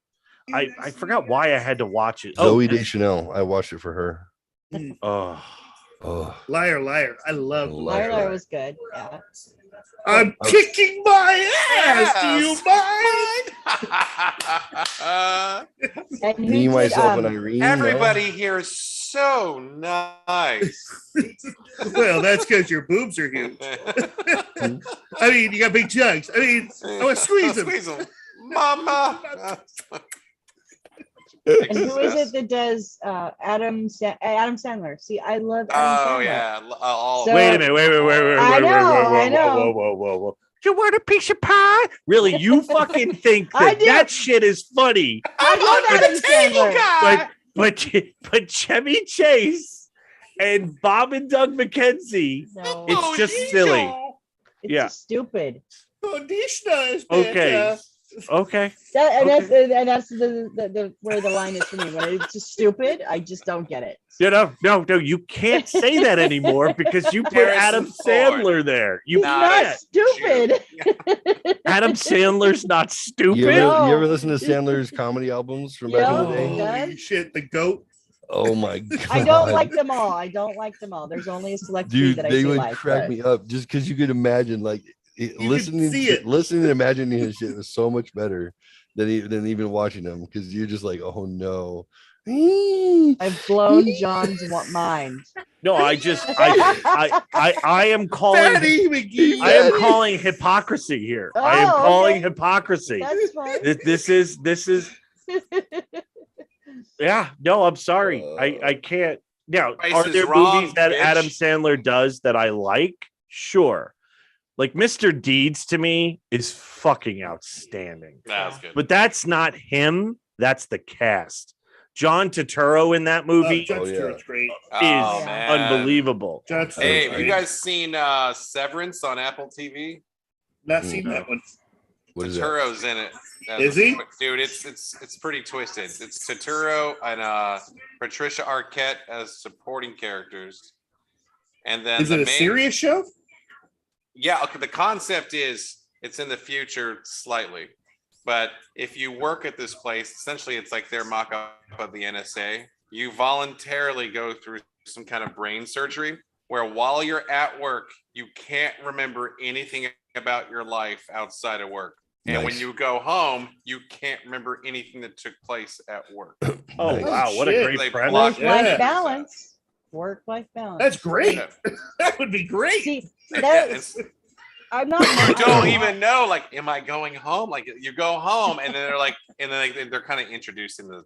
I forgot why I had to watch it. Zoe Deschanel. I watched it for her. Oh, Oh, Liar, liar. I love Liar, Liar was good. Yeah. I'm kicking my ass. Do you mind? And who me, did, myself, and Irene. Everybody here is so nice. Well, that's because your boobs are huge. I mean, you got big jugs. I mean, I want to squeeze them. Squeeze them. Mama. and who is it that does Adam Sandler? See, I love Adam Oh Sandler. yeah. All So- wait a minute. Wait. I know. Whoa. You want a piece of pie? Really? You fucking think I do. that shit is funny? I love Adam Sandler. But Chevy Chase and Bob and Doug McKenzie, No, it's just silly. it's yeah. just stupid. Okay. Okay. That's the where the line is for me. When it's just stupid, I just don't get it. No, you can't say that anymore because you put Harrison Adam Ford. Sandler there. You He's not can't. stupid. Adam Sandler's not stupid. You No. ever listen to Sandler's comedy albums from back in the day? Yeah. Holy shit, the goat. Oh my god! I don't like them all. There's only a select few Dude, that I they do would like. crack but- me up just because you could imagine, like listening, see it. listening and imagining his shit was so much better than even watching them because you're just like, oh no. I've blown John's mind. No, I am calling. Fatty McGee. I am calling hypocrisy here. I am Oh, calling okay. hypocrisy. That's fine. This is. Yeah, no, I'm sorry. I can't. Now, Price are is there wrong, movies that bitch. Adam Sandler does that I like? Sure. Like Mr. Deeds to me is fucking outstanding. That was good. But that's not him. That's the cast. John Turturro in that movie John Oh, yeah. Stewart's great. Oh, is man. unbelievable. John Stewart's Hey, have great. you guys seen Severance on Apple TV? Not seen that one. What is that? Turturro's in it. Is he? Dude, it's pretty twisted. It's Turturro and Patricia Arquette as supporting characters. And then Is it a serious show? Yeah, okay, the concept is it's in the future slightly. But if you work at this place, essentially it's like their mock-up of the NSA. You voluntarily go through some kind of brain surgery where while you're at work, you can't remember anything about your life outside of work. And when Nice. you go home, you can't remember anything that took place at work. Oh Nice. wow, what Shit. a great They premise. block- Yeah. Work-life balance. Work-life balance. That's great. Yeah. That would be great. See, Yeah, that's, I'm not. You don't even know, like, am I going home? Like, you go home, and then they're like, and then they're kind of introducing this,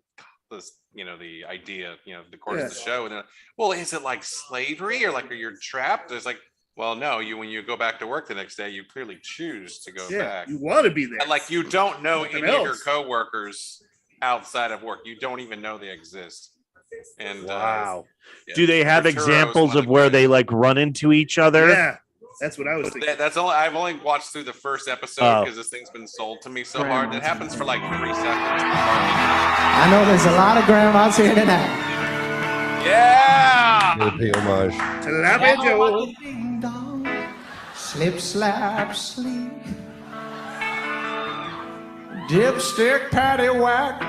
the idea, the course of the show, and they're like, well, is it like slavery or like are you trapped? There's like, well, no, when you go back to work the next day, you clearly choose to go back. You want to be there. And like, you don't know Nothing any of your else. coworkers outside of work. You don't even know they exist. And Wow. yeah. Do they have Turturro's examples one of the where greatest. they like run into each other? Yeah, that's what I was thinking. That's all. I've only watched through the first episode Oh. because this thing's been sold to me so hard. It happens for like 3 seconds. I know there's a lot of grandmas here tonight. Yeah. Gotta pay homage. Tilapia Joe. Ding dong, slip, slap, sleep. Dipstick, patty whack,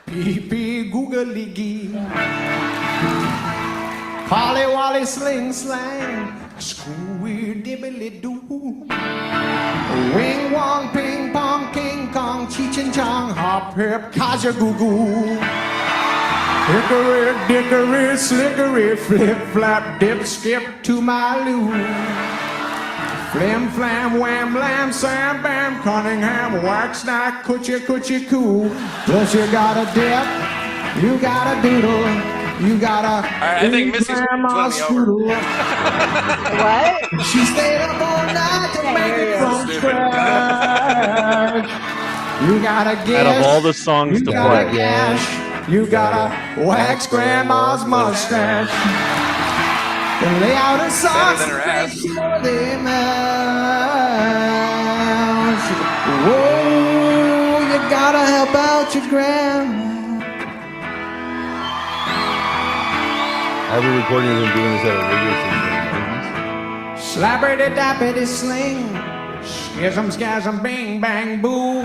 pee pee, googly gee. Polly wally, sling slang, screwy dibbly doo. Wing wong, ping pong, king kong, cheech and chong, hop hip, kaja goo goo. Hickory dickory, slickery, flip flap, dip skip to my loo. Flim flam, wham blam, sam bam, Cunningham, wax snack, coochie coochie coo. Plus you got a dip, you got a doodle, you got a I think Missy's grandma's winning me over. strudel. What? She stayed up all night to make it from Stupid. scratch. You gotta Out of all guess. the songs You to gotta play. gash. You gotta wax grandma's mustache. Then lay out her socks than her and ass. make sure they match. Whoa, you gotta help out your grandma. I have a recording of them doing this at a radio station. Slappity dappity sling. Schism scasm bing bang boo.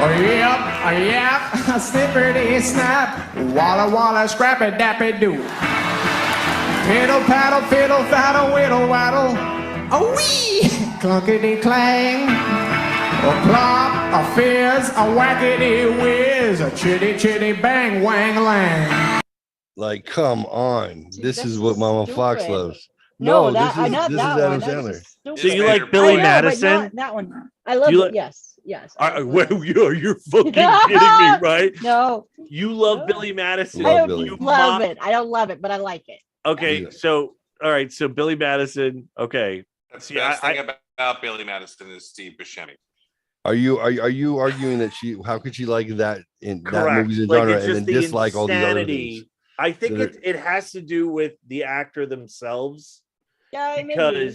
Oh yep, snippity snap. Walla walla scrappy dappy doo. Fiddle paddle fiddle faddle whittle waddle. A wee clunkety clang. A plop, a fizz, a whackety whiz, a chitty chitty bang wang lang. Like, come on. This that's is what Mama Fox stupid. loves. No, this not is that Adam one. That Sandler. was stupid. So you like I Billy I know, but Madison? not that one. I love You it. like- Yes. I love Well, Billy you're fucking kidding me, right? No, You love Billy Madison. I don't Billy. You love mo- it. I don't love it, but I like it. Okay, Yeah. so all right, so Billy Madison. Okay, That's See, the best I- thing about Billy Madison is Steve Buscemi. Are you arguing that how could she like that in that correct. movie's Like genre it's and just then the dislike all these other things? insanity. I think So it has to do with the actor themselves Yeah, maybe.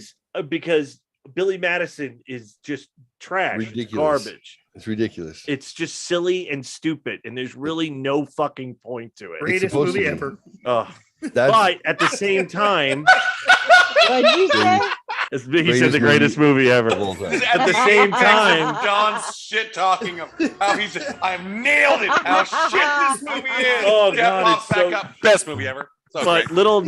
because Billy Madison is just trash. It's Ridiculous. garbage. It's ridiculous. It's just silly and stupid, and there's really no fucking point to it. Greatest supposed to movie be. ever. Ugh. That's But at the same time, What did you say? he said Greatest the greatest movie ever. of all time. At the same time, John's shit talking of how he's I've nailed it. How shit this movie is. Oh, Jeff God, pops it's back so- up. Best movie ever. So but great. little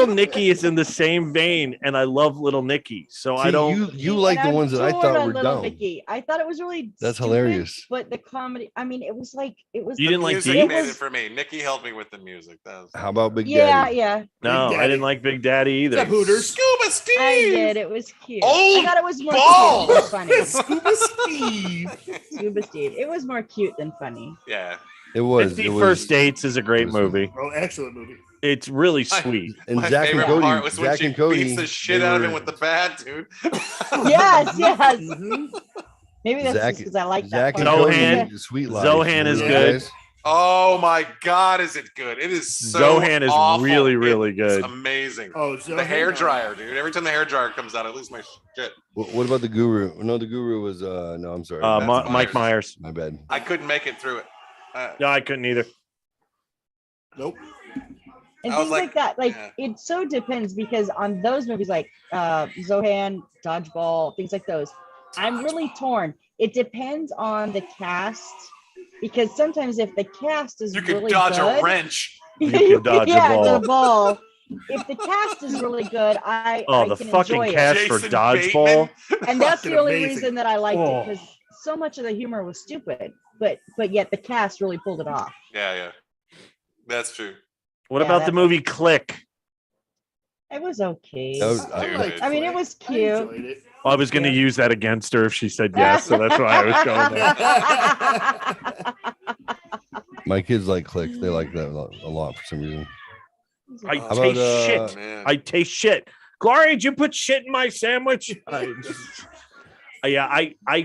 Nicky is in the same vein, and I love Little Nicky. So I See, don't. you like And the I'm ones that I torn thought on were Little dumb. Nicky. I thought it was really That's stupid, hilarious. But the comedy, I mean, it was like it was. You The didn't like music Deep? made It it was- for me. Nikki helped me with the music. That was How about Big Yeah, Daddy? yeah. No, Big I Daddy. didn't like Big Daddy either. The Hooters. Scuba Steve. I did. It was cute. Old I thought it was more balls. cute than funny. Scuba Steve. Scuba Steve. It was more cute than funny. Yeah. It was. 50 It was. First Dates is a great was- movie. Oh, excellent movie. It's really sweet. And My Zach and favorite Cody. part was when Zach she and Cody. beats the shit they out of were- him with the bat, dude. Yes, yes. Maybe that's Zach- just because I like that. Zach and part. Zohan. Cody. Sweet Life. Zohan is Those good. guys. Oh my god, is it good? It is so Zohan is awful. really, really It's good. amazing. Oh, so The hair dryer, dude. Every time the hair dryer comes out, I lose my shit. What about the Guru? No, the Guru was. No, I'm sorry. That's Mike Myers. My bad. I couldn't make it through it. No, I couldn't either. Nope. And I was things like that. Like yeah. it so depends because on those movies like Zohan, Dodgeball, things like those, I'm really torn. It depends on the cast because sometimes if the cast is You can really dodge good, a wrench. You can dodge a yeah, ball. the ball. If the cast is really good, I The can fucking enjoy cast it. for Jason Dodgeball. And that's Fucking the only amazing. reason that I liked Oh. it because so much of the humor was stupid, but yet the cast really pulled it off. Yeah. That's true. What Yeah, about the that's- movie Click? It was okay. That was- I liked I mean, it Click. was I cute. enjoyed it. Well, I was going to use that against her if she said yes, so that's why I was going there. My kids like Click. They like that a lot for some reason. I How taste about, shit. Man. I taste shit. Gloria, did you put shit in my sandwich? I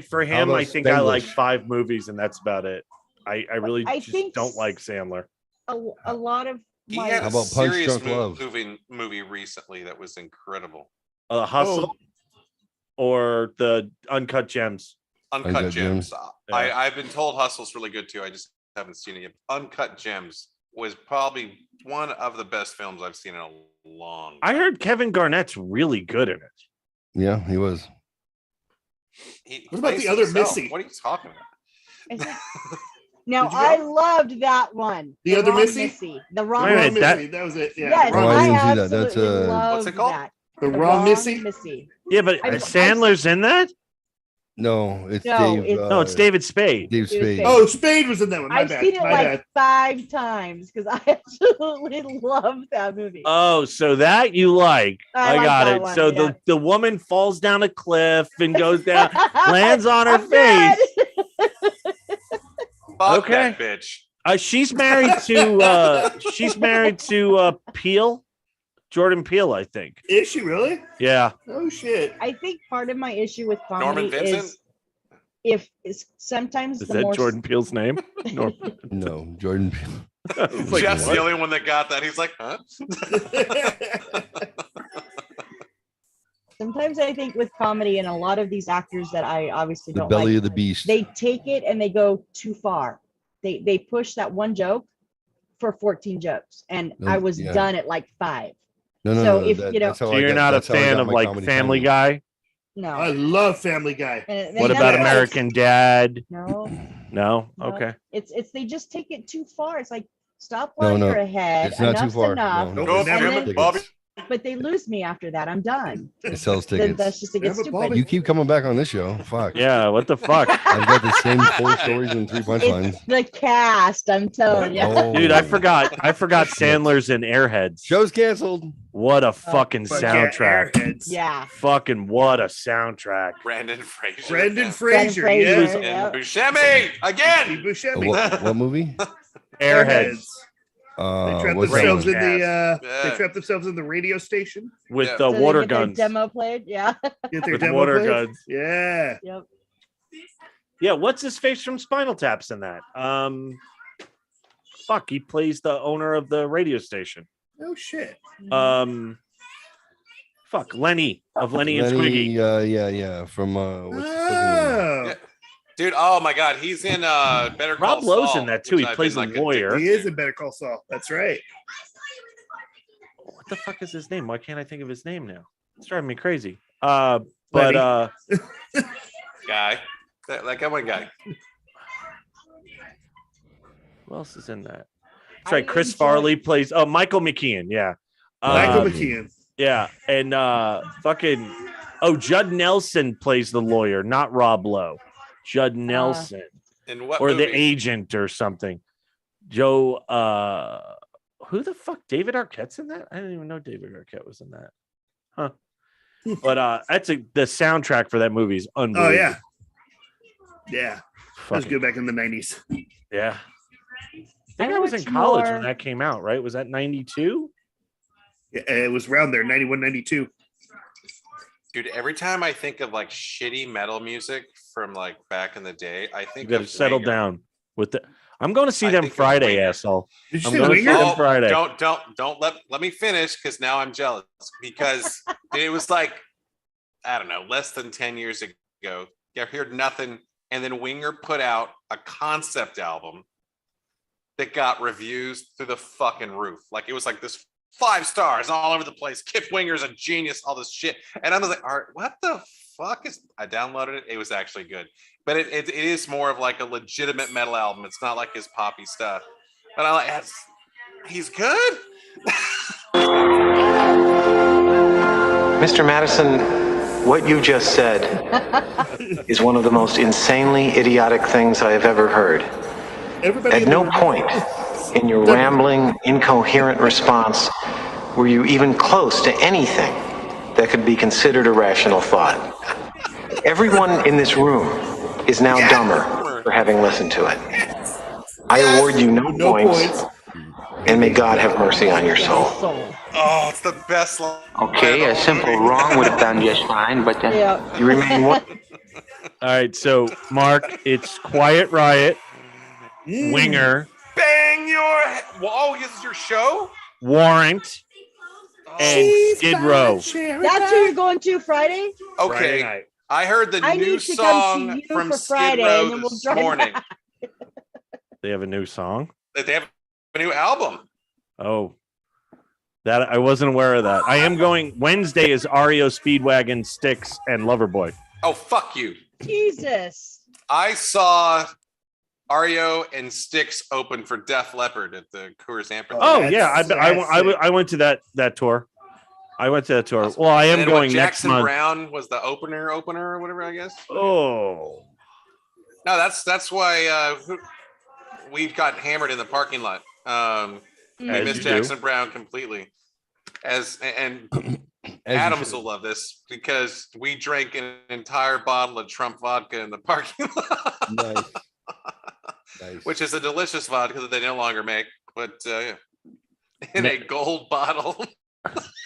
for him, about I think I like Spanglish? 5 movies, and that's about it. I really I just think don't like Sandler. A lot of He my had How a about Punch serious Drunk Love? movie recently that was incredible. Hustle or the Uncut Gems. Uncut Uncut Gems. Gems. I've been told Hustle's really good too. I just haven't seen it yet. Uncut Gems was probably one of the best films I've seen in a long I time. heard Kevin Garnett's really good in it. Yeah, he was. He What about plays the other himself. Missy? What are you talking about? now Did you I go? loved that one. The other wrong Missy? The wrong Wait a minute, Missy. that- That was it. Yeah. Yes, Oh, I I didn't see that. absolutely That's, loved What's it called? that. The Wrong Missy? Missy. Yeah, but I- Sandler's in that? No, it's No, Dave. it's- No, it's David Spade. Dave Spade. Oh, Spade was in that one. My I've bad. seen it My like bad. 5 times because I absolutely love that movie. Oh, so that you like. I I like got that it. one, So yeah. the woman falls down a cliff and goes down, lands on her I'm dead. face. Fuck Okay. that bitch. She's married to Peele, Jordan Peele, I think. Is she really? Yeah. Oh shit. I think part of my issue with comedy Norman Vincent? if it's sometimes Is the that more Jordan Peele's name? No. No, Jordan. Like, Jeff's what? the only one that got that. He's like, huh? sometimes I think with comedy and a lot of these actors that I obviously The don't belly like, of the beast. they take it and they go too far. They push that one joke for 14 jokes, and No, I was yeah. done at like 5. No, So if you know, that's how So I you're got- not a that's how I fan got of my like comedy Family timing. Guy? no. I love Family Guy. And What that's about why it's- American Dad? No, No. no. Okay. It's they just take it too far. It's like stop No, while no, you're ahead. it's not too Enough's far. enough. No, Go it's and Jim then- and Bobby. But they lose me after that. I'm done. It sells Then tickets. that's just to get Yeah, but stupid. Bobby- You keep coming back on this show. Fuck. Yeah. What the fuck? I've got the same 4 stories and 3 punchlines. It's the cast. I'm telling you. Oh. Dude, I forgot Sandler's in Airheads. Show's canceled. What a fucking Fuck yeah, soundtrack. Airheads. Yeah. Fucking what a soundtrack. Brandon Fraser. Brendan and- Fraser. Fraser. Yeah. And Yep. Buscemi again. Steve Oh, Buscemi. what movie? Airheads They trapped What's that themselves one? in the Yeah. they trapped themselves in the radio station. with Yeah. the So they water get their guns. demo played. Yeah. Get their With demo water played. guns. Yeah. Yep. Yeah, what's his face from Spinal Tap's in that? Fuck, he plays the owner of the radio station. Oh shit. Fuck, Lenny of Lenny and Squiggy. Yeah. From what's the fucking Oh. Yeah. Dude, oh my God, he's in Better Call Rob Lowe's Saul, in that too. which He I've plays been, a like, lawyer. addicted He is to. in Better Call Saul. That's right. What the fuck is his name? Why can't I think of his name now? It's driving me crazy. But Lenny. Guy. That guy, one guy. who else is in that? That's I right. Chris enjoy- Farley plays Michael McKeon. Yeah. Michael Um, McKeon. Yeah, and Judd Nelson plays the lawyer, not Rob Lowe. Judd Nelson, In what or movie? the agent or something. Joe, who the fuck? David Arquette's in that? I didn't even know David Arquette was in that. Huh. But that's the soundtrack for that movie is Oh unbelievable. yeah. Yeah. That was Fucking- good back in the 90s. Yeah. I think I was in watch college more- when that came out, right? Was that 92? Yeah, it was around there, 91, 92. Dude, every time I think of like shitty metal music from like back in the day, I You think got to of settle Winger. down with the. I'm going to see I them think of Friday, Winger. asshole. Did you I'm say going to see Winger? them Friday. Don't let me finish because now I'm jealous because it was like I don't know, less than 10 years ago. I heard nothing, and then Winger put out a concept album that got reviews through the fucking roof. Like it was like this 5 stars all over the place. Kip Winger's a genius, all this shit. And I was like, all right, what the fuck is I downloaded it? It was actually good. But it is more of like a legitimate metal album. It's not like his poppy stuff. But I like he's good. Mr. Madison, what you just said is one of the most insanely idiotic things I have ever heard. Everybody At no point in your rambling, incoherent response were you even close to anything that could be considered a rational thought. Everyone in this room is now dumber for having listened to it. I award you no points, and may God have mercy on your soul. Oh, it's the best line. Okay, a simple wrong would have done just fine, but you remain one. All right, so Mark, it's Quiet Riot, Winger, Bang your head. Whoa, this is your show? Warrant, and Skid Row. That's who you're going to Friday? Friday Okay. night. I heard the I new need to come see song you from for Skid Friday, Row and then we'll this drive morning. back. They have a new song. They have a new album. Oh, that I wasn't aware of that. I am going. Wednesday is REO Speedwagon, Styx, and Loverboy. Oh, fuck you. Jesus. I saw REO and Styx open for Def Leppard at the Coors Amphitheater. Oh yeah, I went to that tour. I went to that tour. Well, I am And going next Jackson month. Brown was the opener or whatever, I guess. Oh, No, that's why we got hammered in the parking lot. We As missed you do. Jackson Brown completely. And Adams will love this because we drank an entire bottle of Trump vodka in the parking lot, Nice. Nice. which is a delicious vodka that they no longer make, but in a gold bottle.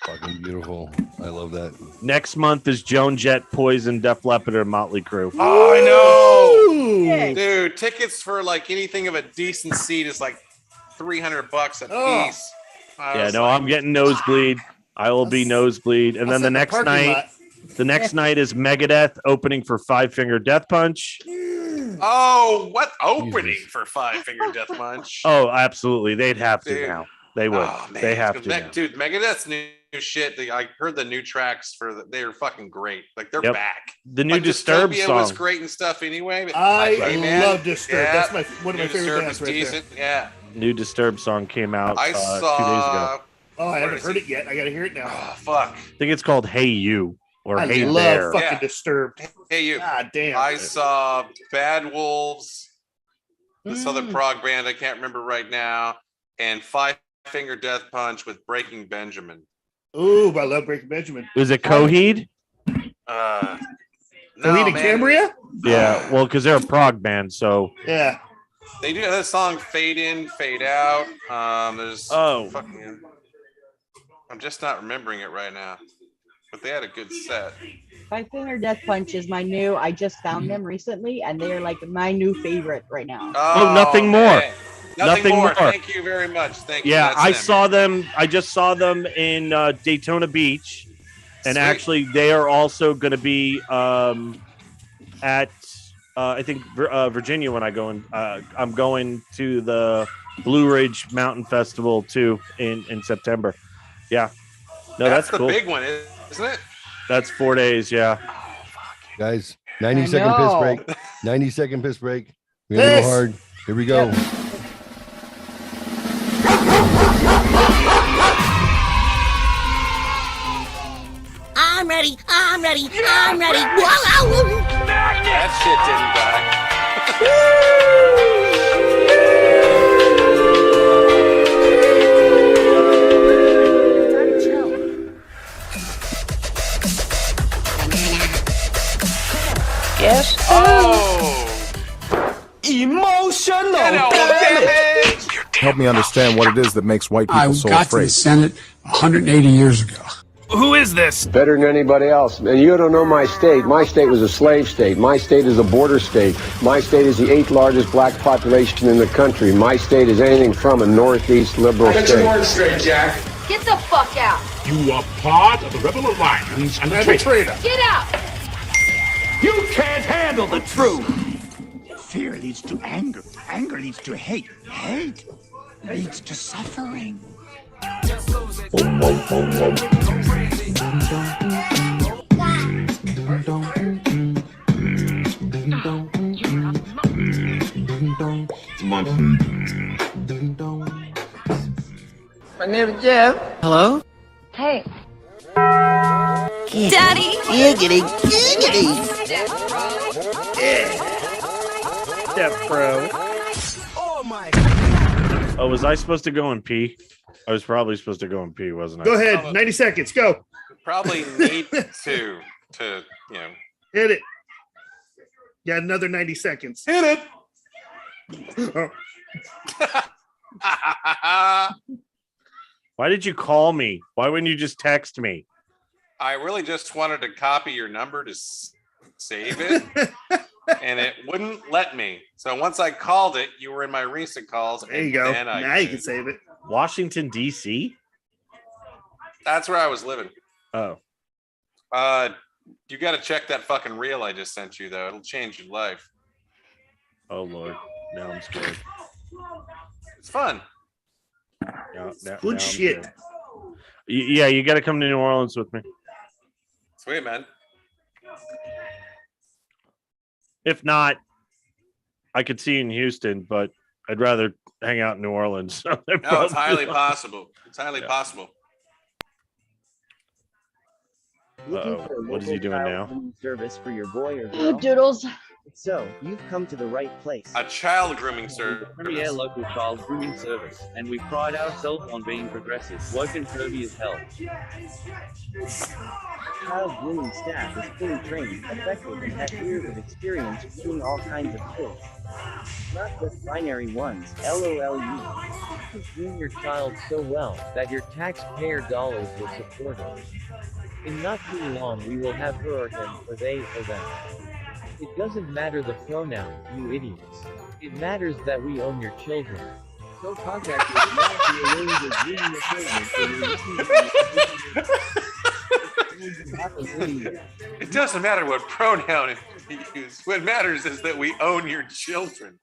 Fucking beautiful. I love that. Next month is Joan Jett, Poison, Def Leppard, and Motley Crue. Oh, I know, Ooh. dude. Tickets for like anything of a decent seat is like $300 a Oh. piece. I Yeah, was no, like, I'm getting nosebleed. I will be nosebleed. And I'll then sit the in the next parking night, lot. the next night is Megadeth opening for Five Finger Death Punch. oh, what opening Jesus. for Five Finger Death Punch? Oh, absolutely. They'd have to Dude. now. They would. Oh, man. They have to now. Dude, Megadeth's new shit. I heard the new tracks they're fucking great. Like they're Yep. back. The new Like, Disturbed Dystopia song. was great and stuff anyway. But I man, love Disturbed. yeah, That's one of my New favorite Disturbed bands is right decent. Yeah. New Disturbed song came out I 2 days ago. saw. Oh, I Where haven't is heard it? it yet. I gotta hear it now. Oh, fuck. I think it's called Hey You or I Hey love There. fucking Yeah. Disturbed. Hey, you. God damn. I saw Bad Wolves, this other Mm. prog band I can't remember right now, and Five Finger Death Punch with Breaking Benjamin. Ooh, I love Breaking Benjamin. Was it Coheed? No, Coheed and man. Cambria? Yeah, well, because they're a prog band, so Yeah. They do that song Fade In, Fade Out. There's fucking, I'm just not remembering it right now. But they had a good set. Five Finger Death Punch is my new. I just found them recently, and they are like my new favorite right now. Oh, Nothing More. man. Nothing Nothing more. more. Thank you very much. Thank you. yeah, That's I them. saw them. I just saw them in Daytona Beach, and Sweet. actually, they are also going to be at I think Virginia when I go in. I'm going to the Blue Ridge Mountain Festival too in September. Yeah, no, that's the cool. big one, isn't it? That's 4 days. Yeah. Guys, 90-second piss break. 90-second piss break. We're gonna Piss. go hard. Here we go. I'm ready. I'm ready. I'm ready. Whoa, That shit didn't die. Yes. Oh, Emotional. Help me understand what it is that makes white people I so got to afraid. the Senate 180 years ago. Who is this? Better than anybody else. And you don't know my state. My state was a slave state. My state is a border state. My state is the 8th largest black population in the country. My state is anything from a northeast liberal state. straight, Jack. Get the fuck out. You are part of the Rebel Alliance and a traitor. Get out. You can't handle the truth. Fear leads to anger. Anger leads to hate. Hate leads to suffering. My name is Jeff. Hello? Hey. Daddy? Giggity, giggity. Yeah, bro. Oh my. Oh, was I supposed to go and pee? I was probably supposed to go and pee, wasn't I? Go ahead. 90 seconds. Go. Probably need to you know. Hit it. Yeah, another 90 seconds. Hit it. Why did you call me? Why wouldn't you just text me? I really just wanted to copy your number to save it, and it wouldn't let me. So once I called it, you were in my recent calls. There you go. Then Now you can save it. Washington, D.C.? That's where I was living. Oh. You got to check that fucking reel I just sent you, though. It'll change your life. Oh, Lord. Now I'm scared. It's fun. Good shit. Yeah, you got to come to New Orleans with me. Sweet, man. If not, I could see you in Houston, but I'd rather hang out in New Orleans. No, it's highly possible. It's highly possible. Uh-oh. What is he doing now? Service for your boy or Oh, girl. doodles. So, you've come to the right place. A child grooming service. Premier local child grooming service, and we pride ourselves on being progressive. Woke and curvy as hell. Child grooming staff is fully trained, effective, and has years of experience grooming all kinds of kids. Not just binary ones, LOLU. You can groom your child so well that your taxpayer dollars will support it. In not too long we will have her or him, or they, or them. It doesn't matter the pronoun, you idiots. It matters that we own your children. So contact us now to arrange a grooming appointment for your It doesn't matter what pronoun you use. What matters is that we own your children.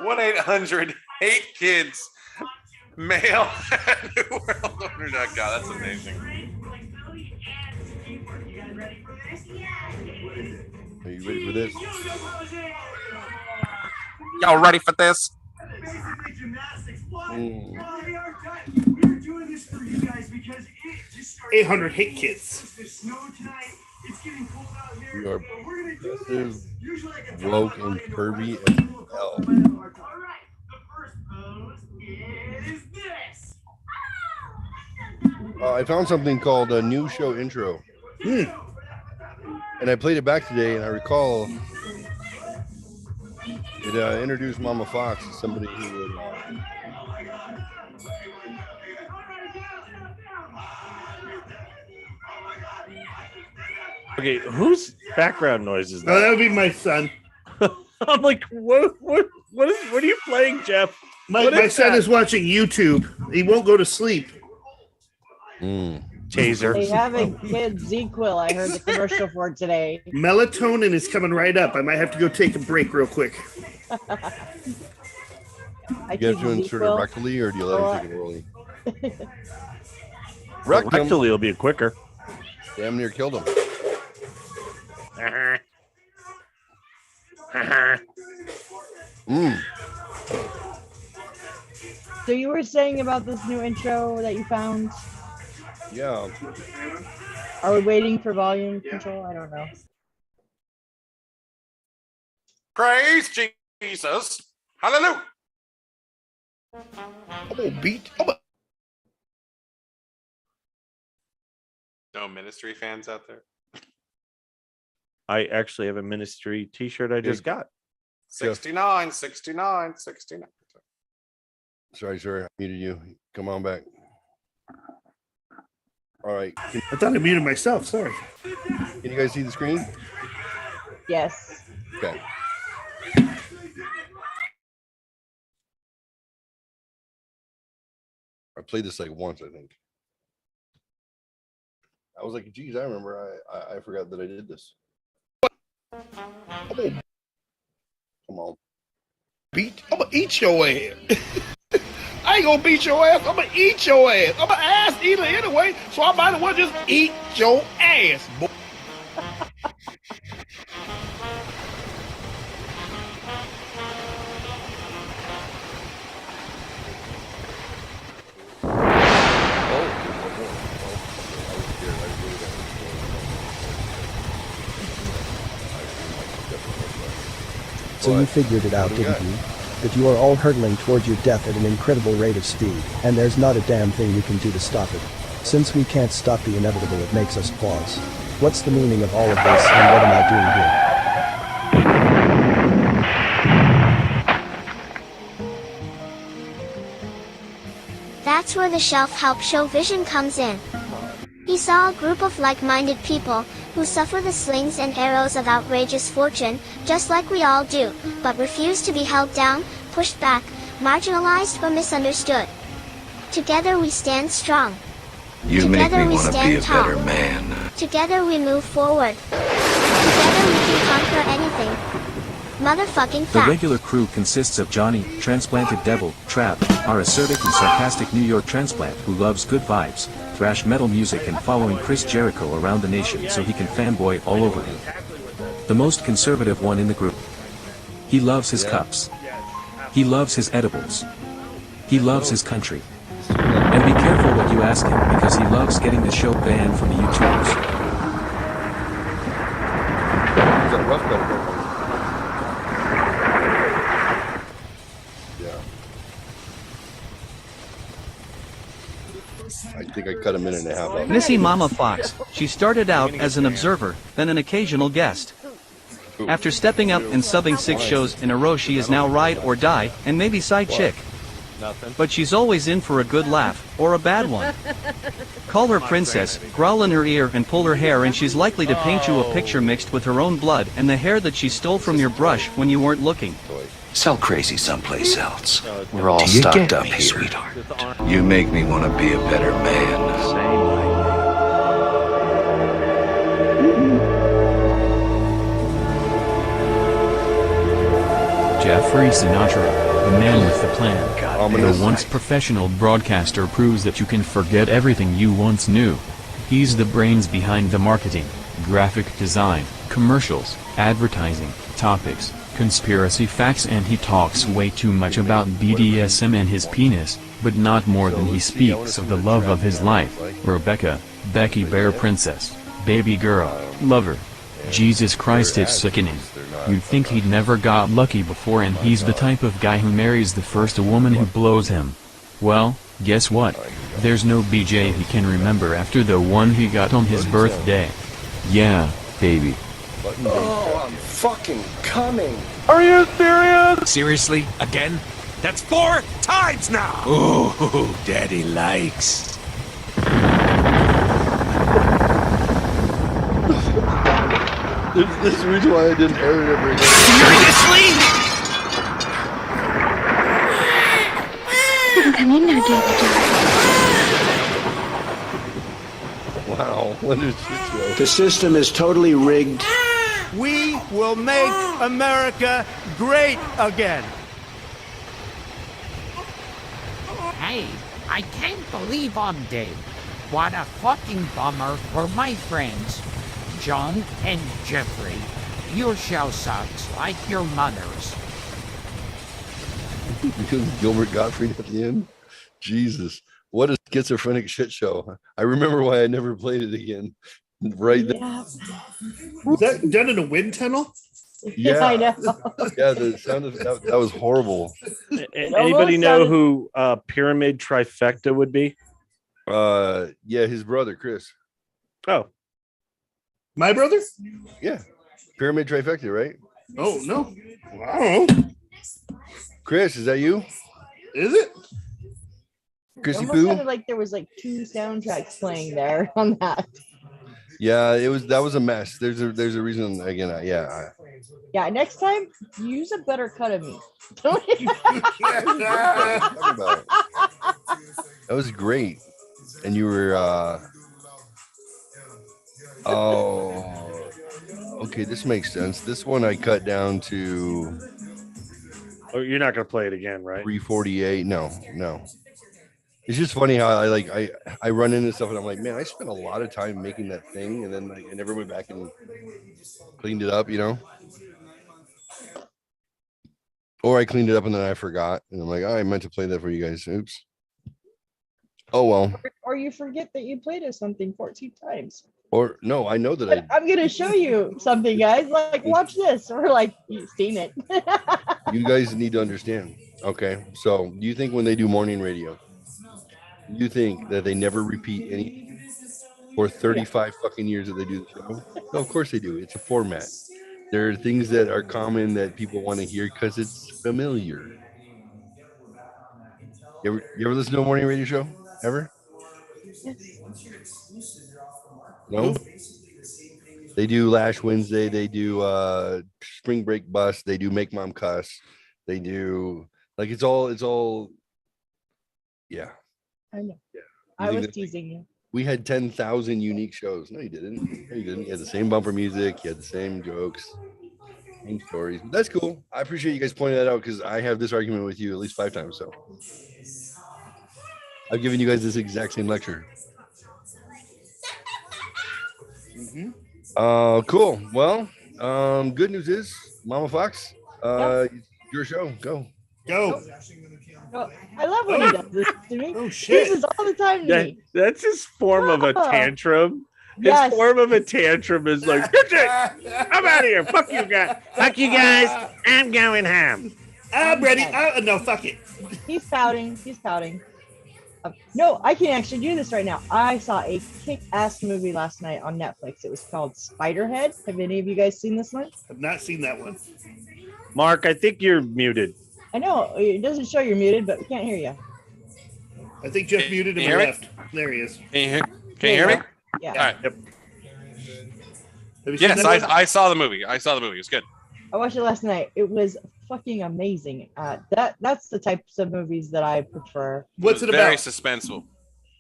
1-800-HATE-KIDS. Mail at newworldorder.com. That's amazing. Are you ready for this? Y'all ready for this? 800 hate kids. We are progressive, woke, and curvy as hell. I found something called a new show intro. And I played it back today, and I recall it introduced Mama Fox as somebody who would. Okay, whose background noise is that? No, that would be my son. I'm like, what are you playing, Jeff? My son is watching YouTube. He won't go to sleep. Taser. They have a kid Z-Quil I heard the commercial for today. Melatonin is coming right up. I might have to go take a break real quick. You guys doing sort of rectally, or do you let him take it orally? Rectally will be quicker. Damn near killed him. So you were saying about this new intro that you found? Yeah. Are we waiting for volume control? I don't know. Praise Jesus. Hallelujah. I'm gonna beat. No ministry fans out there? I actually have a ministry t-shirt I just got. 69. Sorry, sir. I muted you. Come on back. All right. I thought I muted myself. Sorry. Can you guys see the screen? Yes. Okay. I played this like once, I think. I was like, geez, I remember. I forgot that I did this. Come on. I'm gonna eat your ass. I ain't gonna beat your ass. I'm gonna eat your ass. I'm an ass eater anyway, so I might as well just eat your ass, boy. So you figured it out, didn't you? That you are all hurtling towards your death at an incredible rate of speed, and there's not a damn thing we can do to stop it. Since we can't stop the inevitable, it makes us pause. What's the meaning of all of this, and what am I doing here? That's where the Shelf Help Show vision comes in. He saw a group of like-minded people who suffer the slings and arrows of outrageous fortune, just like we all do, but refuse to be held down, pushed back, marginalized, or misunderstood. Together we stand strong. You make Together me we want to be stand a tall. better man. Together we move forward. Together we can conquer anything. Motherfucking The fact. regular crew consists of Johnny, transplanted devil, Trap, our acerbic and sarcastic New York transplant who loves good vibes, thrash metal music and following Chris Jericho around the nation so he can fanboy all over him. The most conservative one in the group. He loves his cups. He loves his edibles. He loves his country. And be careful what you ask him because he loves getting the show banned from the YouTubers. rough cut. Yeah. I think I cut a minute and a half off. Missy Mama Fox. She started out as an observer, then an occasional guest. After stepping up and subbing 6 shows in a row, she is now ride or die, and maybe side chick. Nothing. But she's always in for a good laugh, or a bad one. Call her princess, growl in her ear and pull her hair, and she's likely to paint you a picture mixed with her own blood and the hair that she stole from your brush when you weren't looking. Sell crazy someplace else. We're all stocked up here, sweetheart. You make me want to be a better man. Jeffrey Sinatra, the man with the plan. The once professional broadcaster proves that you can forget everything you once knew. He's the brains behind the marketing, graphic design, commercials, advertising, topics, conspiracy facts, and he talks way too much about BDSM and his penis, but not more than he speaks of the love of his life, Rebecca, Becky Bear Princess, baby girl, lover. Jesus Christ, it's sickening. You'd think he'd never got lucky before, and he's the type of guy who marries the first woman who blows him. Well, guess what? There's no BJ he can remember after the one he got on his birthday. Yeah, baby. Oh, I'm fucking coming. Are you serious? Seriously? Again? That's 4 times now! Ooh, daddy likes. This is the reason why I didn't air it ever again. Seriously? Come in now, David. Wow, what a shit show. The system is totally rigged. We will make America great again. Hey, I can't believe I'm dead. What a fucking bummer for my friends. John and Jeffrey, your show sucks like your mother's. Because Gilbert Gottfried at the end? Jesus. What a schizophrenic shit show. I remember why I never played it again. Right there. Was that done in a wind tunnel? Yeah, I know. Yeah, the sound of that was horrible. Anybody know who Pyramid Trifecta would be? Yeah, his brother, Chris. Oh. My brother? Yeah. Pyramid Trifecta, right? Oh, no. I don't know. Chris, is that you? Is it? Chrissy Almost Poo? sounded like there was like 2 soundtracks playing there on that. Yeah, that was a mess. There's a reason again. Yeah, next time use a better cut of me. That was great. And you were okay, this makes sense. This one I cut down to Oh, you're not gonna play it again, right? 348. No. It's just funny how I run into stuff and I'm like, man, I spent a lot of time making that thing, and then I never went back and cleaned it up, Or I cleaned it up and then I forgot, and I'm like, oh, I meant to play that for you guys. Oops. Oh well. Or you forget that you played us something 14 times. Or no, I know that I'm gonna show you something, guys. Like, watch this. Or like, you've seen it. you guys need to understand. Okay, so do you think when they do morning radio, you think that they never repeat anything for 35 fucking years that they do the show? No, of course they do. It's a format. There are things that are common that people want to hear because it's familiar. You ever listen to a morning radio show? Ever? No? They do Lash Wednesday. They do Spring Break Bus. They do Make Mom Cuss. They do, like, it's all, yeah. I know. Yeah. I was teasing you. We had 10,000 unique shows. No, you didn't. No, you didn't. You had the same bumper music. You had the same jokes, same stories. But that's cool. I appreciate you guys pointing that out because I have this argument with you at least 5 times. So I've given you guys this exact same lecture. Cool. Well, good news is, Mama Fox, your show. Go. Go. Oh, I love when he does this to me. Oh shit! This is all the time to me. That's his form of a tantrum. Yes. form of a tantrum is like, "That's it. I'm out of here. Fuck you guys. Fuck you guys. I'm going home." I'm ready. No, fuck it. He's pouting. He's pouting. No, I can actually do this right now. I saw a kick-ass movie last night on Netflix. It was called Spiderhead. Have any of you guys seen this one? I've not seen that one. Mark, I think you're muted. I know it doesn't show you're muted, but we can't hear you. I think Jeff muted him hear me? left. There he is. Can you hear me? Yeah. All right. Have you seen Yes, that one? I saw the movie. I saw the movie. It's good. I watched it last night. It was fucking amazing. That's the types of movies that I prefer. What's it Very about? suspenseful.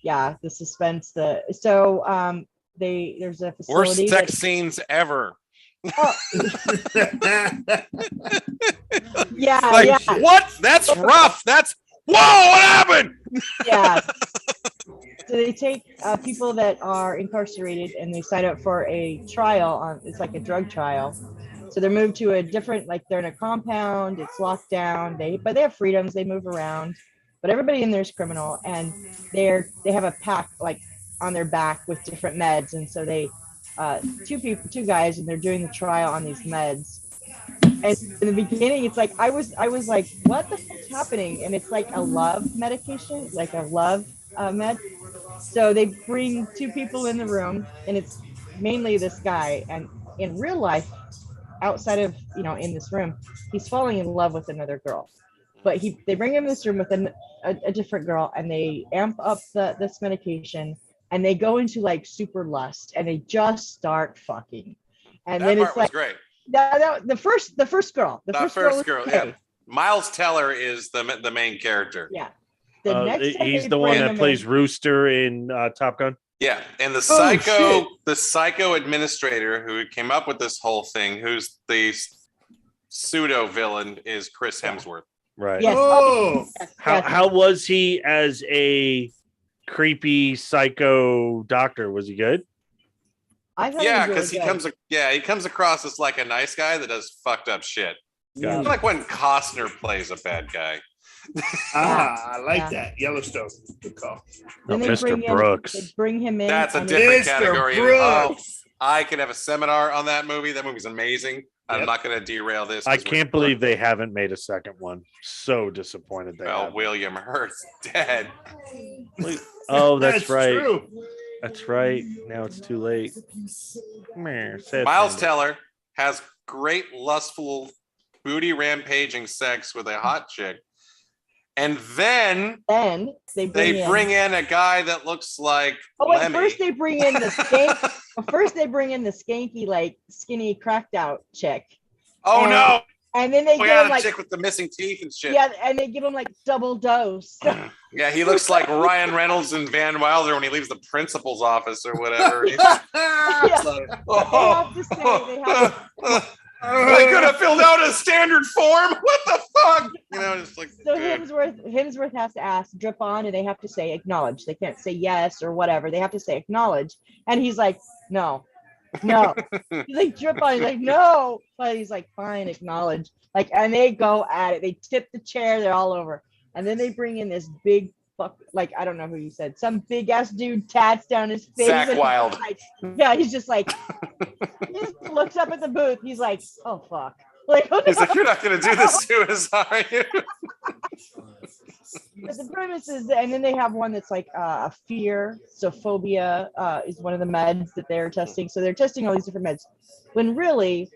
Yeah, the suspense. There's a facility. Worst sex that- scenes ever. Oh. Yeah, Like, yeah. what? That's rough. That's whoa. What happened? Yeah. So they take people that are incarcerated and they sign up for a trial on. It's like a drug trial. So they're moved to a different, like they're in a compound. It's locked down. But they have freedoms. They move around. But everybody in there is criminal, and they have a pack like on their back with different meds. And so they two guys, and they're doing the trial on these meds. And in the beginning, it's like I was like, what the fuck's happening? And it's like a love medication, like a love med. So they bring two people in the room, and it's mainly this guy. And in real life, outside of in this room, he's falling in love with another girl. But they bring him in this room with a different girl, and they amp up this medication, and they go into like super lust, and they just start fucking. And That then part it's was like great. the first girl. The first girl. Yeah. Miles Teller is the main character. Yeah. The next time He's they the one bring that him plays in- Rooster in Top Gun. Yeah, and the shit. psycho administrator who came up with this whole thing, who's the pseudo villain, is Chris Hemsworth. Right. Yes. Oh. How was he as a creepy psycho doctor? Was he good? I thought Yeah, it was because really good. he comes across as like a nice guy that does fucked up shit. Yeah. Like when Costner plays a bad guy. I like Yeah. that. Yellowstone. Good call. Then they Mr. bring Brooks. They bring him in. That's a and different Mr. category. Brooks. I could have a seminar on that movie. That movie's amazing. I'm Yep. not going to derail this. I 'cause can't believe they haven't made a second one. So disappointed they Well, haven't. William Hurt's dead. Oh, that's right. True. That's right. Now it's too late. Meh, sad Miles thing. Teller has great lustful booty rampaging sex with a hot chick. And then Then they bring in a guy that looks like Oh wait! Lemmy. First they bring in the skank. First they bring in the skanky, like skinny, cracked out chick. Oh And- no! And then they We give got him a like chick with the missing teeth and shit. yeah, and they give him like double dose. Yeah, he looks like Ryan Reynolds and Van Wilder when he leaves the principal's office or whatever. He's Yeah. like, They have to say they have. they could have filled out a standard form. What the fuck? You know, it's like So dude. Hemsworth has to ask, drip on, and they have to say acknowledge. They can't say yes or whatever. They have to say acknowledge. And he's like, no. He's like, drip on. He's like, no. But he's like, fine, acknowledge. Like, and they go at it. They tip the chair. They're all over. And then they bring in this big fuck, like, I don't know who you said, some big ass dude tats down his face. Zach and Wilde. Like, yeah, he's just like, he just looks up at the booth. He's like, oh fuck. Like, He's like, you're not gonna do this to us, are you? But the premise is, and then they have one that's like a fear. So phobia is one of the meds that they're testing. So they're testing all these different meds. When really,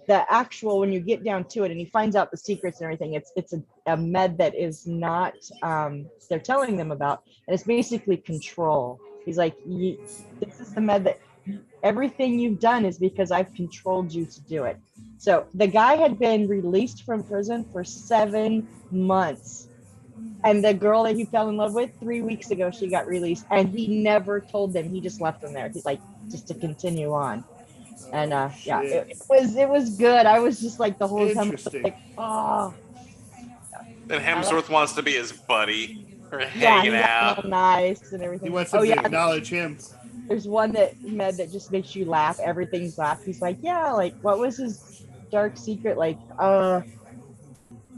the actual, when you get down to it and he finds out the secrets and everything, it's a med that is not, they're telling them about. And it's basically control. He's like, this is the med that everything you've done is because I've controlled you to do it. So the guy had been released from prison for 7 months. And the girl that he fell in love with 3 weeks ago, she got released, and he never told them. He just left them there. He's like, just to continue on. And yeah, it was good. I was just like the whole time like, oh. And Hemsworth wants to be his buddy or Yeah, hanging he's out. all nice and everything. He wants to acknowledge him. There's one med that just makes you laugh. Everything's laugh. He's like, yeah, like what was his dark secret? Like,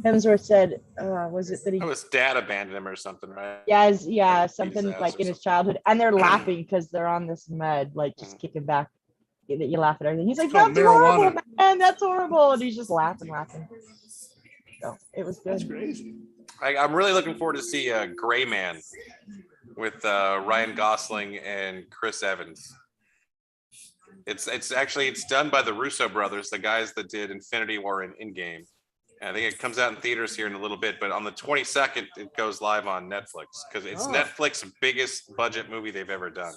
Hemsworth said, was it that he? Oh, his dad abandoned him or something, right? Yeah, something ass like or in his childhood, and they're laughing because they're on this med, like just kicking back. That you laugh at everything. He's like, called "That's horrible, marijuana. man. That's horrible," and he's just laughing. So it was good. That's crazy. I'm really looking forward to see Gray Man with Ryan Gosling and Chris Evans. It's done by the Russo brothers, the guys that did Infinity War and Endgame. And I think it comes out in theaters here in a little bit, but on the 22nd, it goes live on Netflix because it's Netflix's biggest budget movie they've ever done.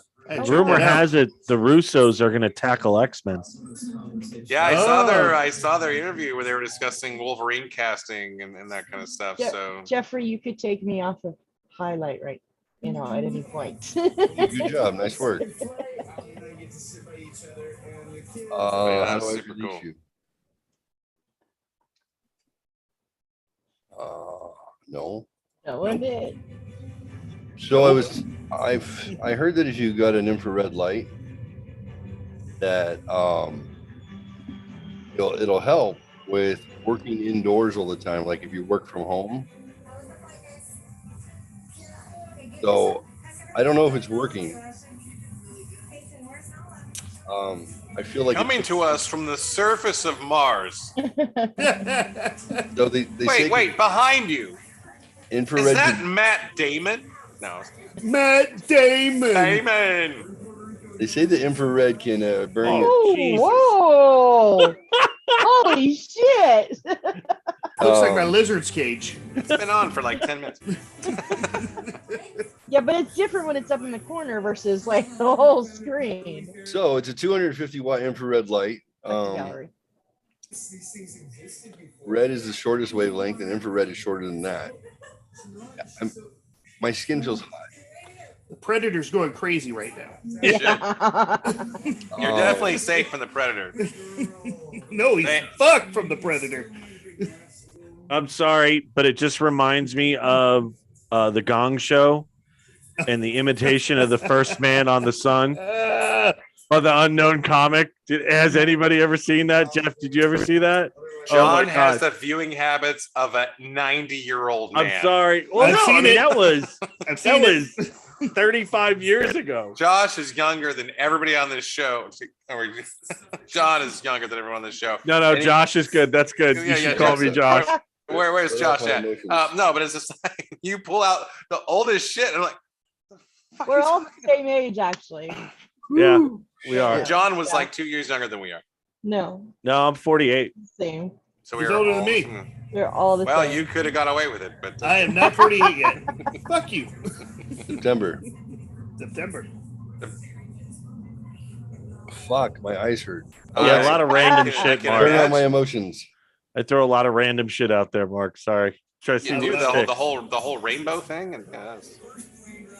Rumor has it the Russos are going to tackle X-Men. Yeah, I saw their interview where they were discussing Wolverine casting and that kind of stuff. So Jeffrey, you could take me off of highlight at any point. Good job. Nice work. That's super cool. No. No one did. So I heard that if you got an infrared light, that it'll help with working indoors all the time, like if you work from home. So I don't know if it's working. I feel like coming to us from the surface of Mars. So they wait, behind you. Infrared. Is that Matt Damon? No. Matt Damon. They say the infrared can burn. Whoa! Holy shit! Looks like my lizard's cage. It's been on for like 10 minutes. Yeah, but it's different when it's up in the corner versus like the whole screen. So it's a 250 watt infrared light. Red is the shortest wavelength, and infrared is shorter than that. My skin feels hot. The Predator's going crazy right now. You're definitely safe from the Predator. No, he's fucked from the Predator. I'm sorry, but it just reminds me of the Gong Show and the imitation of the first man on the sun. Or the unknown comic. Has anybody ever seen that? Jeff, did you ever see that? John has the viewing habits of a 90-year-old man. I'm sorry. Well, that was 35 years ago. Josh is younger than everybody on this show. John is younger than everyone on this show. No, Josh is good. That's good. You should call me Josh. Where's Josh at? No, but it's just like you pull out the oldest shit. And I'm like, we're all the same age, actually. Yeah, we are. John was like 2 years younger than we are. No, I'm 48. Same. So he's older than me. We're all the same. Well, you could have got away with it, but I am not 48 yet. Fuck you. September. Fuck, my eyes hurt. Yeah, a lot of random shit, Mark. Turn on my emotions. I throw a lot of random shit out there, Mark. Sorry. Try to see you do the whole rainbow thing, and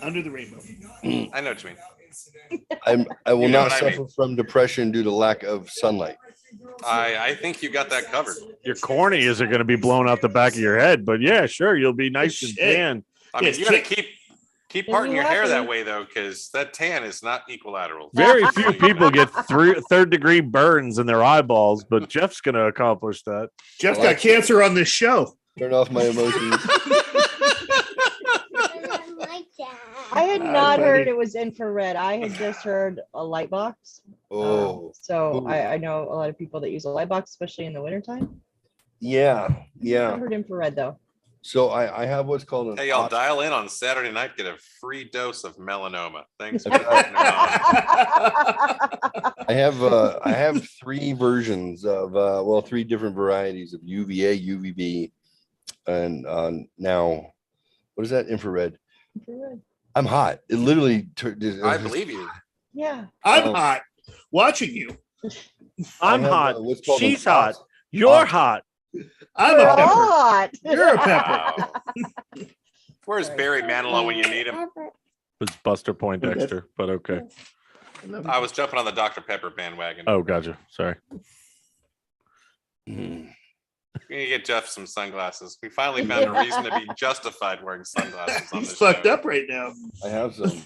under the rainbow. I know what you mean. I will not suffer from depression due to lack of sunlight. I think you got that covered. Your corneas are going to be blown out the back of your head, but yeah, sure, you'll be nice and tan. I mean, you got to keep parting your hair that way though, because that tan is not equilateral. Very few people get third-degree burns in their eyeballs, but Jeff's going to accomplish that. Jeff's got cancer on this show. Turn off my emotions. I had not heard it was infrared. I had just heard a light box. I know a lot of people that use a light box, especially in the wintertime. Yeah. I heard infrared though. So I have what's called an. Hey, y'all dial in on Saturday night. Get a free dose of melanoma. Thanks. I have 3 versions of 3 different varieties of UVA, UVB, and now what is that? Infrared. I'm hot. It literally. I believe you. Yeah. I'm hot. Watching you. I'm hot. She's hot. You're hot. I'm a pepper. Hot. You're a pepper. Where's Barry Manilow when you need him? It was Buster Poindexter, but okay. I was jumping on the Dr. Pepper bandwagon. Oh, gotcha. Sorry. We need to get Jeff some sunglasses. We finally found a reason to be justified wearing sunglasses on He's this fucked show. up right now. I have some.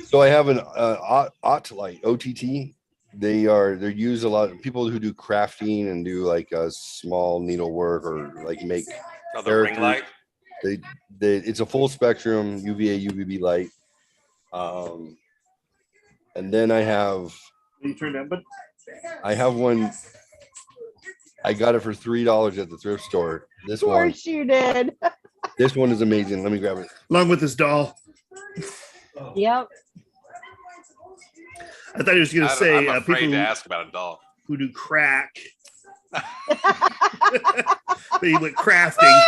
So I have an OTT light, OTT, they're used a lot. People who do crafting and do like small needlework or like make Oh, the ring light. They it's a full spectrum UVA UVB light. And then I have one. I got it for $3 at the thrift store. This Of one, course you did. this one is amazing. Let me grab it. Along with his doll. Yep. I thought he was going to say I'm afraid people to ask about a doll. who do crack. But he went crafting.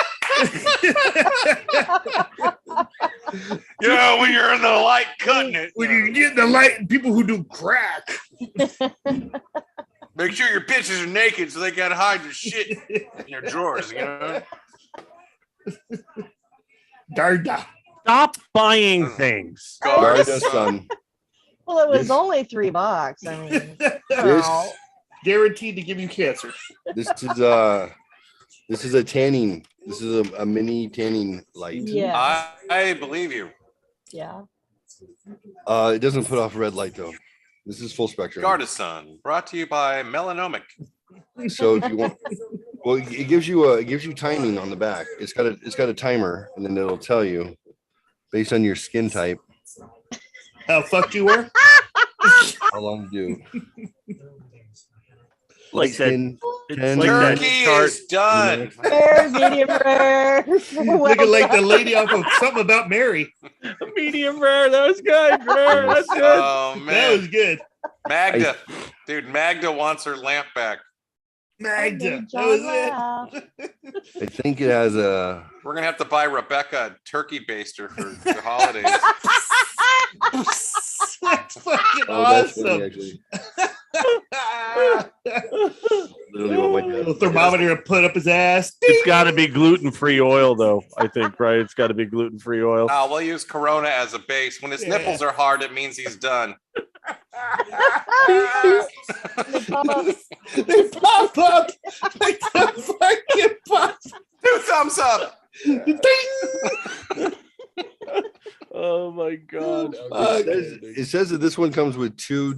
You know, when you're in the light cutting it. When you get the light, people who do crack. Make sure your bitches are naked so they gotta hide their shit in their drawers, you know? Garda. Stop buying things. Garda son. Well, it was This- only $3. I mean, This Guaranteed to give you cancer. this is a tanning. This is a mini tanning light. yeah, I believe you. yeah. It doesn't put off red light though. This is full spectrum. Gardasun, brought to you by Melanomic. So if you want, well, it gives you timing on the back. It's got a timer, and then it'll tell you based on your skin type How fucked you were? how long to do. Like that. Skin, It's 10, like that Turkey chart. is done. Rare, medium rare. Looking like the lady off of Something About Mary. Medium rare. That was good. Rare. That's good. Oh That man, was good. Magda, dude, Magda wants her lamp back. Magda. That was it. I think it has a. We're gonna have to buy Rebecca a turkey baster for the holidays. That's fucking Oh, that's awesome. funny, actually. Literally what my dad. Little thermometer to put up his ass. It's got to be gluten-free oil, though. I think, right? It's got to be gluten-free oil. We'll use Corona as a base. When his nipples are hard, it means he's done. They pop up. They pop up like the fucking pop. 2 thumbs up. Oh my god! It says that this one comes with two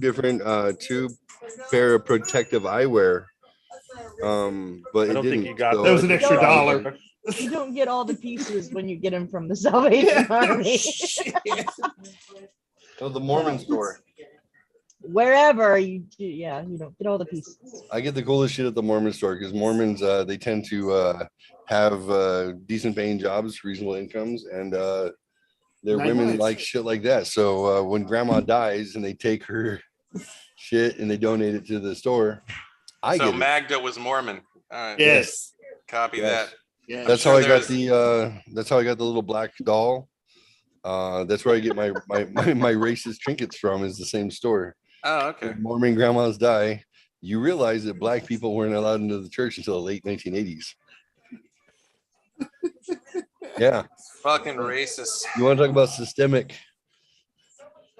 pair of protective eyewear. But I don't think you got That was an extra $1. You don't get all the pieces when you get them from the Salvation Army. Oh, the Mormon store. Wherever you do, yeah, you don't get all the pieces. I get the coolest shit at the Mormon store because Mormons they tend to have decent paying jobs, reasonable incomes, and their Nice. women like shit like that. So when grandma dies and they take her shit and they donate it to the store, I So get it. Magda was Mormon. All right. Yes. Copy Yes. that. Yeah. That's sure how I got there's- that's how I got the little black doll. That's where I get my racist trinkets from. Is the same store. Oh, okay. When Mormon grandmas die, you realize that black people weren't allowed into the church until the late 1980s. Yeah. Fucking racist. You want to talk about systemic?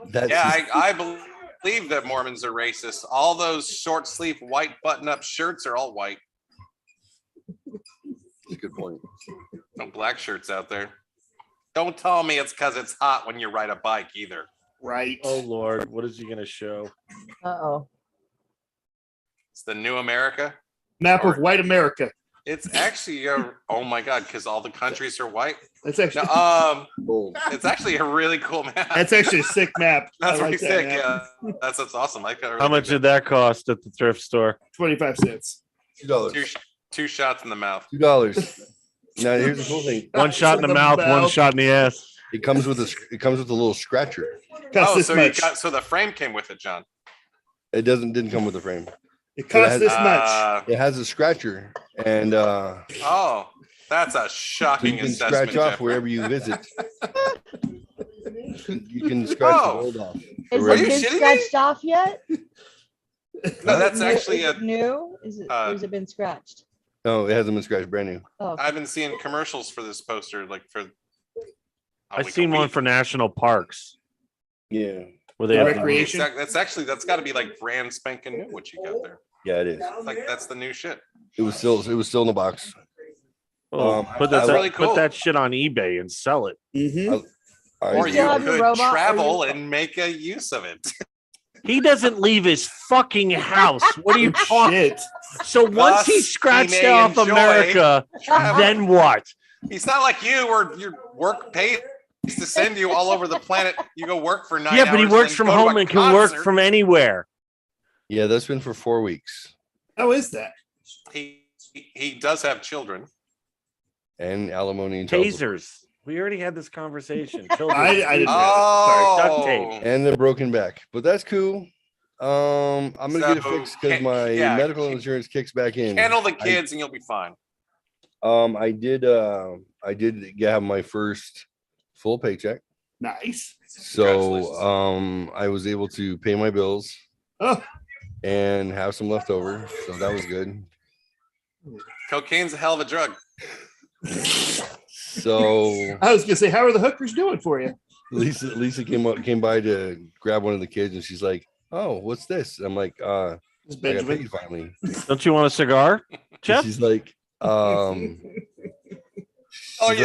That's Yeah, I believe that Mormons are racist. All those short sleeve white button up shirts are all white. a good point. No black shirts out there. Don't tell me it's because it's hot when you ride a bike either. Right. Oh Lord, what is he gonna show? Uh-oh. It's the new America. Map of white America. It's actually oh my god, because all the countries are white. That's actually It's actually a really cool map. that's actually a sick map. That's I pretty like that sick. map. Yeah, that's awesome. I got How much did that cost at the thrift store? 25 cents. $2. Two shots in the mouth. $2. Now here's the cool thing. One shot in the mouth, one shot in the ass. It comes with a little scratcher. Oh, so you got so the frame came with it, John. It didn't come with a frame. It costs this much. It has a scratcher, and Oh, that's a so shocking you can assessment. scratch off Jeffrey. wherever you visit. You can scratch the gold off. Has Are it you been shitting me? scratched off yet? No, that's Is it actually is it new? Is it or has it been scratched? No, it hasn't been scratched. Brand new. Oh, I've been seeing commercials for this poster, like for. I've seen one for national parks. Yeah. Where they have Recreation. That's got to be like brand spanking new. What you got there? Yeah, it is. Like that's the new shit. It was still in the box. Oh, put that's that, really cool. put that shit on eBay and sell it. Mm-hmm. Or You still you have your could robot, or travel you- and make a use of it. He doesn't leave his fucking house. What are you talking? So once he scratched may off enjoy America, travel. then what? He's not like you, where your work pays to send you all over the planet. You go work for 9 hours. Yeah, but he works from home and can work from anywhere. Yeah, that's been for 4 weeks. How is that? He does have children. And alimony and child support. Tasers. We already had this conversation. Children. I didn't Oh. Duct tape. And the broken back. But that's cool. I'm gonna get it fixed because my medical insurance kicks back in. Handle the kids and you'll be fine. I did have my first full paycheck. Nice. So I was able to pay my bills and have some left over. So that was good. Cocaine's a hell of a drug. So I was gonna say, how are the hookers doing for you? Lisa came by to grab one of the kids and she's like, "Oh, what's this?" I'm like, I got paid finally. Don't you want a cigar, Jeff? She's like, you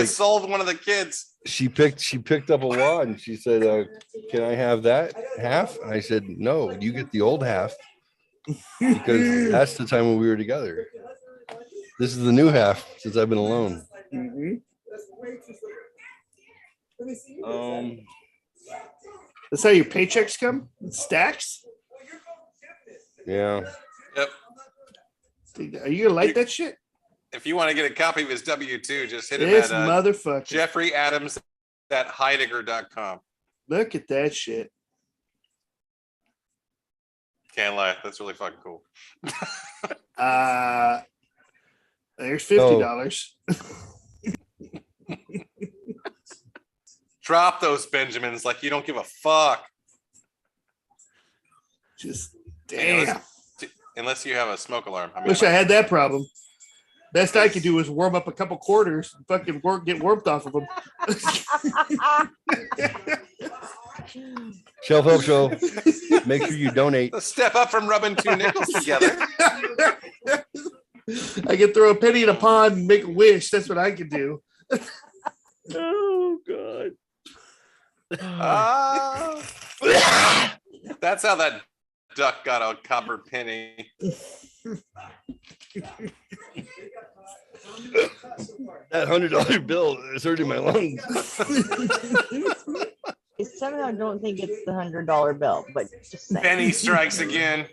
sold one of the kids. She picked up a wad and she said, "Can I have that half?" And I said, "No, you get the old half because that's the time when we were together. This is the new half since I've been alone." That's how your paychecks come? In stacks? Yeah. Yep. Are you gonna like that shit? If you want to get a copy of his W-2, just hit him This at motherfucker. Jeffrey Adams at Heidegger.com. Look at that shit. Can't lie. That's really fucking cool. There's $50. Drop those Benjamins like you don't give a fuck. Just damn. Unless you have a smoke alarm. Wish I had that problem. Best I could do is warm up a couple quarters and fucking get warmth off of them. Shelf Help Show. Make sure you donate. Step up from rubbing two nickels together. I can throw a penny in a pond and make a wish. That's what I can do. Oh God. That's how that duck got a copper penny. That $100 bill is hurting my lungs. I somehow don't think it's the $100 bill, but just saying. Penny strikes again.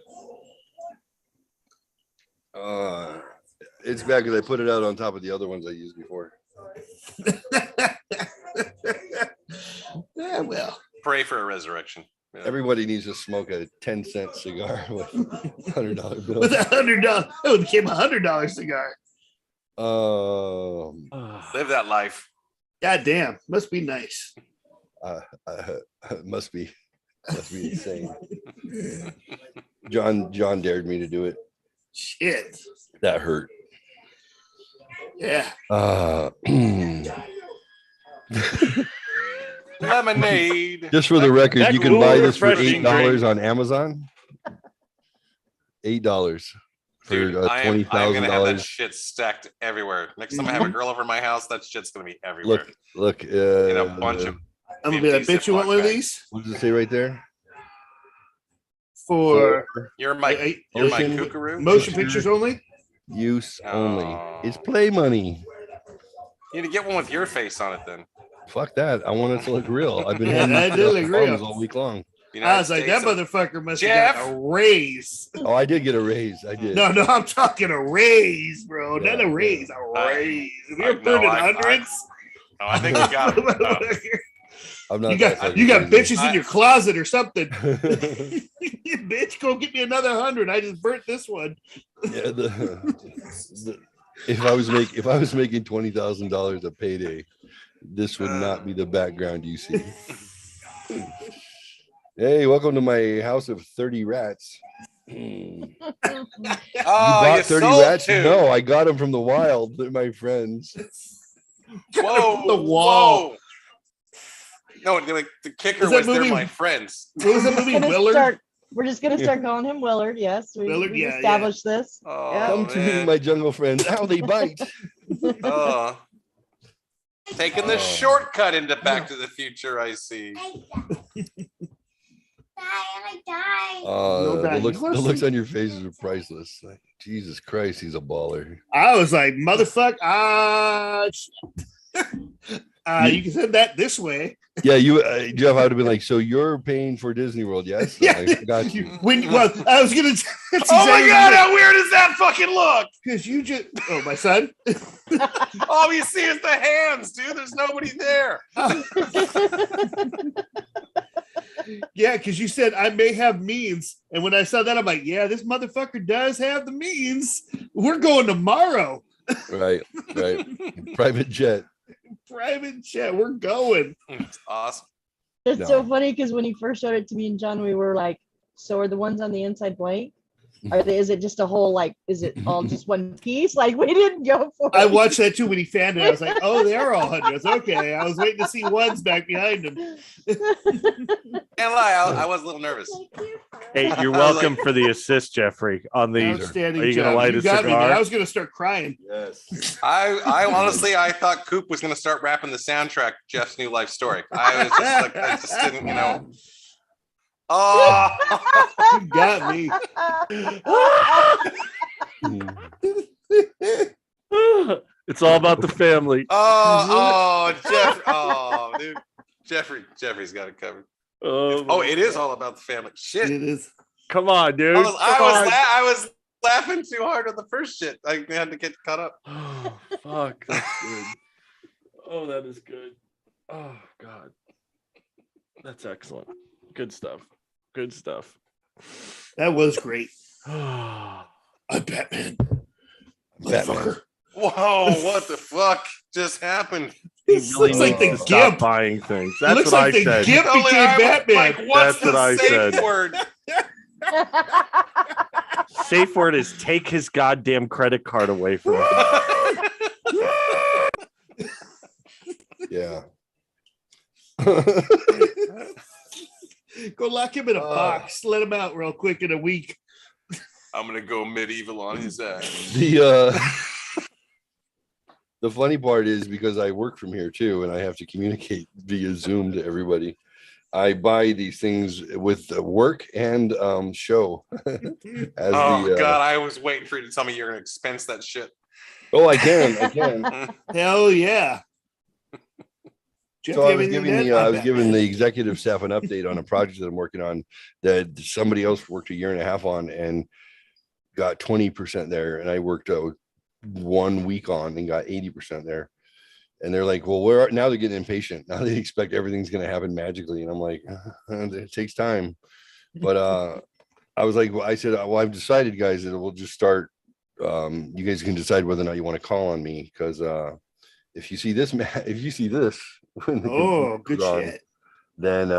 It's bad because I put it out on top of the other ones I used before. Yeah, well. Pray for a resurrection. Yeah. Everybody needs to smoke a 10-cent cigar with $100 bill. With $100, it became a $100 cigar. Live that life. God damn, must be nice. Must be insane. John dared me to do it. Shit. That hurt. Yeah. Lemonade. Just for the record, you can buy this for $8 on Amazon. $8 for Dude, I'm gonna have that $20,000. shit stacked everywhere. Next time I have a girl over my house, that shit's gonna be everywhere. Look. In a bunch of. I'm gonna be like, bitch, you want one of these? What does it say right there? For You're my kookaroo. Motion pictures only. Use only. It's play money. You need to get one with your face on it then. Fuck that. I want it to look real. I've been Yeah, having that did look real all week long. I was like, that motherfucker must have got a raise. Oh, I did get a raise. I did. No, I'm talking a raise, bro. Not a raise, a raise. Have you ever put in hundreds? I think you got it. I'm not. You got bitches in your closet or something. Bitch, go get me another 100. I just burnt this one. Yeah, if I was making $20,000 a payday, this would not be the background you see. Hey, welcome to my house of 30 rats. You bought 30 rats? Two. No, I got them from the wild. They're my friends. Whoa, the wall. Whoa. No, the kicker was they're my friends. What was that movie, Willard? We're just gonna start calling him Willard. Yes, we established this. Oh, yeah. Come to me, my jungle friends. Ow, they bite. Taking the shortcut into Back to the Future, I see. The looks on your faces are priceless. Like, Jesus Christ, he's a baller. I was like, motherfucker, you can send that this way. Yeah, Jeff, I would have been like, so you're paying for Disney World, yes? Yeah, I got you. I was gonna. Oh my God, how weird does that fucking look? Because you just, my son. All you see is the hands, dude. There's nobody there. Yeah, because you said I may have means, and when I saw that, I'm like, yeah, this motherfucker does have the means. We're going tomorrow. Right. Private jet. We're going. It's awesome. It's so funny because when he first showed it to me and John, we were like, so are the ones on the inside blank? Is it just a whole, like, is it all just one piece? Like, we didn't go for it. I watched that too when he found it. I was like, oh, they are all hundreds. Okay. I was waiting to see ones back behind him. Can't lie, I was a little nervous. Hey, you're welcome for the assist, Jeffrey. On the, outstanding are you going to job. light You a got me, cigar? man. I was going to start crying. Yes. I honestly, I thought Coop was going to start rapping the soundtrack, Jeff's New Life Story. I was just like, I just didn't, Oh, you got me. It's all about the family. Jeff. Oh, dude. Jeffrey's got it covered. It is all about the family. Shit. It is. Come on, dude. I was laughing too hard on the first shit. I had to get caught up. Oh, fuck. That's good. Oh, that is good. Oh, God. That's excellent. Good stuff. That was great. I'm Batman. Motherfucker. Whoa, what the fuck just happened? He really looks like needs the to stop Gimp. buying things. That's Looks what like I the said. Gimp became Batman. Like, what's That's what the I safe said. word? Safe word is take his goddamn credit card away from him. Yeah. Go lock him in a box. Let him out real quick in a week. I'm gonna go medieval on his ass. The funny part is because I work from here too, and I have to communicate via Zoom to everybody. I buy these things with work and show. God, I was waiting for you to tell me you're gonna expense that shit. Oh, I can. Hell yeah. So I was giving the executive staff an update on a project that I'm working on that somebody else worked a year and a half on and got 20% there, and I worked 1 week on and got 80% there. And they're like, well, now they're getting impatient. Now they expect everything's going to happen magically. And I'm like, it takes time. But I was like, I said, well, I've decided, guys, that we'll just start. You guys can decide whether or not you want to call on me. Because if you see this, good shit. Then,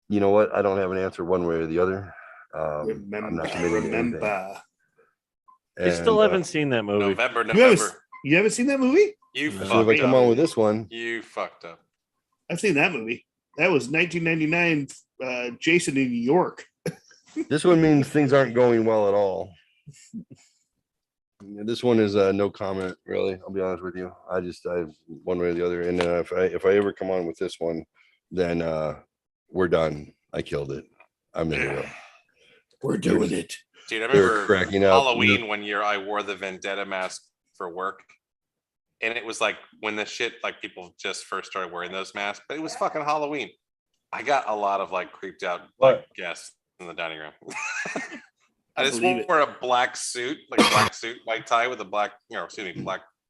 you know what? I don't have an answer one way or the other. I'm not committing to anything. I still haven't seen that movie. November. You haven't seen that movie? So if I come on with this one, you fucked up. I've seen that movie. That was 1999. Jason in New York. This one means things aren't going well at all. This one is no comment, really. I'll be honest with you. I one way or the other. And if I ever come on with this one, then we're done. I killed it. I'm the hero. We're doing it. Dude, I remember cracking up. Halloween one year. I wore the Vendetta mask for work, and it was like when the shit, like people just first started wearing those masks, but it was fucking Halloween. I got a lot of like creeped out guests in the dining room. I just wore a black suit, white tie with a black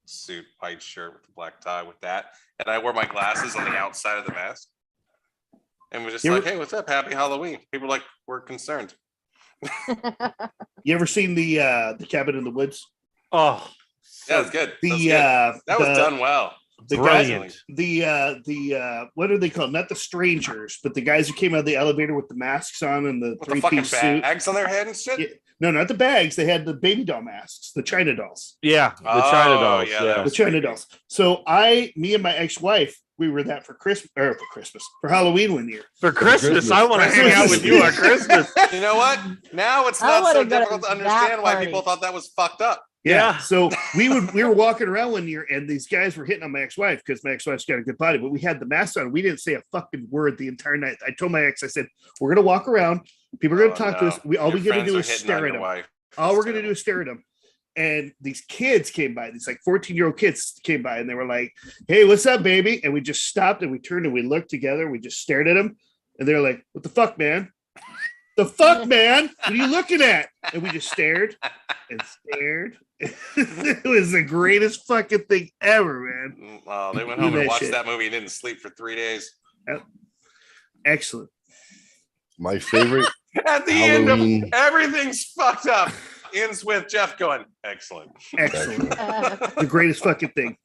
suit, white shirt with a black tie with that, and I wore my glasses on the outside of the mask, and was just hey, what's up? Happy Halloween. People like were concerned. You ever seen the Cabin in the Woods? Oh, yeah, it's good. That was done well. The guys, the what are they called? Not the strangers, but the guys who came out of the elevator with the masks on and the three-piece suit, bags on their head and shit. Yeah. No, not the bags. They had the baby doll masks, the China dolls. Yeah, the China dolls. Yeah, the China dolls. So me and my ex-wife, we were that for Halloween one year. For Christmas, I want to hang out with you on Christmas. You know what? Now it's not so difficult to understand why people thought that was fucked up. Yeah. So we were walking around one year, and these guys were hitting on my ex-wife because my ex-wife's got a good body, but we had the mask on. We didn't say a fucking word the entire night. I told my ex, I said, we're gonna walk around. People are gonna talk to us. All we gotta do is stare at them. All we're gonna do is stare at them. And these kids came by, these like 14-year-old kids came by, and they were like, "Hey, what's up, baby?" And we just stopped and we turned and we looked together. We just stared at them, and they're like, "What the fuck, man? The fuck, man? What are you looking at?" And we just stared and stared. It was the greatest fucking thing ever, man. Oh, they went home and watched that movie and didn't sleep for 3 days. Excellent. My favorite at the Halloween... end of everything's fucked up. Ends with Jeff going, excellent. The greatest fucking thing.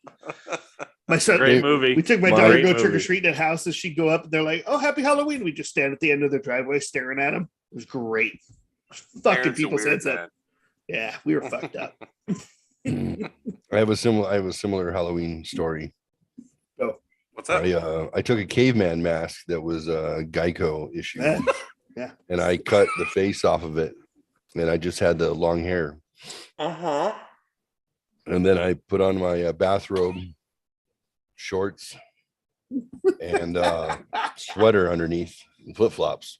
My son, great movie. We took my daughter to go trick or treating at houses. She'd go up and they're like, "Oh, happy Halloween." We just stand at the end of their driveway staring at them. It was great. Fucking people said that. Yeah, we were fucked up. I have a similar Halloween story. Oh, what's up? I took a caveman mask that was a Geico issue. Yeah. And I cut the face off of it, and I just had the long hair. Uh-huh. And then I put on my bathrobe, shorts, and sweater underneath, and flip-flops.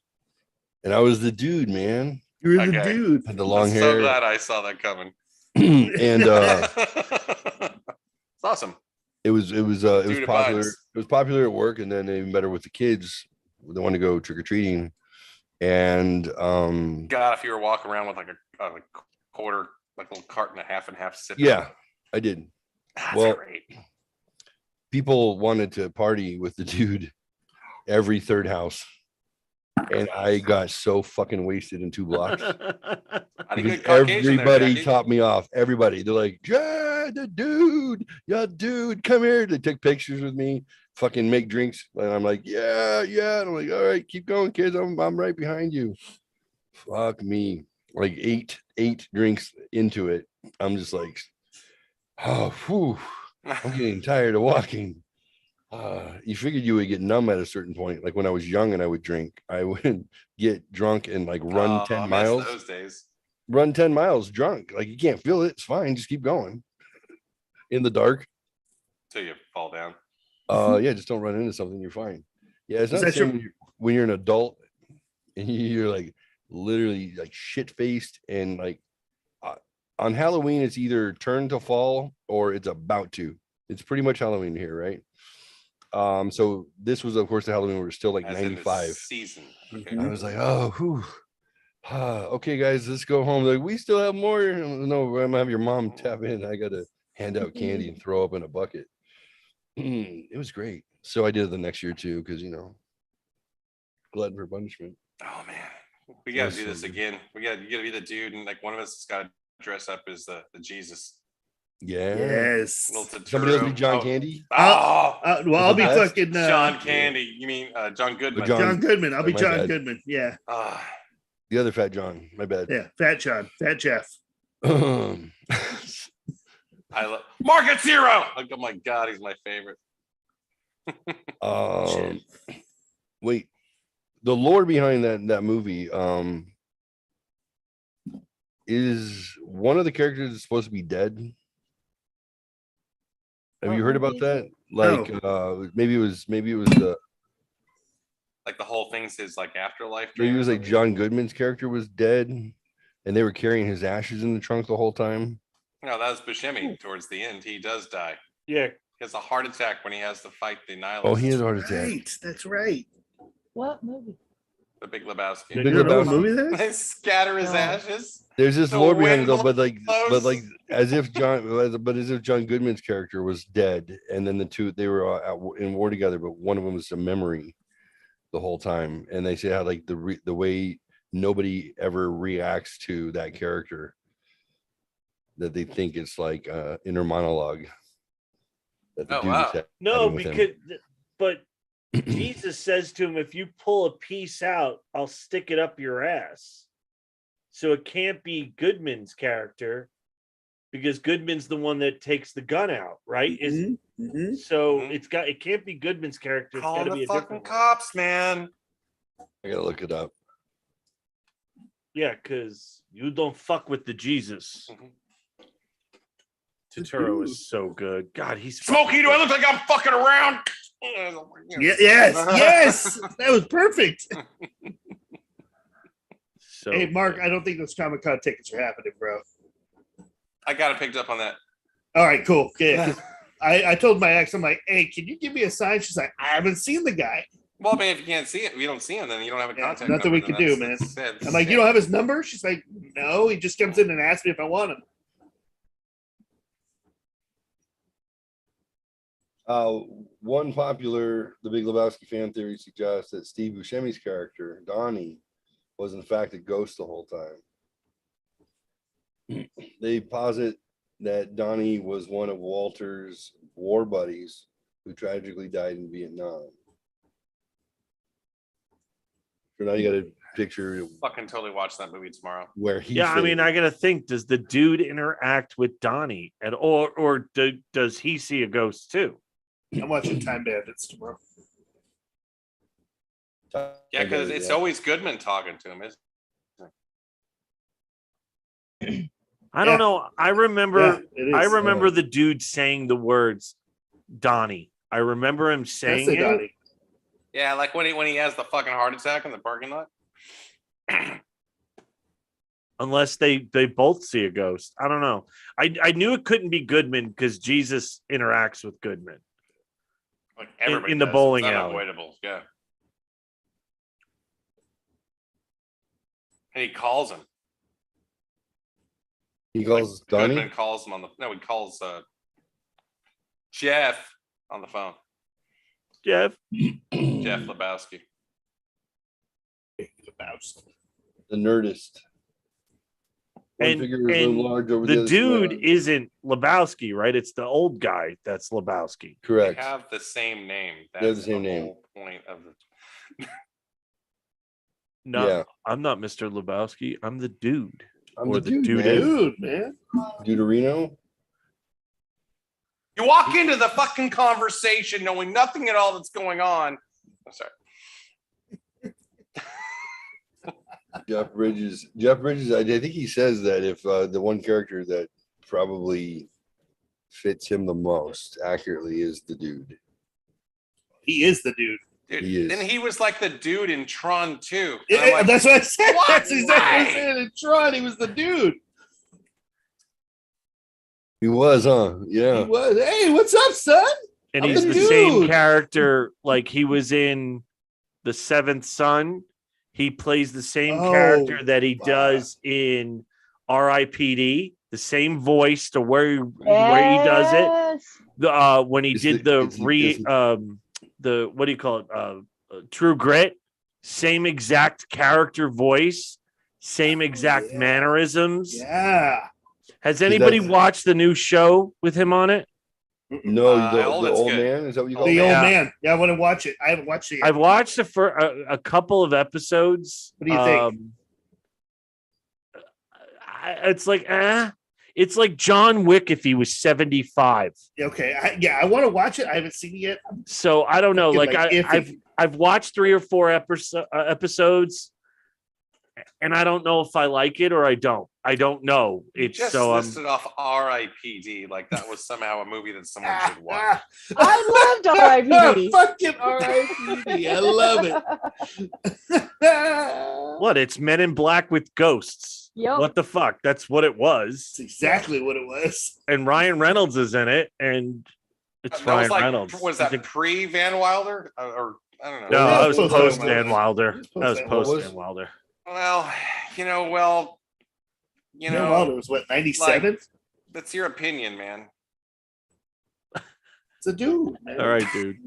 And I was the dude, man. You were the dude. Had the long I'm hair. so glad I saw that coming. And it's awesome. It was Dude popular. abides. It was popular at work, and then even better with the kids. They want to go trick-or-treating. And God, if you were walking around with like a quarter, like a little carton and a half sitting. yeah, I did. That's great. People wanted to party with the dude every third house, and I got so fucking wasted in 2 blocks. Because everybody topped me off. Everybody, they're like, "Yeah, the dude, come here." They took pictures with me, fucking make drinks, and I'm like, yeah. And I'm like, all right, keep going, kids. I'm right behind you. Fuck me. Like eight drinks into it, I'm just like, oh, whew, I'm getting tired of walking. You figured you would get numb at a certain point. Like when I was young and I would drink, I would get drunk and like run 10 miles. Those days. Run 10 miles drunk. Like you can't feel it. It's fine. Just keep going in the dark. Till you fall down. Yeah, just don't run into something. You're fine. Yeah, it's not the same when you're an adult and you're like literally like shit faced and like on Halloween, it's either turn to fall or it's about to. It's pretty much Halloween here, right? So this was, of course, the Halloween where we're still like As 95 in the season. Okay. I was like, oh, whew. Okay, guys, let's go home. Like, we still have more. No, I'm gonna have your mom tap in. I gotta hand out candy and throw up in a bucket. It was great. So I did it the next year too, because glutton for punishment. Oh man, we gotta do this again. You gotta be the dude, and like one of us has got to dress up as the Jesus. Yeah. Yes. Somebody else be John Candy. Well, I'll be fucking John Candy. You mean John Goodman? John Goodman. I'll be John bad. Goodman. Yeah. The other Fat John. My bad. Yeah, Fat John. Fat Jeff. I love Market Zero. Oh my God, he's my favorite. Wait, the lore behind that movie is one of the characters supposed to be dead. Have you heard about that? Like, maybe it was the like the whole thing's his like afterlife. Maybe it was like John Goodman's character was dead, and they were carrying his ashes in the trunk the whole time. No, that was Buscemi. Towards the end, he does die. Yeah, he has a heart attack when he has to fight the nihilist. Oh, he had a heart attack. Right, that's right. What movie? The Big Lebowski. The Big Lebowski. Movie there? They scatter his ashes. There's this The lore behind it wind though, but like blows. as if John Goodman's character was dead, and then they were in war together, but one of them was a memory the whole time, and they say how like the way nobody ever reacts to that character, that they think it's like inner monologue. That the dude is having with him. But Jesus says to him, if you pull a piece out, I'll stick it up your ass. So it can't be Goodman's character, because Goodman's the one that takes the gun out, right? So it can't be Goodman's character. It's Call gotta the be a fucking different cops, man. I gotta look it up. Yeah, because you don't fuck with the Jesus. Totoro is so good. God, he's Smokey, do I look like I'm fucking around? Yes, that was perfect. So hey, Mark, I don't think those Comic-Con tickets are happening, bro. I got it picked up on that. All right, cool. Yeah, 'cause I told my ex, I'm like, hey, can you give me a sign? She's like, I haven't seen the guy. Well, man, if you can't see it, if you don't see him, then you don't have a contact Nothing number, we then can do, man. that's it. I'm like, you don't have his number? She's like, no. He just comes in and asks me if I want him. One popular The Big Lebowski fan theory suggests that Steve Buscemi's character, Donnie, was in fact a ghost the whole time. They posit that Donnie was one of Walter's war buddies who tragically died in Vietnam. So now you got a picture Fucking totally watch that movie tomorrow. where he. yeah, I mean, I gotta think. Does the dude interact with Donnie at all, or does he see a ghost too? I'm watching Time Bandits tomorrow. Yeah, because it's always Goodman talking to him, isn't it? I don't know. I remember. it is. I remember the dude saying the words Donnie. I remember him saying That's it. Donnie. Yeah, like when he has the fucking heart attack in the parking lot. Unless they both see a ghost. I don't know. I knew it couldn't be Goodman because Jesus interacts with Goodman. Like everybody in the does. bowling It's alley. unavoidable. Yeah. And he calls him. He calls Donnie. Goodman calls him on the he calls Jeff on the phone. Jeff Lebowski. The Nerdist. And the dude isn't Lebowski, right? It's the old guy that's Lebowski. Correct. They have the same name. They have That's the same name. whole point of the. No, Yeah. I'm not Mr. Lebowski. I'm the dude. I'm Or the dude, dude man. Deuterino. You walk into the fucking conversation knowing nothing at all that's going on. I'm sorry. Jeff Bridges. I think he says that if the one character that probably fits him the most accurately is the dude. He is the dude. Dude, He is. then he was like the dude in Tron 2. Yeah, that's what I said. What? That's exactly what I Why? said. In Tron, he was the dude. He was, huh? Yeah. He was. Hey, what's up, son? And I'm he's the dude. same character like he was in The Seventh Son. He plays the same character that he does in R.I.P.D. The same voice to where he does it. The when he did the what do you call it? True Grit. Same exact character voice, same exact mannerisms. Yeah. Has anybody watched the new show with him on it? No, the Old old good. man. Is that what you call The it? old man. Yeah, I want to watch it. I haven't watched it yet. I've watched it for a couple of episodes. What do you think? It's like, it's like John Wick if he was 75. Okay. I want to watch it. I haven't seen it yet. So I don't know. Like iffy. I've watched 3 or 4 episodes, and I don't know if I like it or I don't. I don't know. It's Just so listed off R.I.P.D. like that was somehow a movie that someone should watch. I loved R.I.P.D. Fucking R.I.P.D. I love it. What? It's Men in Black with ghosts. Yep. What the fuck? That's what it was. That's exactly what it was. And Ryan Reynolds is in it, and it's That Ryan was like, Reynolds. was that pre Van Wilder or I don't know? No, that was Post post Van Van Wilder. That was Van post Van Wilder. Well, Van Wilder was what, 97? That's your opinion, man. It's a dude, man. All right, dude.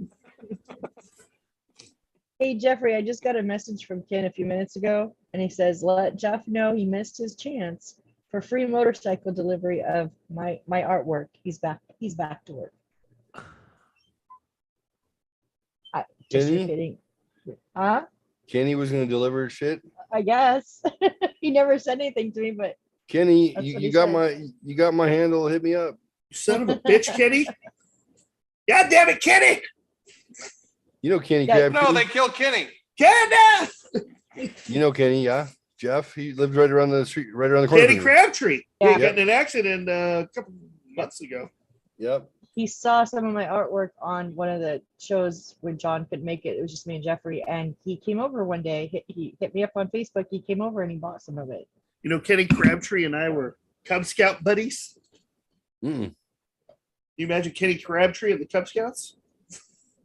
Hey, Jeffrey, I just got a message from Ken a few minutes ago, and he says, let Jeff know he missed his chance for free motorcycle delivery of my artwork. He's back to work. Just kidding. Huh? Kenny was going to deliver shit. I guess. He never said anything to me, but Kenny, That's what you he got said. you got my handle. Hit me up. You son of a bitch, Kenny. God damn it, Kenny. You know Kenny Yeah, Crabtree. No, they killed Kenny. Kenny. You know Kenny, yeah. Jeff, he lived right around the street, right around the corner. Kenny from you. Crabtree. Yeah. He got in an accident a months ago. Yep. He saw some of my artwork on one of the shows when John couldn't make it. It was just me and Jeffrey, and he came over one day. He hit me up on Facebook. He came over and he bought some of it. You know, Kenny Crabtree and I were Cub Scout buddies. Mm. You imagine Kenny Crabtree and the Cub Scouts?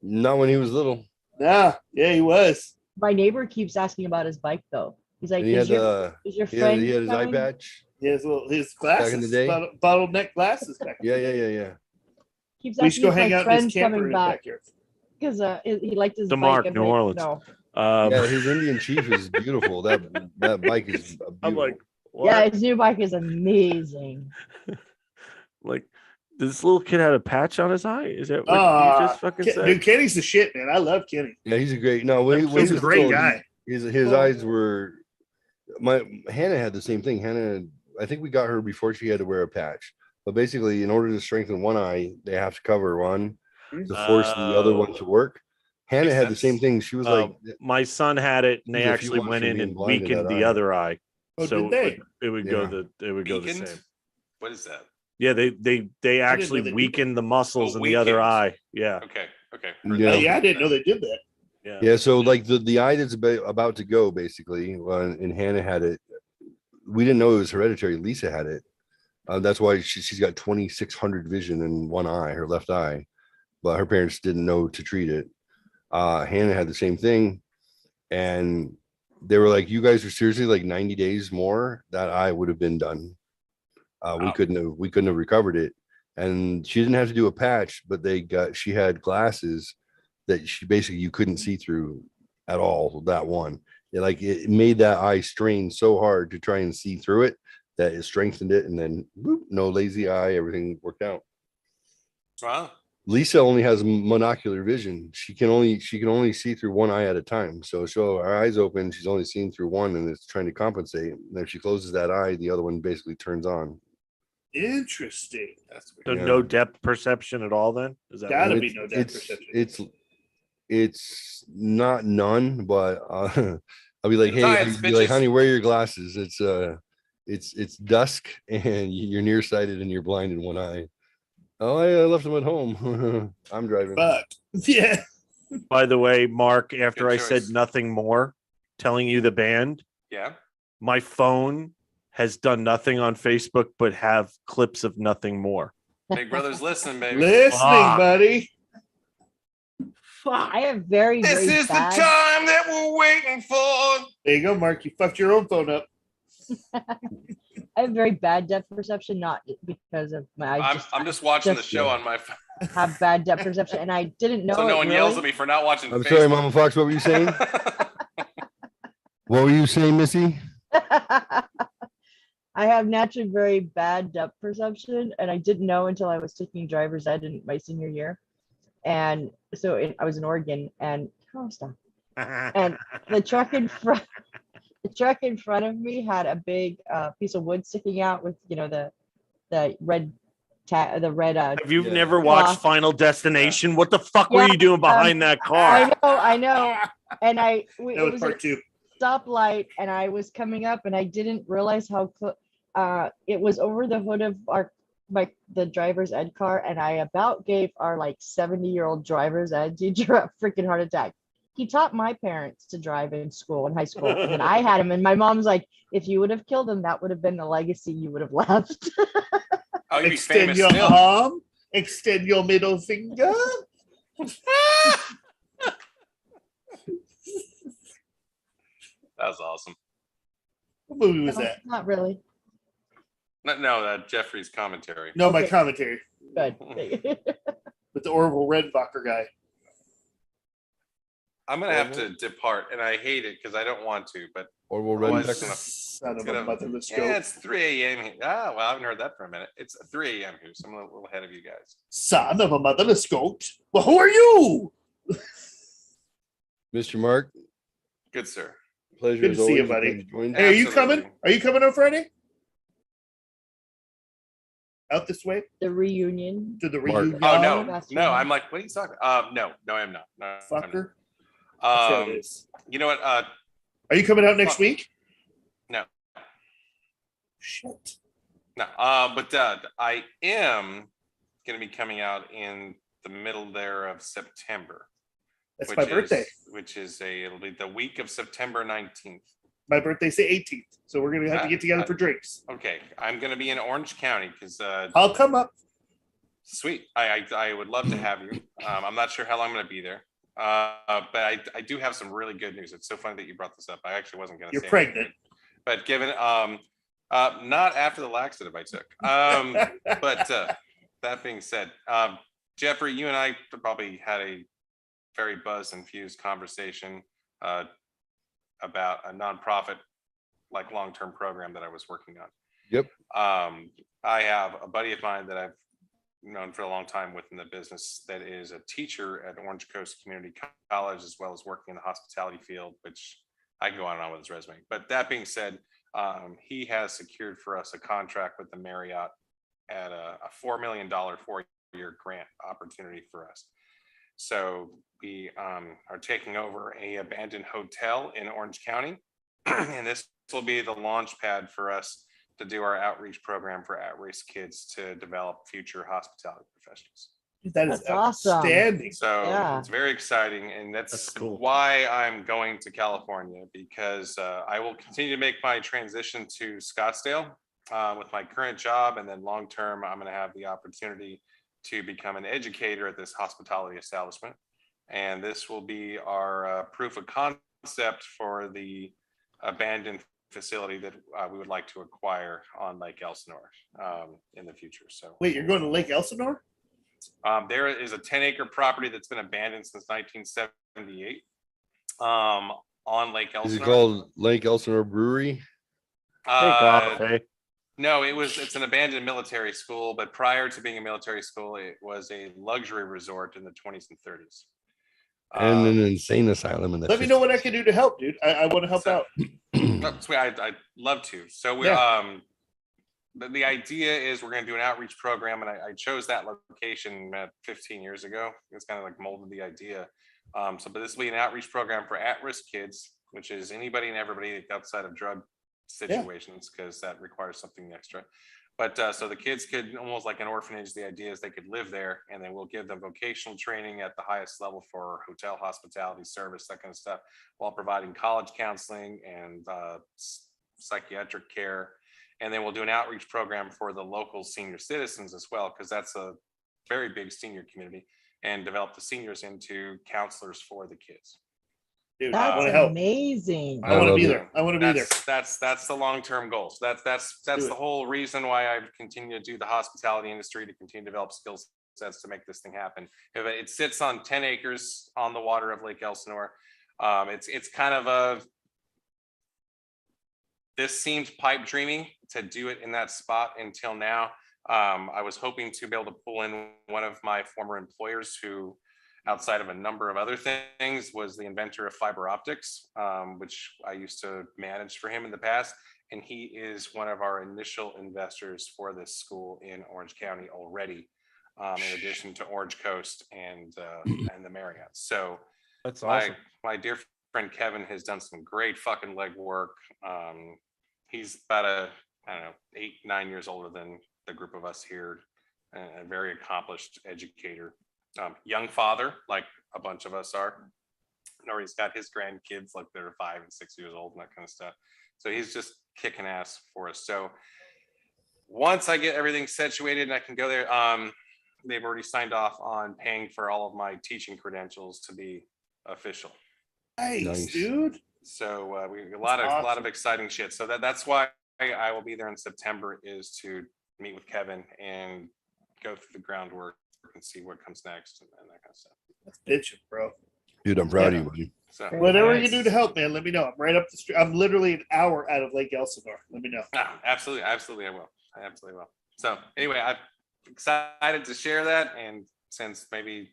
Not when he was little. Nah, yeah, he was. My neighbor keeps asking about his bike though. He's like, And he is had your friend he had his eye coming?" patch. Yeah, his glasses, Back in the day? bottleneck glasses back. Yeah. Keeps We used to asking go if hang my out in his friend's camper coming in his back backyard. because he liked his DeMarc, bike. I'm New like, Orleans. No. Yeah, his Indian Chief is beautiful. That bike is beautiful. I'm like, what? Yeah, his new bike is amazing. Like, this little kid had a patch on his eye? Is that what you just fucking said? Dude, Kenny's the shit, man. I love Kenny. Yeah, he's a great. No, when he He's a was great little, guy. His eyes were. Hannah had the same thing. Hannah, I think we got her before she had to wear a patch. But basically, in order to strengthen one eye, they have to cover one to force the other one to work. Hannah had the same thing. She was like, my son had it, and they There's a few actually months went from in being and blind in weakened that the eye. other eye. Oh, So did they? it would go the Weakened? same. What is that? Yeah, they actually they did weakened the muscles Oh, in the other weakened. eye. Yeah. Okay. Yeah, I didn't know they did that. Yeah, so like the eye that's about to go, basically, and Hannah had it. We didn't know it was hereditary. Lisa had it. That's why she's got 2600 vision in one eye, her left eye, but her parents didn't know to treat it. Hannah had the same thing, and they were like, "You guys are seriously like 90 days more. That eye would have been done. We couldn't have recovered it." And she didn't have to do a patch, but she had glasses that she basically you couldn't see through at all. That one, it made that eye strain so hard to try and see through it that it strengthened it, and then whoop, no lazy eye, everything worked out. Wow. Lisa only has monocular vision. She can only see through one eye at a time. So her eyes open, she's only seeing through one, and it's trying to compensate. And if she closes that eye, the other one basically turns on. Interesting. That's So weird. no depth perception at all. Then is that Gotta what- be no depth perception. It's not none, but I'll be like, hey, Science, I'll be like, bitches. honey, wear your glasses. It's dusk and you're nearsighted and you're blind in one eye. Oh, I left them at home. I'm driving. Fuck. Yeah. By the way, Mark, after Good I choice. said nothing more, telling you the band, Yeah. my phone has done nothing on Facebook but have clips of nothing more. Big Brother's listening, baby. Listening, buddy. I have very, This very is the bad. time that we're waiting for. There you go, Mark. You fucked your own phone up. I have very bad depth perception, not because of my. I'm just watching the just- show on my phone. have bad depth perception, and I didn't know. So no it one yells really. at me for not watching I'm Facebook. sorry, Mama Fox. What were you saying? What were you saying, Missy? I have naturally very bad depth perception, and I didn't know until I was taking driver's ed in my senior year. And so I was in Oregon, and stop. And the truck in front of me had a big piece of wood sticking out with the red Have you never watched Final Destination? What the fuck were Yeah, you doing behind that car? I know. And That it was was part a two. stoplight, and I was coming up, and I didn't realize how it was over the hood of the driver's ed car, and I about gave our 70-year-old driver's ed teacher a freaking heart attack. He taught my parents to drive in high school, and then I had him, and my mom's like, if you would have killed him, that would have been the legacy you would have left. Oh, you'd be Extend famous your still. arm. Extend your middle finger. That was awesome. What movie was that? Not really. No, Jeffrey's commentary. No, my commentary Good. with the Orville Redenbacher guy. I'm gonna have to depart, and I hate it because I don't want to, but Orville otherwise Redenbacher. it's gonna- Son it's of a gonna- motherless yeah, goat. it's 3 a.m. here. Well, I haven't heard that for a minute. It's 3 a.m. here, so I'm a little ahead of you guys. Son of a motherless goat. Well, who are you? Mr. Mark, Good, sir. pleasure Good as to see you, always. buddy. Glad you joined. Hey, are you Absolutely. coming? Are you coming on Friday? Out this way The reunion. to the Mark. reunion. Oh no, that's no! right. I'm like, what are you talking? No, I am not. No, I'm not. Fucker. That's how it is. You know what? Are you coming out next fuck. week? No, Shit. No, but I am going to be coming out in the middle there of September. That's my birthday. It'll be the week of September 19th. My birthday's the 18th, so we're gonna have to get together for drinks. Okay, I'm gonna be in Orange County because I'll come up. Sweet, I would love to have you. I'm not sure how long I'm gonna be there, but I do have some really good news. It's so funny that you brought this up. I actually wasn't gonna. You're say pregnant, anything, but given not after the laxative I took. But that being said, Jeffrey, you and I probably had a very buzz-infused conversation about a nonprofit like long-term program that I was working on. Yep. I have a buddy of mine that I've known for a long time within the business that is a teacher at Orange Coast Community College, as well as working in the hospitality field, which I can go on and on with his resume. But that being said, he has secured for us a contract with the Marriott at a $4 million 4-year grant opportunity for us. So we are taking over a abandoned hotel in Orange County, and this will be the launch pad for us to do our outreach program for at-risk kids to develop future hospitality professionals. That's outstanding. So it's very exciting, and that's cool. Why I'm going to California, because I will continue to make my transition to Scottsdale with my current job, and then long term, I'm going to have the opportunity to become an educator at this hospitality establishment. And this will be our proof of concept for the abandoned facility that we would like to acquire on Lake Elsinore in the future. So wait, you're going to Lake Elsinore? There is a 10-acre property that's been abandoned since 1978 on Lake Elsinore. Is it called Lake Elsinore Brewery? No, it's an abandoned military school, but prior to being a military school, it was a luxury resort in the 20s and 30s. And an insane asylum in the Let me know what I can do to help, dude. I want to help out. Sweet, I'd love to. So we the idea is we're going to do an outreach program, and I chose that location 15 years ago. It's kind of like molded the idea. But this will be an outreach program for at-risk kids, which is anybody and everybody outside of drug situations, because that requires something extra. But so the kids could, almost like an orphanage, the idea is they could live there, and then we'll give them vocational training at the highest level for hotel hospitality service, that kind of stuff, while providing college counseling and psychiatric care. And then we'll do an outreach program for the local senior citizens as well, because that's a very big senior community, and develop the seniors into counselors for the kids. Dude, that's amazing. I want to be there. I want to be there. That's the long-term goal. So that's the whole reason why I've continued to do the hospitality industry, to continue to develop skill sets to make this thing happen. It sits on 10 acres on the water of Lake Elsinore. It's kind of this seems pipe dreaming to do it in that spot until now. I was hoping to be able to pull in one of my former employers who, outside of a number of other things, was the inventor of fiber optics, which I used to manage for him in the past. And he is one of our initial investors for this school in Orange County already, in addition to Orange Coast and the Marriott. So that's awesome. My dear friend Kevin has done some great fucking legwork. He's about 8-9 years older than the group of us here, and a very accomplished educator. Young father, like a bunch of us are. Or he's got his grandkids, like they're 5 and 6 years old and that kind of stuff. So he's just kicking ass for us. So once I get everything situated and I can go there, they've already signed off on paying for all of my teaching credentials to be official. Nice, dude. So we a lot of exciting shit. So that's why I will be there in September, is to meet with Kevin and go through the groundwork and see what comes next and that kind of stuff. That's bitching, bro. Dude, I'm proud of you, buddy. So, whatever you do to help, man, let me know. I'm right up the street. I'm literally an hour out of Lake Elsinore. Let me know. Absolutely, I will. I absolutely will. So anyway, I'm excited to share that, and since maybe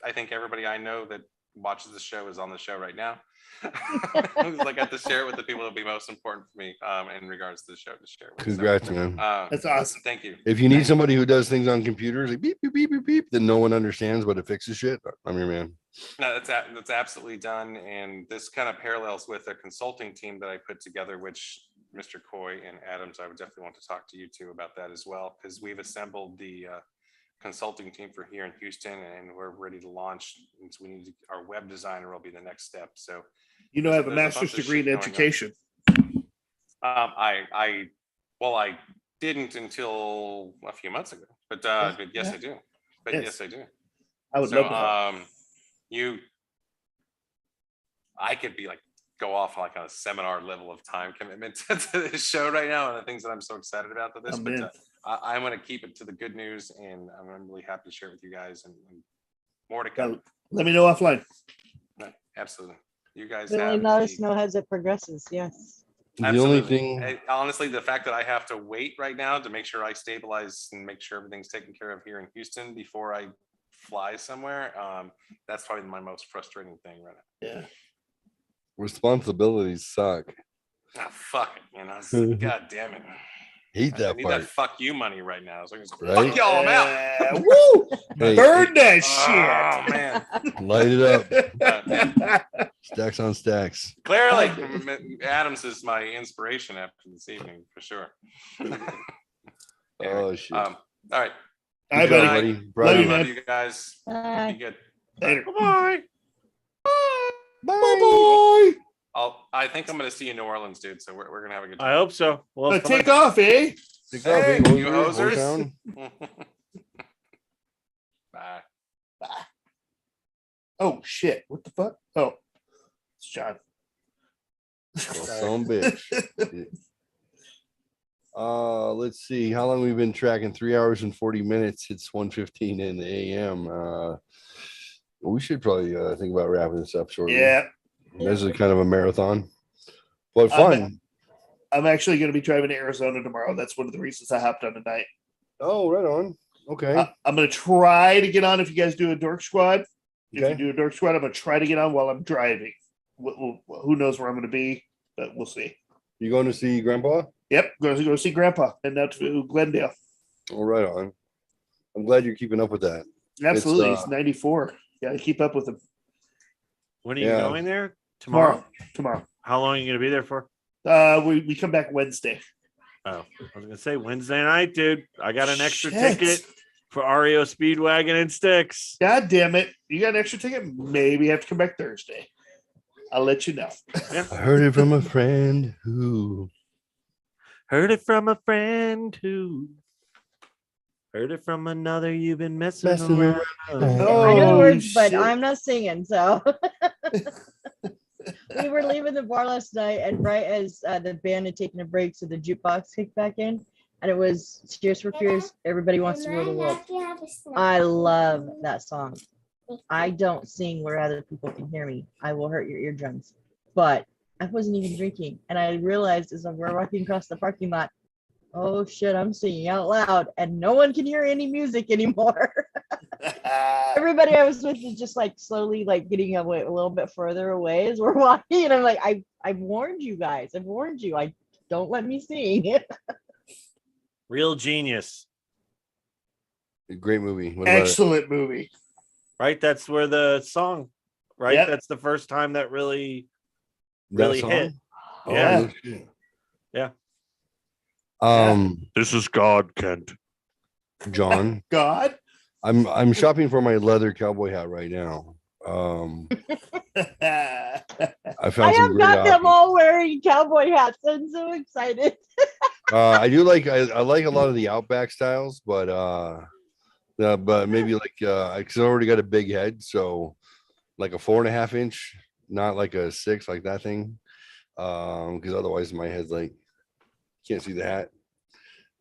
I think everybody I know that watches the show is on the show right now, I got to share it with the people that will be most important for me in regards to the show to share with. Congrats, man. That's awesome. Thank you. If you need somebody who does things on computers, like beep, beep, beep, beep, beep, then no one understands, but it fixes shit, I'm your man. No, that's absolutely done. And this kind of parallels with a consulting team that I put together, which Mr. Coy and Adams, I would definitely want to talk to you two about that as well, because we've assembled the consulting team for here in Houston, and we're ready to launch. And so we need our web designer will be the next step. So, I have a master's degree in education. I didn't until a few months ago, but yes, I do. But yes, I do. I would love to help. I could be like go off like on a seminar level of time commitment to this show right now, and the things that I'm so excited about for this. But I'm going to keep it to the good news, and I'm really happy to share it with you guys, and more to come. Let me know offline. Right, absolutely. You guys Really let us know as it progresses. Yes. The only thing, honestly, the fact that I have to wait right now to make sure I stabilize and make sure everything's taken care of here in Houston before I fly somewhere, that's probably my most frustrating thing right now. Yeah. responsibilities suck. Fuck it, God damn it. Hate that I need part. that fuck you money right now. So I can just Right? fuck y'all, I'm out. Woo! Hey, Burn that Oh, shit. man. Light it up. Stacks on stacks. Clearly, Adams is my inspiration after this evening, for sure. Oh, shit. All right. All right, buddy. Love you guys. Bye. Be good. Later. Bye. Bye. I think I'm going to see you in New Orleans, dude. So we're going to have a good time. I hope so. Well, Take off, eh? Take Hey, off, eh, you Hoser, hosers. Hometown. Bye. Oh shit! What the fuck? Oh, it's John. Some bitch. Let's see how long we've been tracking. 3 hours and 40 minutes. It's 1:15 in the AM. We should probably think about wrapping this up shortly. Yeah. This is kind of a marathon, but fun. I'm actually going to be driving to Arizona tomorrow. That's one of the reasons I hopped on tonight. Oh, right on. Okay. I'm going to try to get on if you guys do a Dork Squad. If Okay. you do a Dork Squad, I'm going to try to get on while I'm driving. Who knows where I'm going to be, but we'll see. You going to see Grandpa? Yep, going to go see Grandpa and out to Glendale. Oh, right on. I'm glad you're keeping up with that. Absolutely. He's 94. Yeah, I keep up with him. When are you Yeah. going there? Tomorrow? Tomorrow. How long are you going to be there for? We come back Wednesday. Oh, I was going to say Wednesday night, dude. I got an extra Shit. ticket for REO Speedwagon and Sticks. God damn it. You got an extra ticket? Maybe you have to come back Thursday. I'll let you know. I heard it from a friend who Heard it from a friend who heard it from another you've been messing around. I know the words, shit. but I'm not singing. So we were leaving the bar last night, and right as the band had taken a break, so the jukebox kicked back in, and it was Tears for Fears. Everybody Wants to Rule the World. I love that song. I don't sing where other people can hear me. I will hurt your eardrums. But I wasn't even drinking, and I realized as we're walking across the parking lot, oh shit, I'm singing out loud, and no one can hear any music anymore. Everybody I was with is just like slowly like getting away a little bit further away as we're walking, and I'm like, I've warned you guys. I've warned you. I don't let me sing. Real genius. great movie. What about it? Excellent movie. Right? That's where the song, right? Yep. That's the first time that really That hit. song? Oh, Yeah. no shit. Yeah. This is God, Kent. John. God. I'm shopping for my leather cowboy hat right now. I I found some have great got them options. all wearing cowboy hats. I'm so excited. I do like I like a lot of the Outback styles, but maybe like because I already got a big head, so like a 4.5 inch, not like a 6 like that thing. Because otherwise my head's like can't see the hat.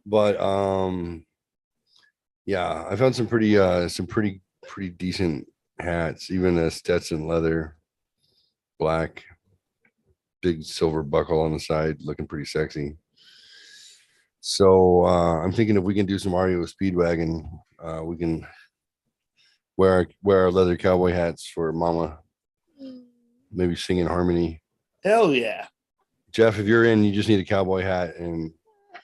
But yeah, I found some pretty decent hats, even a Stetson leather, black, big silver buckle on the side, looking pretty sexy. So I'm thinking if we can do some REO Speedwagon, we can wear our leather cowboy hats for Mama. Maybe sing in harmony. Hell yeah. Jeff, if you're in, you just need a cowboy hat, and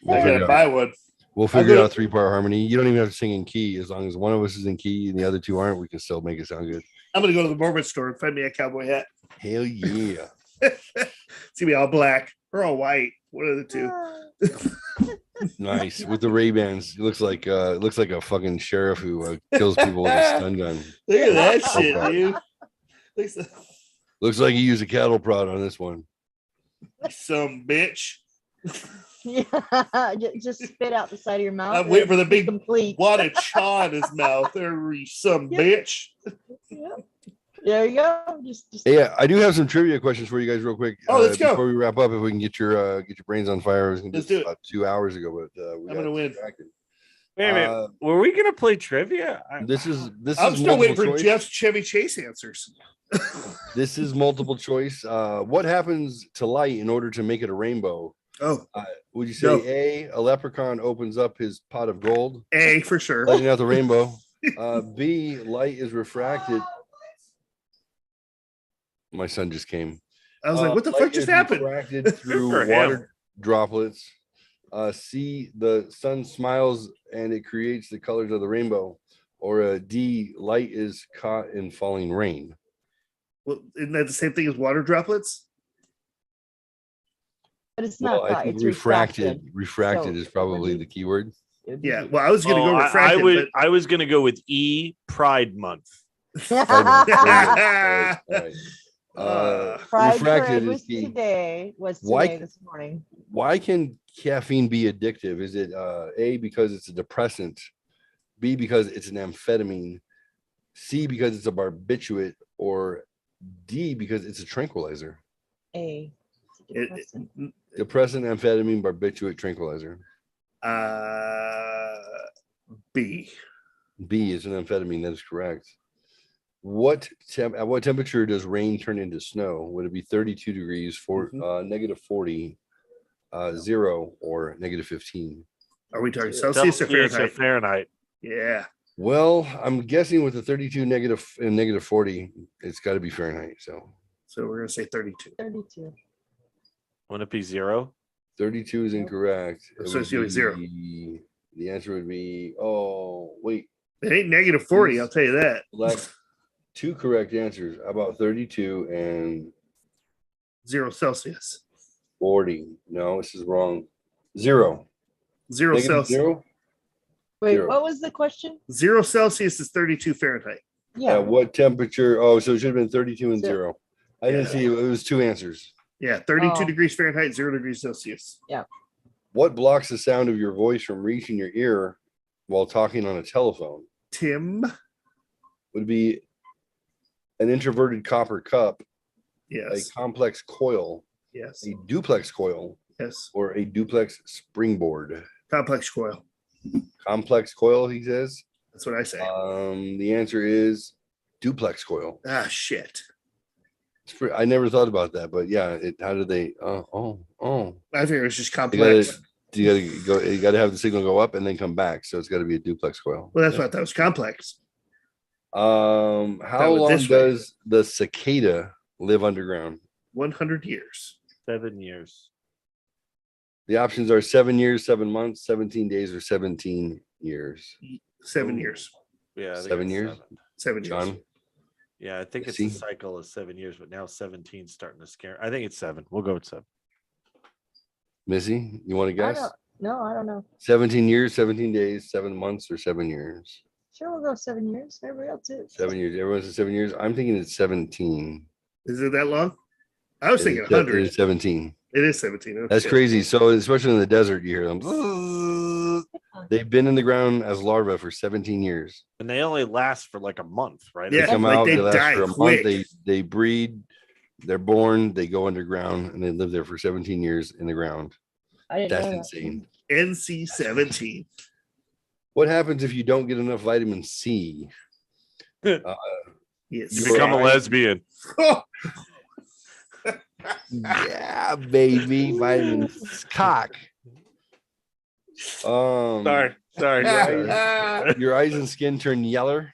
I gotta buy one. We'll figure out 3-part harmony. You don't even have to sing in key. As long as one of us is in key and the other two aren't, we can still make it sound good. I'm gonna go to the Mormon store and find me a cowboy hat. Hell yeah. It's gonna be all black or all white. One of the two. Nice with the Ray-Bans. It looks like a fucking sheriff who kills people with a stun gun. Look at that shit, dude. Looks like you used a cattle prod on this one. Some bitch. Yeah, just spit out the side of your mouth. I'm waiting for the big complete wad of chaw in his mouth. There, some bitch. Yeah. There you go. Just Yeah, I do have some trivia questions for you guys, real quick. Let's go before we wrap up. If we can get your brains on fire, I was going to Let's do do this it. about 2 hours ago, but I'm gonna win. Wait a minute. Were we gonna play trivia? This is I'm still waiting for choice. Jeff's Chevy Chase answers. This is multiple choice. What happens to light in order to make it a rainbow? Oh, would you say A leprechaun opens up his pot of gold? A for sure. Letting out the rainbow. B, light is refracted. My son just came. I was like, what the light fuck just is happened? Refracted through For him. water droplets. C, the sun smiles and it creates the colors of the rainbow. Or D, light is caught in falling rain. Well, isn't that the same thing as water droplets? but it's not. I think It's refracted. Refracted So is probably the key word. Yeah. Well, I was going to go refracted. I was going to go with E, Pride Month. Right. Pride Refracted Parade is was key. today. Was Why- today this morning. Why can caffeine be addictive? Is it A, because it's a depressant, B, because it's an amphetamine, C, because it's a barbiturate, or D, because it's a tranquilizer? A. Depressant, amphetamine, barbiturate, tranquilizer. B. B is an amphetamine. That is correct. At what temperature does rain turn into snow? Would it be 32 degrees, negative 40, 0, or negative 15? Are we talking Celsius or Fahrenheit? Fahrenheit. Yeah. Well, I'm guessing with the 32 negative and negative 40, it's got to be Fahrenheit. So we're going to say 32. 32. Wouldn't it be 0? 32 is incorrect. So it's going to be 0. The answer would be, oh, wait. It ain't negative 40, I'll tell you that. Like 2 correct answers. How about 32 and 0 Celsius. 40? No, this is wrong. 0. 0 Negative Celsius. 0? Wait, 0. what was the question? 0 Celsius is 32 Fahrenheit. Yeah. At what temperature? Oh, so it should have been 32 and 0. 0. I didn't see it. It was 2 answers. Yeah, 32 degrees Fahrenheit, 0 degrees Celsius. Yeah. What blocks the sound of your voice from reaching your ear while talking on a telephone? Tim. Would be an introverted copper cup, Yes. a complex coil, Yes. a duplex coil, Yes. or a duplex springboard. Complex coil. Complex coil, he says. That's what I say. The answer is duplex coil. Ah, shit. I never thought about that, but yeah. How did they? Oh. I think it was just complex. You got to have the signal go up and then come back. So it's got to be a duplex coil. Well, that's what that was complex. How long does the cicada live underground? 100 years. 7 years. The options are 7 years, 7 months, 17 days, or 17 years. 7 years. Yeah. I think 7 it's years. 7 years. John? Yeah, I think it's See? a cycle of 7 years, but now 17 starting to scare. I think it's 7. We'll go with 7. Missy, you want to guess? No, I don't know. 17 years, 17 days, 7 months, or 7 years? Sure, we'll go 7 years. Everybody else is. 7 years. Everyone says 7 years. I'm thinking it's 17. Is it that long? I was thinking It 100. is 17. It is 17. Okay. That's crazy. So, especially in the desert, you hear them. They've been in the ground as larvae for 17 years. And they only last for like a month, right? They come out, they last die for a quick. month. They breed, they're born, they go underground, and they live there for 17 years in the ground. I didn't That's know that. insane. NC 17. What happens if you don't get enough vitamin C? Yes. You become a lesbian. Yeah, baby, vitamin cock. Sorry. Your eyes and skin turn yellow.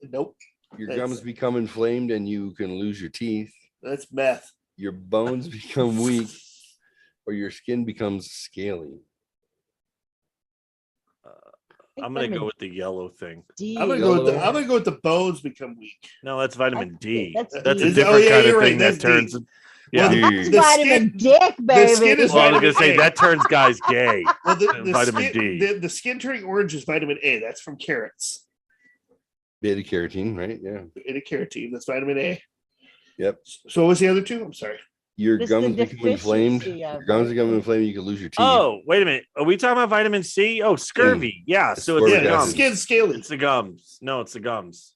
Nope. Your gums become inflamed, and you can lose your teeth. That's meth. Your bones become weak, or your skin becomes scaly. I'm gonna go with the yellow thing. I'm gonna go with the bones become weak. No, that's vitamin D. That's That's a D. different Oh, yeah, kind you're of right, thing that that's D. turns. Yeah. That's vitamin dick, baby. The skin is Well, I was vitamin gonna say A. that turns guys gay. Well, the Vitamin skin, D. The skin turning orange is vitamin A. That's from carrots. Beta carotene, right? Yeah. Beta carotene. That's vitamin A. Yep. So what was the other two? I'm sorry. Your It's the gums become inflamed. deficiency Your of gums it. become inflamed. You can lose your teeth. Oh, wait a minute. Are we talking about vitamin C? Oh, scurvy. Yeah. It's So it's the ascorbic gums. acid. Skin scaly. It's the gums. No, it's the gums.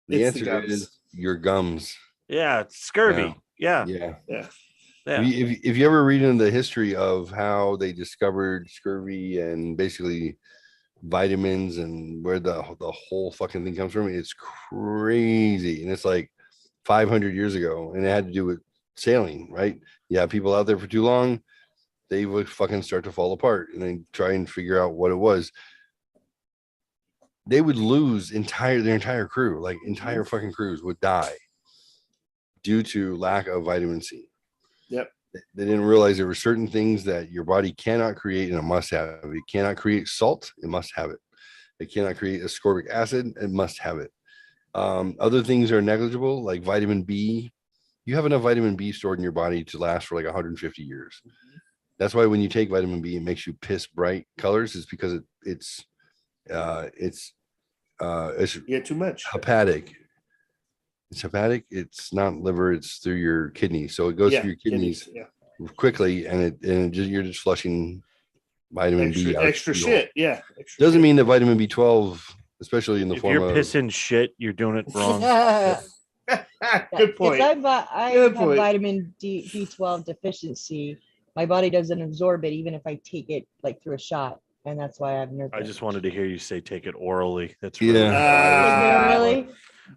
The It's the answer gums. is your gums. Yeah, it's scurvy. Yeah. Yeah. Yeah. Yeah. If you ever read in the history of how they discovered scurvy and basically vitamins and where the whole fucking thing comes from, it's crazy. And it's like 500 years ago, and it had to do with sailing, right? Yeah, people out there for too long, they would fucking start to fall apart, and then try and figure out what it was. They would lose their entire crew, like entire fucking crews would die due to lack of vitamin C. Yep. They didn't realize there were certain things that your body cannot create and it must have. It cannot create salt, it must have it. It cannot create ascorbic acid, it must have it. Other things are negligible, like vitamin B. You have enough vitamin B stored in your body to last for like 150 years. That's why when you take vitamin B, it makes you piss bright colors. It's because it's too much. hepatic. It's hepatic. It's not liver. It's through your kidneys. So it goes through your kidneys quickly, and you're just flushing vitamin B out. Extra shit. Yeah. Doesn't mean that vitamin B12, especially in the If form you're of pissing shit, you're doing it wrong. Good point. I Good have point. vitamin B12 deficiency. My body doesn't absorb it even if I take it like through a shot, and that's why I have nerve. I just wanted to hear you say take it orally. That's Yeah. Really?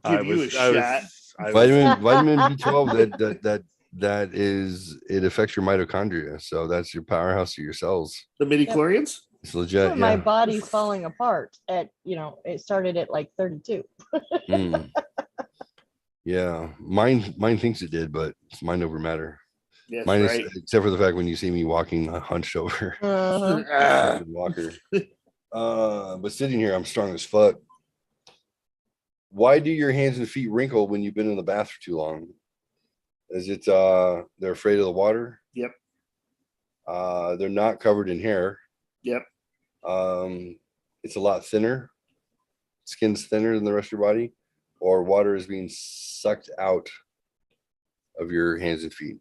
Give you a shot. vitamin B12 that is, it affects your mitochondria, so that's your powerhouse of your cells. The midichlorians? It's legit. My Yeah. body's falling apart at it started at like 32. Mm. Yeah, mine thinks it did, but it's mind over matter. That's Mine right. is, except for the fact when you see me walking hunched over Uh-huh. walker. But sitting here, I'm strong as fuck. Why do your hands and feet wrinkle when you've been in the bath for too long? Is it they're afraid of the water? Yep. They're not covered in hair. Yep. It's a lot thinner. Skin's thinner than the rest of your body, or water is being sucked out of your hands and feet.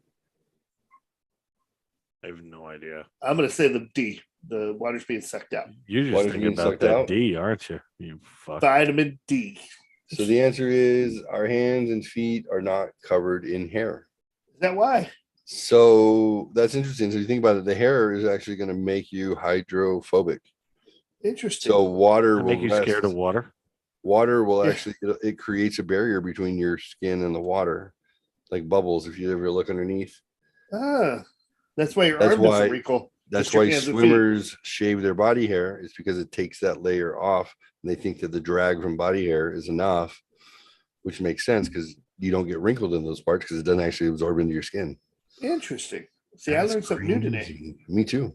I have no idea. I'm gonna say the D. The water's being sucked out. You're just Water's thinking being about sucked that out? D, aren't you? You fuck. Vitamin D. So the answer is our hands and feet are not covered in hair. Is that why? So that's interesting. So you think about it, the hair is actually going to make you hydrophobic. Interesting. So water That will make you scared of water? Water will actually, it creates a barrier between your skin and the water, like bubbles. If you ever look underneath, That's why your That's arm why- doesn't wrinkle. that's Just your why hands and feet. swimmers shave their body hair. It's because it takes that layer off, and they think that the drag from body hair is enough, which makes sense because you don't get wrinkled in those parts because it doesn't actually absorb into your skin. Interesting. See, I learned something new today. Crazy. Me too.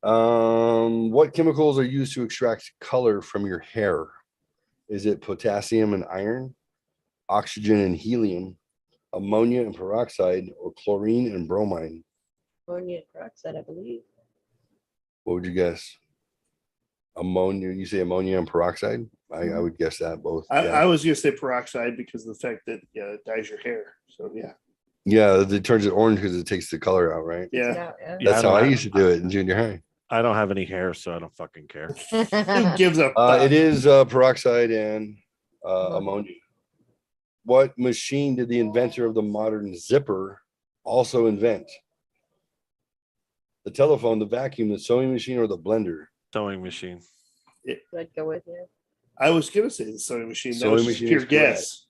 What chemicals are used to extract color from your hair? Is it potassium and iron, oxygen and helium, ammonia and peroxide, or chlorine and bromine? Ammonia peroxide, I believe. What would you guess? Ammonia. You say ammonia and peroxide? I would guess that both. I was gonna say peroxide because of the fact that it dyes your hair. So yeah. Yeah, it turns it orange because it takes the color out, right? Yeah. That's how I used to do it in junior high. I don't have any hair, so I don't fucking care. Who gives a It is peroxide and ammonia. What machine did the inventor of the modern zipper also invent? The telephone, the vacuum, the sewing machine, or the blender? Sewing machine. I'd go with you. I was gonna say the sewing machine. That Sewing was just machine pure is correct. guess.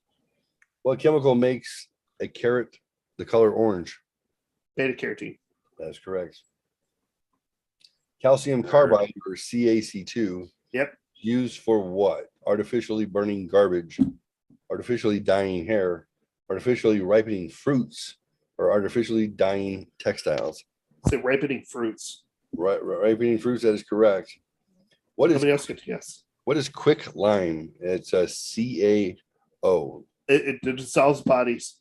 What chemical makes a carrot the color orange? Beta carotene. That's correct. Calcium carbide, or CaC2. Yep. Used for what? Artificially burning garbage, artificially dyeing hair, artificially ripening fruits, or artificially dyeing textiles? Say ripening fruits. Ripening fruits, that is correct. What is Somebody else could guess. What is quick lime? It's a CaO. It dissolves bodies.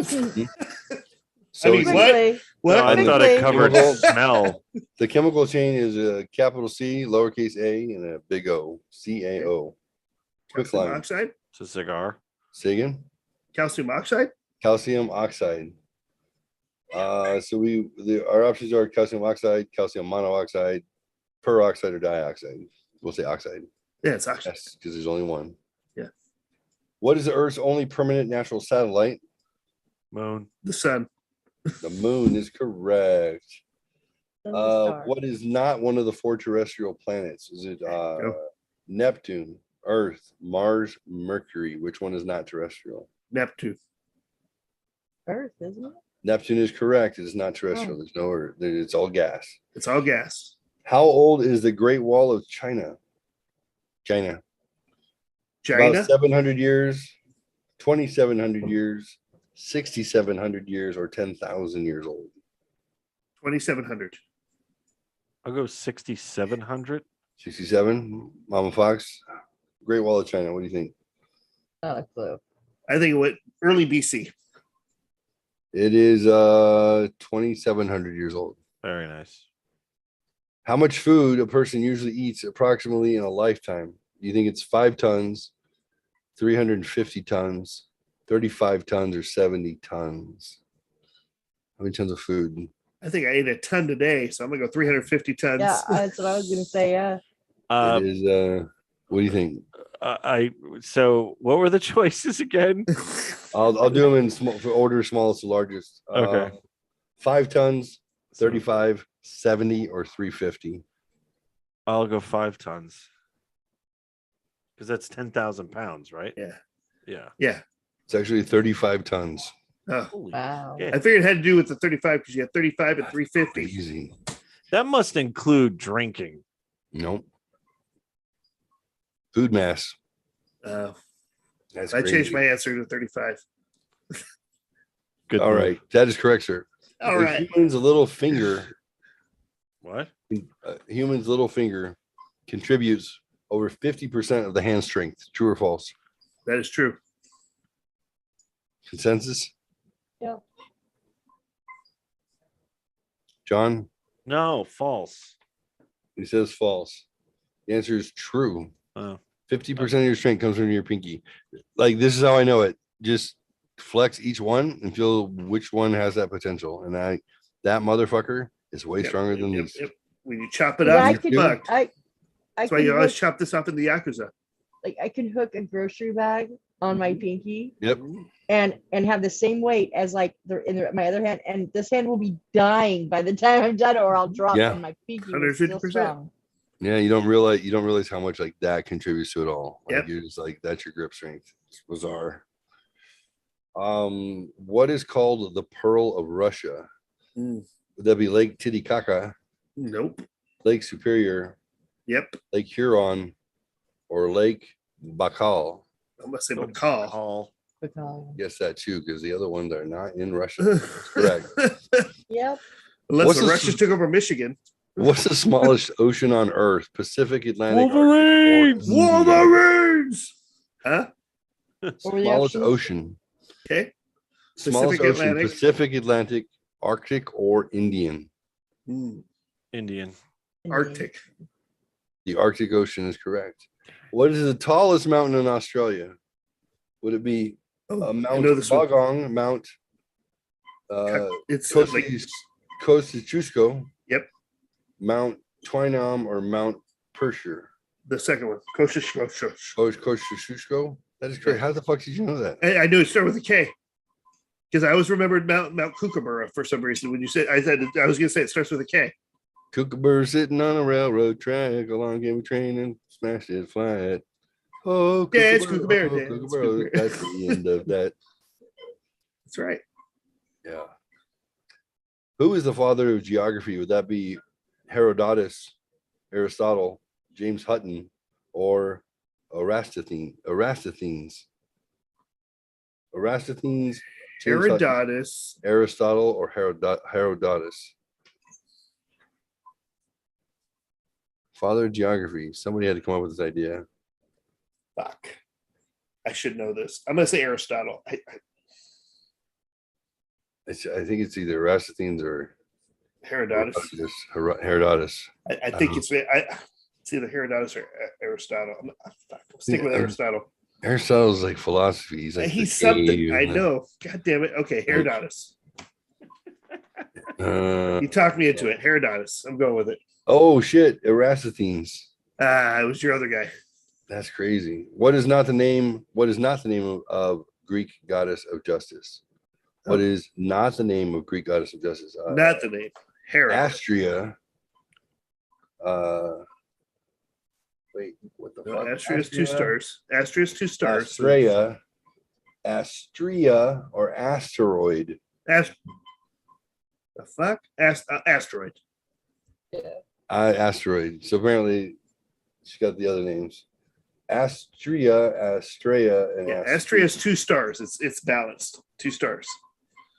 So I mean, it's- what? No, I thought it covered smell. The chemical chain is a capital C, lowercase a, and a big O. CaO. Calcium Quicklime. oxide. It's a cigar. Say again. Calcium oxide. Calcium oxide. So our options are calcium oxide, calcium monoxide, peroxide, or dioxide. We'll say oxide. Yeah, it's oxide. Yes, because there's only one. Yeah. What is the Earth's only permanent natural satellite? Moon. The sun. The moon is correct. What is not one of the 4 terrestrial planets? Is it Neptune, Earth, Mars, Mercury? Which one is not terrestrial? Neptune. Earth, isn't it? Neptune is correct. It is not terrestrial. There's no Earth. It's all gas. It's all gas. How old is the Great Wall of China? China. About 700 years, 2,700 years, 6,700 years, or 10,000 years old. 2,700. I'll go 6,700. 67. Mama Fox. Great Wall of China. What do you think? Not a clue. I think it went early BC. It is 2,700 years old. Very nice. How much food a person usually eats approximately in a lifetime? Do you think it's 5 tons, 350 tons, 35 tons, or 70 tons? How many tons of food? I think I ate a ton today, so I'm gonna go 350 tons. Yeah, that's what I was gonna say. Yeah. It is. What do you think? So what were the choices again? I'll do them in small for order, smallest to largest. Okay. 5 tons, 35, 70, or 350. I'll go 5 tons. Because that's 10,000 pounds, right? Yeah. Yeah. Yeah. It's actually 35 tons. Oh, wow. I figured it had to do with the 35 because you had 35 and 350. Easy. That must include drinking. Nope. Food mass. That's I crazy. changed my answer to 35. Good. All right. That is correct, sir. All A right. Human's little finger. What? Human's little finger contributes over 50% of the hand strength. True or false? That is true. Consensus? Yeah. John? No, false. He says false. The answer is true. Oh. 50% of your strength comes from your pinky. Like, this is how I know it. Just flex each one and feel which one has that potential. And that motherfucker is way stronger than these. When you chop it Yeah, up, I you're could. fucked. I That's why can you always hook, chop this up in the Yakuza. like I can hook a grocery bag on my pinky Yep. and have the same weight as like my other hand, and this hand will be dying by the time I'm done, or I'll drop Yeah. and my pinky will still 150%. strong. Yeah, you don't realize how much like that contributes to it all. Like, Yep. you're just like, that's your grip strength. It's bizarre. What is called the Pearl of Russia? Would that be Lake Titicaca, Nope. Lake Superior, Yep. Lake Huron, or Lake Baikal? I'm gonna say McCall. Hall. Guess that too, because the other ones are not in Russia. That's correct. Yep. Unless What's the the Russians took over Michigan. What's the smallest ocean on Earth? Pacific, Atlantic, Wolverines! Arctic, or Indian? Wolverines! Huh? Smallest ocean. Okay. Smallest Pacific, ocean. Atlantic. Pacific, Atlantic, Arctic, or Indian? Indian. Arctic. The Arctic Ocean is correct. What is the tallest mountain in Australia? Would it be Mount I know this one. Bogong, Mount It's Kosciuszko? Yep. Mount Twynam, or Mount Pershur? The second one. Kosciuszko. Kosciuszko? That is correct. How the fuck did you know that? I knew it started with a K. Because I always remembered Mount Kookaburra for some reason. When you said, I was going to say it starts with a K. Kookaburra sitting on a railroad track, along came a train and smashed it flat. Oh, Yeah, it's Kookaburra, Kookaburra. oh, It's Kookaburra. Kookaburra. That's the end of that. That's right. Yeah. Who is the father of geography? Would that be Herodotus, Aristotle, James Hutton, or Eratosthenes? Eratosthenes. James Hutton, Herodotus. Aristotle, or Herodotus? Father of geography. Somebody had to come up with this idea. Fuck. I should know this. I'm gonna say Aristotle. I think it's either Eratosthenes or Herodotus. Herodotus. I think it's either Herodotus or Aristotle. I'm sticking with Aristotle. Aristotle's like philosophy. He's like he's something. I know. God damn it. Okay, Herodotus. You talked me into it. Herodotus. I'm going with it. Oh shit, Eratosthenes. It was your other guy. That's crazy. What is not the name of Greek goddess of justice? What is not the name of Greek goddess of justice? Not the name. Hera. Astrea. Wait, what the fuck? Astrea's 2 stars. Astrea's 2 stars. Astrea or asteroid. The fuck? Asteroid. Yeah. Asteroid. So apparently she got the other names. Astrea, and Astrea's 2 stars. It's balanced. 2 stars.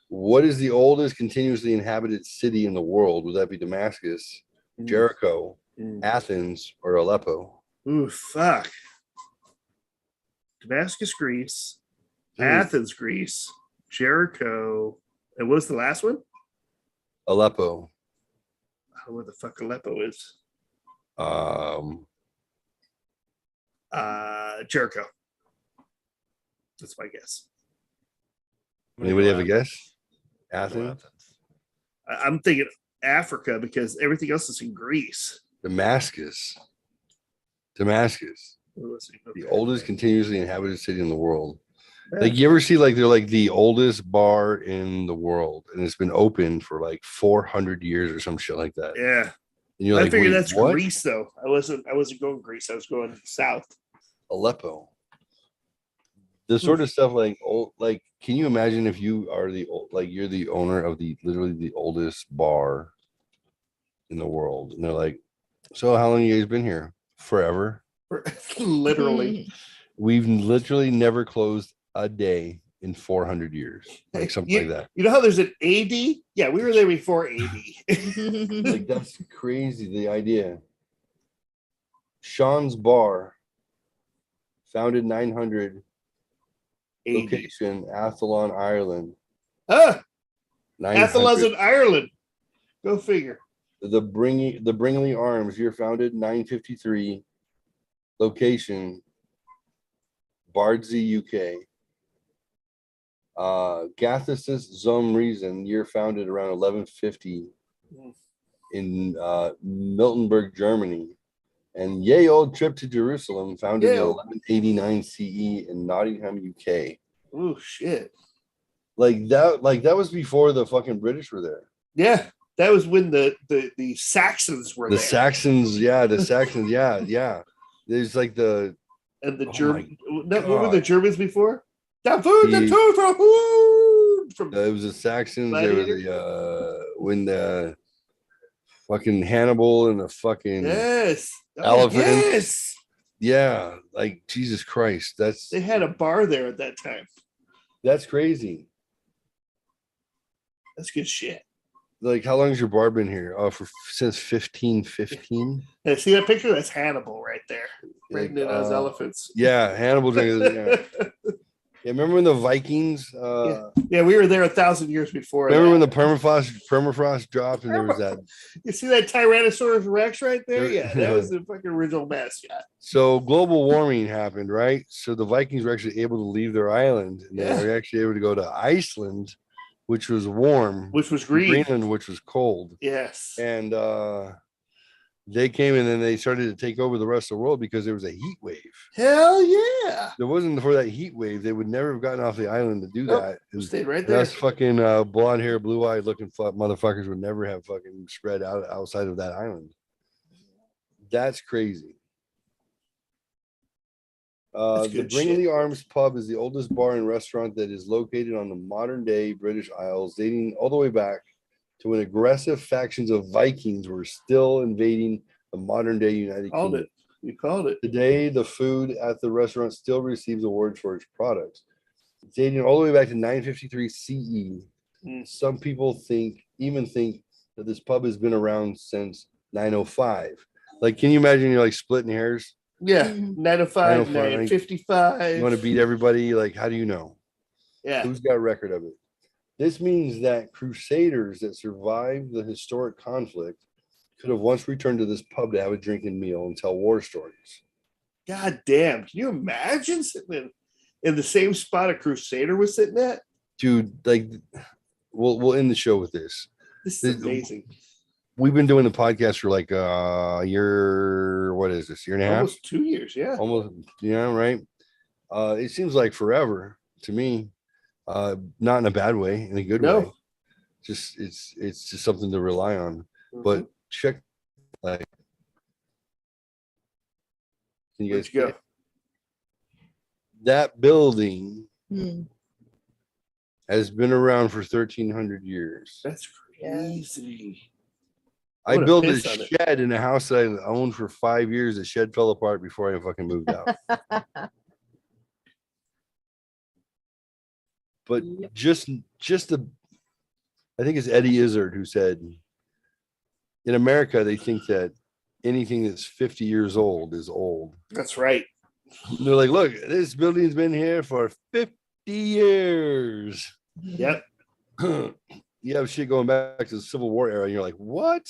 What is the oldest continuously inhabited city in the world? Would that be Damascus, Jericho, Athens, or Aleppo? Ooh, fuck. Damascus, Greece. Athens, Greece. Jericho. And what was the last one? Aleppo. I don't know where the fuck Aleppo is. Jericho. That's my guess. Anybody have a guess? Athens? I'm thinking Africa because everything else is in Greece. Damascus. The oldest continuously inhabited city in the world. Yeah. Like, you ever see like they're like the oldest bar in the world, and it's been open for like 400 years or some shit like that. Yeah. And you're I like, figured wait, that's what? Greece though. I wasn't going Greece. I was going south. Aleppo. The sort of stuff like can you imagine if you are you're the owner of literally the oldest bar in the world, and they're like, so how long you guys been here? Forever. Literally. We've literally never closed a day in 400 years, like something like that. You know how there's an AD? Yeah, we were there before AD. Like, that's crazy, the idea. Sean's Bar, founded 900, location Athlone, Ireland. Athlon's in Ireland. Go figure. The Bringley Arms, year founded 953, location Bardsey, UK. Gathisis Zum Reason, year founded around 1150 in Miltenberg, Germany. And Yay Old Trip to Jerusalem, founded in 1189 CE in Nottingham, UK. Oh shit. Like that was before the fucking British were there. Yeah. That was when the Saxons were there. The Saxons, yeah. There's like the German. What were the Germans before? The food, the food. From it was the Saxons. There was when the fucking Hannibal and the fucking elephant. Yes. Yeah, like Jesus Christ. They had a bar there at that time. That's crazy. That's good shit. Like, how long has your bar been here? Oh, since 1515. Yeah, see that picture? That's Hannibal right there, riding in those elephants. Yeah, Hannibal. Yeah, remember when the Vikings? Yeah, we were there 1,000 years before. Remember when the permafrost dropped and there was that? You see that Tyrannosaurus Rex right there? Yeah, that was the fucking original mascot. So global warming happened, right? So the Vikings were actually able to leave their island, and they were actually able to go to Iceland, which was warm, which was Greenland, which was cold. Yes, and they came and then they started to take over the rest of the world because there was a heat wave. Hell yeah! There wasn't for that heat wave, they would never have gotten off the island to do that. It stayed right there. Us fucking blonde hair, blue eyed looking motherfuckers would never have fucking spread out outside of that island. That's crazy. The Bringley Arms pub is the oldest bar and restaurant that is located on the modern day British Isles, dating all the way back to when aggressive factions of Vikings were still invading the modern day United Kingdom. You called it. Today, the food at the restaurant still receives awards for its products. Dating all the way back to 953 CE. Some people think that this pub has been around since 905. Like, can you imagine you're like splitting hairs? Yeah, 9 to 5, 9:55. You want to beat everybody? Like, how do you know? Yeah. Who's got a record of it? This means that crusaders that survived the historic conflict could have once returned to this pub to have a drinking meal and tell war stories. God damn. Can you imagine sitting in the same spot a crusader was sitting at? Dude, like, we'll end the show with this. This is amazing. We've been doing the podcast for like a year. What is this? Year and a half? Almost 2 years. Yeah. Almost. Yeah. Right. It seems like forever to me. Not in a bad way, in a good way. Just it's just something to rely on. Mm-hmm. But check, like, can you guys go? That building Hmm. has been around for 1,300 years. That's crazy. I built a shed in a house that I owned for 5 years. The shed fell apart before I fucking moved out. But just the, I think it's Eddie Izzard who said, in America, they think that anything that's 50 years old is old. That's right. And they're like, look, this building's been here for 50 years. Yep. You have shit going back to the Civil War era, and you're like, what?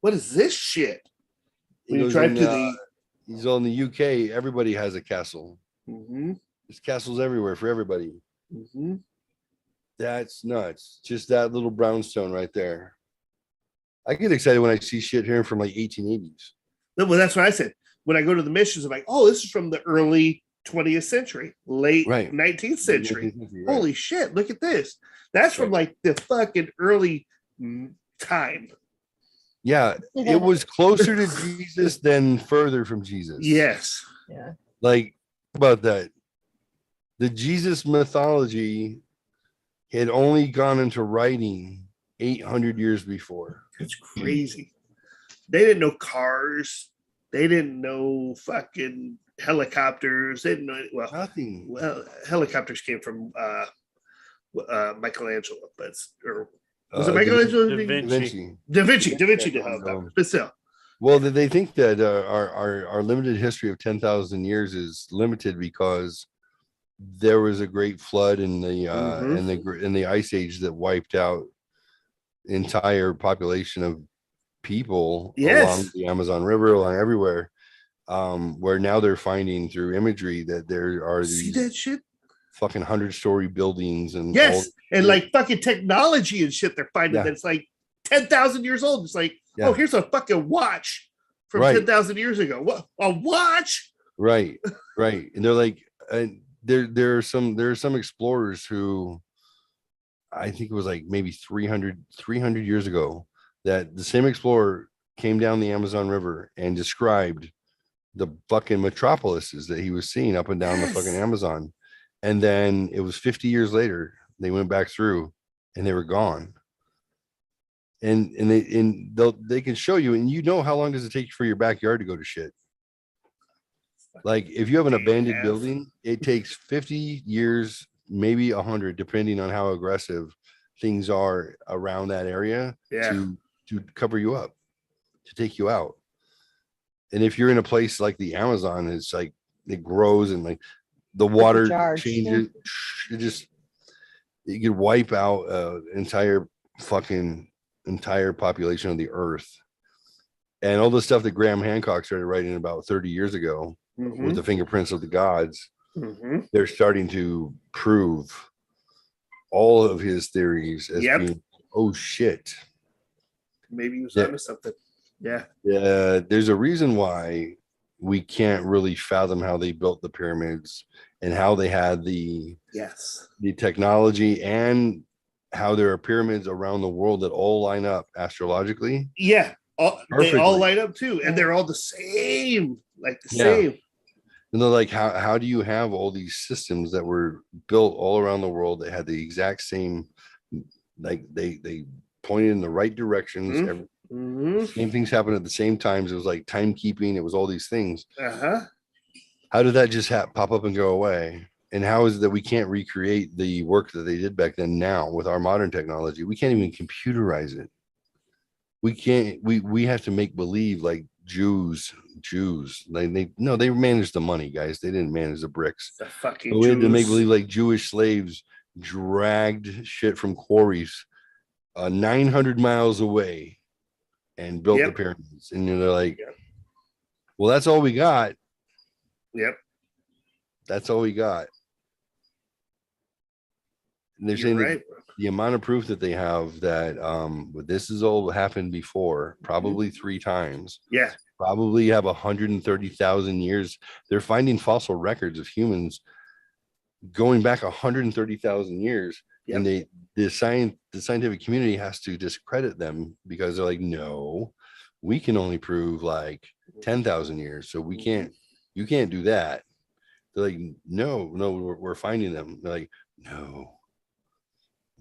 What is this shit? When you drive to the... He's on the UK. Everybody has a castle. Mm-hmm. There's castles everywhere for everybody. Mm-hmm. That's nuts. Just that little brownstone right there. I get excited when I see shit here from like 1880s. Well, that's what I said. When I go to the missions, I'm like, oh, this is from the early 20th century, late 19th century. Right. Holy shit, look at this. That's from like the fucking early time. Yeah, it was closer to Jesus than further from Jesus. Yes. Yeah. Like, about that. The Jesus mythology had only gone into writing 800 years before. It's crazy. They didn't know cars. They didn't know fucking helicopters. They didn't know, well, nothing. Well, helicopters came from Michelangelo, but was it Michelangelo? Da Vinci did helicopters, but still. Well, they think that our limited history of 10,000 years is limited because there was a great flood in the ice age that wiped out entire population of people along the Amazon River, along everywhere. Where now they're finding through imagery that there are these that shit? Fucking 100-story buildings and and like fucking technology and shit they're finding that's like 10,000 years old. It's like, oh, here's a fucking watch from 10,000 years ago. What, a watch? Right. And they're like, there are some explorers who, I think it was like maybe 300 years ago, that the same explorer came down the Amazon River and described the fucking metropolises that he was seeing up and down the fucking Amazon. And then it was 50 years later, they went back through and they were gone. And they can show you, and you know, how long does it take for your backyard to go to shit? Like, if you have an abandoned building, it takes 50 years, maybe 100, depending on how aggressive things are around that area to cover you up, to take you out. And if you're in a place like the Amazon, it's like it grows and like the water changes. You could wipe out entire population of the earth. And all the stuff that Graham Hancock started writing about 30 years ago with the fingerprints of the gods, they're starting to prove all of his theories as being, oh shit. Maybe he was onto something. Yeah. There's a reason why we can't really fathom how they built the pyramids and how they had the technology, and how there are pyramids around the world that all line up astrologically. Yeah. They all light up too, and they're all the same, like the same. And they're like, how do you have all these systems that were built all around the world that had the exact same, like they pointed in the right directions. Same things happened at the same times. It was like timekeeping. It was all these things. How did that just pop up and go away? And how is it that we can't recreate the work that they did back then now with our modern technology? We can't even computerize it. We can't. We have to make believe like Jews. They managed the money, guys. They didn't manage the bricks. The fucking But we had to make Jews. believe like Jewish slaves dragged shit from quarries 900 miles away and built the pyramids. And they're like, well, that's all we got. Yep. That's all we got. And they're saying that the amount of proof that they have that this has all happened before, probably 3 times. Yeah. Probably have 130,000 years. They're finding fossil records of humans going back 130,000 years. And the scientific community has to discredit them because they're like, no, we can only prove like 10,000 years. So you can't do that. They're like, no, we're finding them. They're like, no.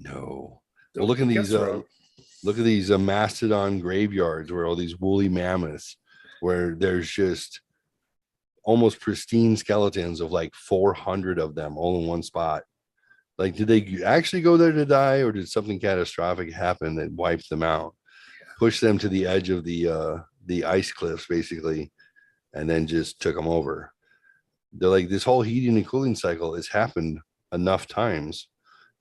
Well, look at these mastodon graveyards where all these woolly mammoths, where there's just almost pristine skeletons of like 400 of them all in one spot. Like, did they actually go there to die, or did something catastrophic happen that wiped them out, pushed them to the edge of the ice cliffs, basically, and then just took them over? They're like, this whole heating and cooling cycle has happened enough times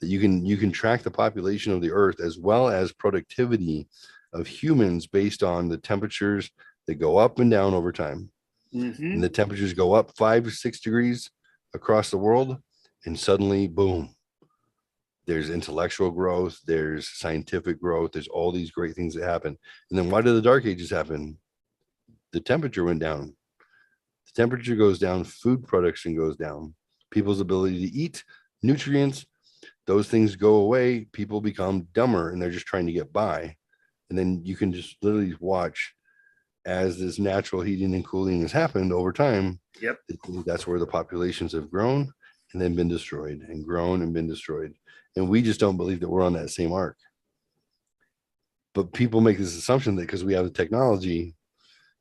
that you can track the population of the earth as well as productivity of humans based on the temperatures that go up and down over time. And the temperatures go up 5 or 6 degrees across the world, and suddenly, boom, there's intellectual growth, there's scientific growth, there's all these great things that happen. And then why did the dark ages happen? The temperature went down. The temperature goes down, food production goes down, people's ability to eat, nutrients, those things go away, people become dumber, and they're just trying to get by. And then you can just literally watch as this natural heating and cooling has happened over time. Yep. That's where the populations have grown and then been destroyed and grown and been destroyed. And we just don't believe that we're on that same arc. But people make this assumption that because we have the technology,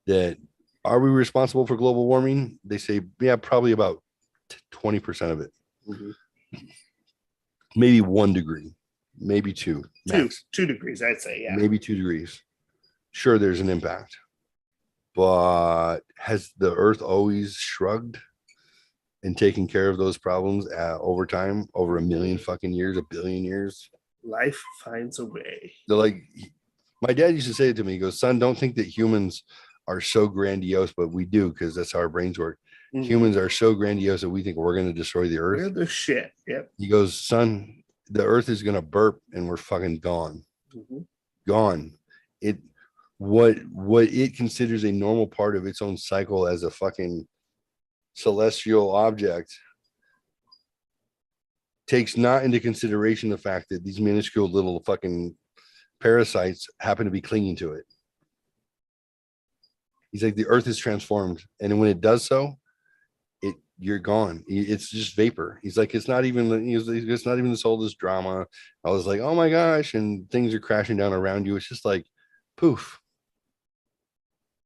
that are we responsible for global warming? They say, yeah, probably about 20% of it. Maybe 1 degree, maybe 2. 2 degrees, I'd say. Yeah. Maybe 2 degrees. Sure, there's an impact. But has the earth always shrugged and taken care of those problems over time, over 1 million fucking years, 1 billion years? Life finds a way. They're like, my dad used to say it to me. He goes, son, don't think that humans are so grandiose, but we do, because that's how our brains work. Humans are so grandiose that we think we're going to destroy the earth. We're the shit. Yep. He goes, son, the earth is going to burp and we're fucking gone. Gone. What it considers a normal part of its own cycle as a fucking celestial object takes not into consideration the fact that these minuscule little fucking parasites happen to be clinging to it. He's like, the earth is transformed, and when it does so, you're gone. It's just vapor. He's like, it's not even this all this drama. I was like, oh my gosh, and things are crashing down around you. It's just like poof.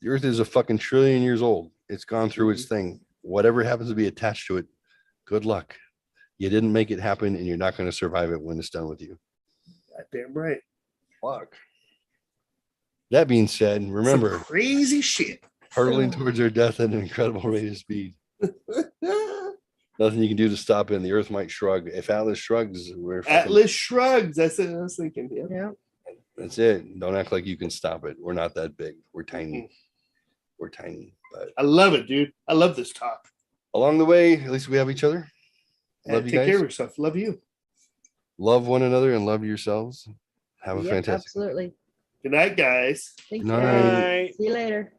The earth is a fucking trillion years old. It's gone through its thing. Whatever happens to be attached to it, good luck. You didn't make it happen, and you're not going to survive it when it's done with you. Damn right. Fuck. That being said, remember, some crazy shit. Hurtling towards their death at an incredible rate of speed. Nothing you can do to stop it, and the earth might shrug. If Atlas shrugs, Atlas shrugs. That's what I was thinking. Yeah. That's it. Don't act like you can stop it. We're not that big. We're tiny. We're tiny. But I love it, dude. I love this talk. Along the way, at least we have each other. Love you guys. Take care of yourself. Love you. Love one another and love yourselves. Have a fantastic. Absolutely. Good night, guys. Thank Night. you. See you later.